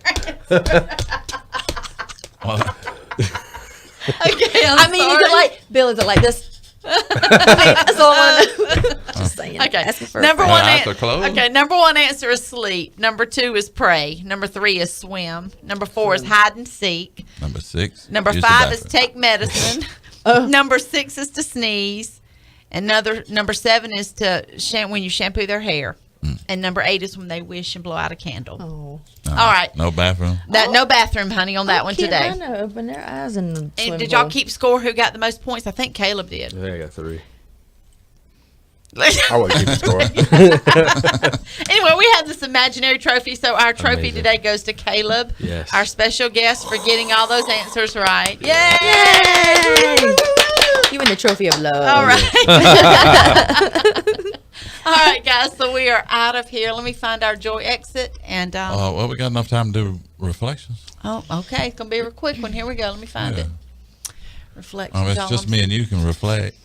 answer. Okay, I mean, is it like Bill? Is it like this? That's all I want to know. Just saying. Okay. For Number 1 answer. Okay. Number 1 answer is sleep. Number 2 is pray. Number 3 is swim. Number 4 is hide and seek. Number 6. Number 5 is take medicine. Number 6 is to sneeze. And number 7 is to when you shampoo their hair. And number 8 is when they wish and blow out a candle. Oh. All right. No bathroom. No bathroom, honey, on that one today. Kids to open their eyes and swim Did y'all pool. keep score? Who got the most points? I think Caleb did. I think I got 3. I wouldn't keep the score. Anyway, we have this imaginary trophy, so our trophy Amazing. today goes to Caleb, Yes. our special guest, for getting all those answers right. Yay! Yay! You win the trophy of love. All right. All right, guys, so we are out of here. Let me find our joy exit. And Well, we got enough time to do reflections. oh, okay. It's going to be a real quick one. Here we go. Let me find it. Reflections. It's just me and you can reflect.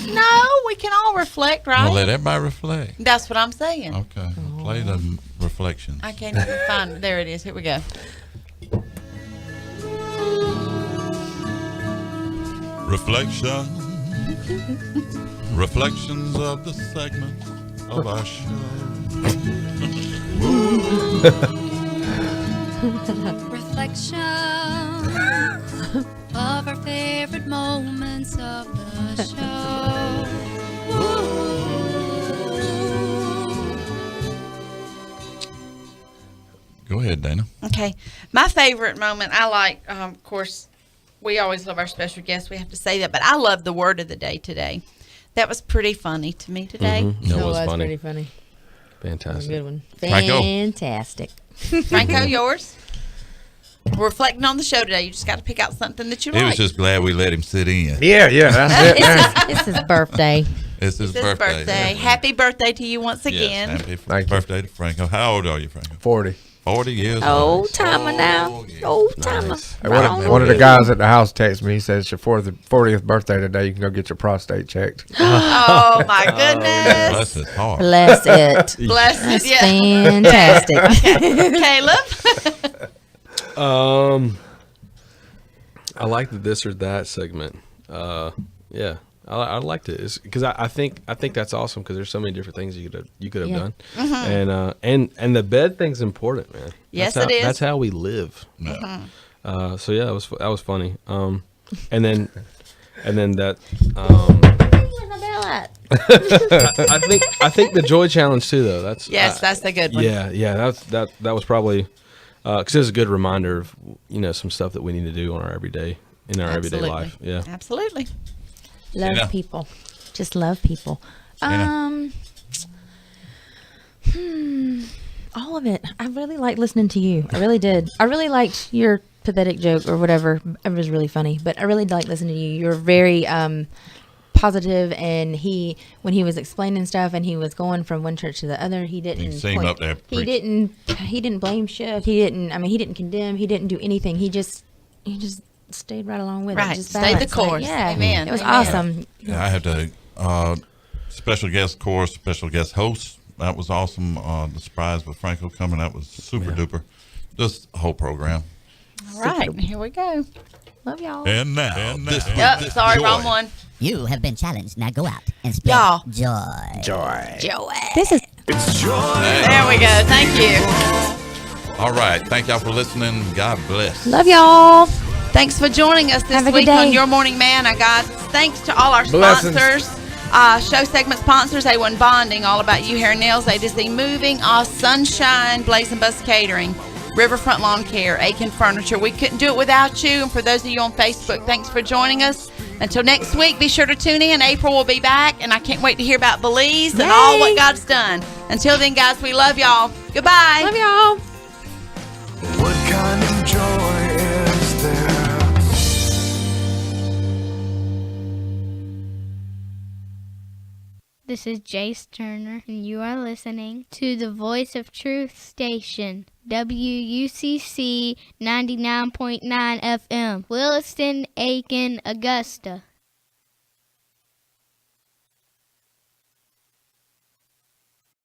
No, we can all reflect, right? Well, let everybody reflect. That's what I'm saying. Okay. Play the reflections. I can't even find it. There it is. Here we go. Reflection. Reflections of the segment of our show. Reflection of our favorite moments of the show. Go ahead, Dana. Okay. My favorite moment, I like, of course, we always love our special guests. We have to say that. But I love the word of the day today. That was pretty funny to me today. Mm-hmm. That was funny. Pretty funny. Fantastic. Good one. Franco. Fantastic. Franco, yours? We're reflecting on the show today. You just got to pick out something that you He like. was just glad we let him sit in. Yeah, that's it. It's his birthday. It's his birthday. birthday. Happy birthday to you once again. Yes, happy birthday to Franco. How old are you, Franco? 40. 40 years old. Old timer now. Old timer. Nice. Hey, one of the guys at the house texted me. He says, it's your 40th birthday today. You can go get your prostate checked. Oh, my goodness. Bless his heart. Bless it. Bless That's it. Yeah. fantastic. Caleb? I like the this or that segment. Yeah, I liked it because I think that's awesome because there's so many different things you could have done, and the bed thing's important, man. Yes, it is. That's how we live. So yeah, that was funny. And then that. I think the joy challenge too, though. That's that's the good one. Yeah. That was probably because it's a good reminder of some stuff that we need to do on our everyday life. Yeah, absolutely. Love people. Just love people. All of it. I really liked listening to you. I really did. I really liked your pathetic joke or whatever. It was really funny, but I really liked listening to you. You were very positive, and when he was explaining stuff and he was going from one church to the other, he didn't up there he didn't blame shift. He didn't condemn. He didn't do anything. He just stayed right along with Right. it. Just Stayed the balanced, like, course. yeah. Amen. It was Amen. awesome. Yeah, I had to special guest course, special guest host. That was awesome. The surprise with Franco coming, that was super duper. Just the whole program. All right, here we go. Love y'all. And now, this Yep, sorry, joy. wrong one. You have been challenged. Now go out and spread Y'all. joy. Joy. This is It's joy. There we go. Thank you. All right. Thank y'all for listening. God bless. Love y'all. Thanks for joining us this Have a good week on day. Your Morning Manna, God. Thanks to all our Blessings. sponsors. Show segment sponsors, A1 Bonding, All About You Hair and Nails, A to Z Moving, All Sunshine, Blaze and Bus Catering, Riverfront Lawn Care, Aiken Furniture. We couldn't do it without you. And for those of you on Facebook, thanks for joining us. Until next week, be sure to tune in. April will be back, and I can't wait to hear about Belize and all what God's done. Until then, guys, we love y'all. Goodbye. Love y'all. What kind of joy is there? This is Jace Turner, and you are listening to the Voice of Truth station, WUCC 99.9 FM, Williston, Aiken, Augusta.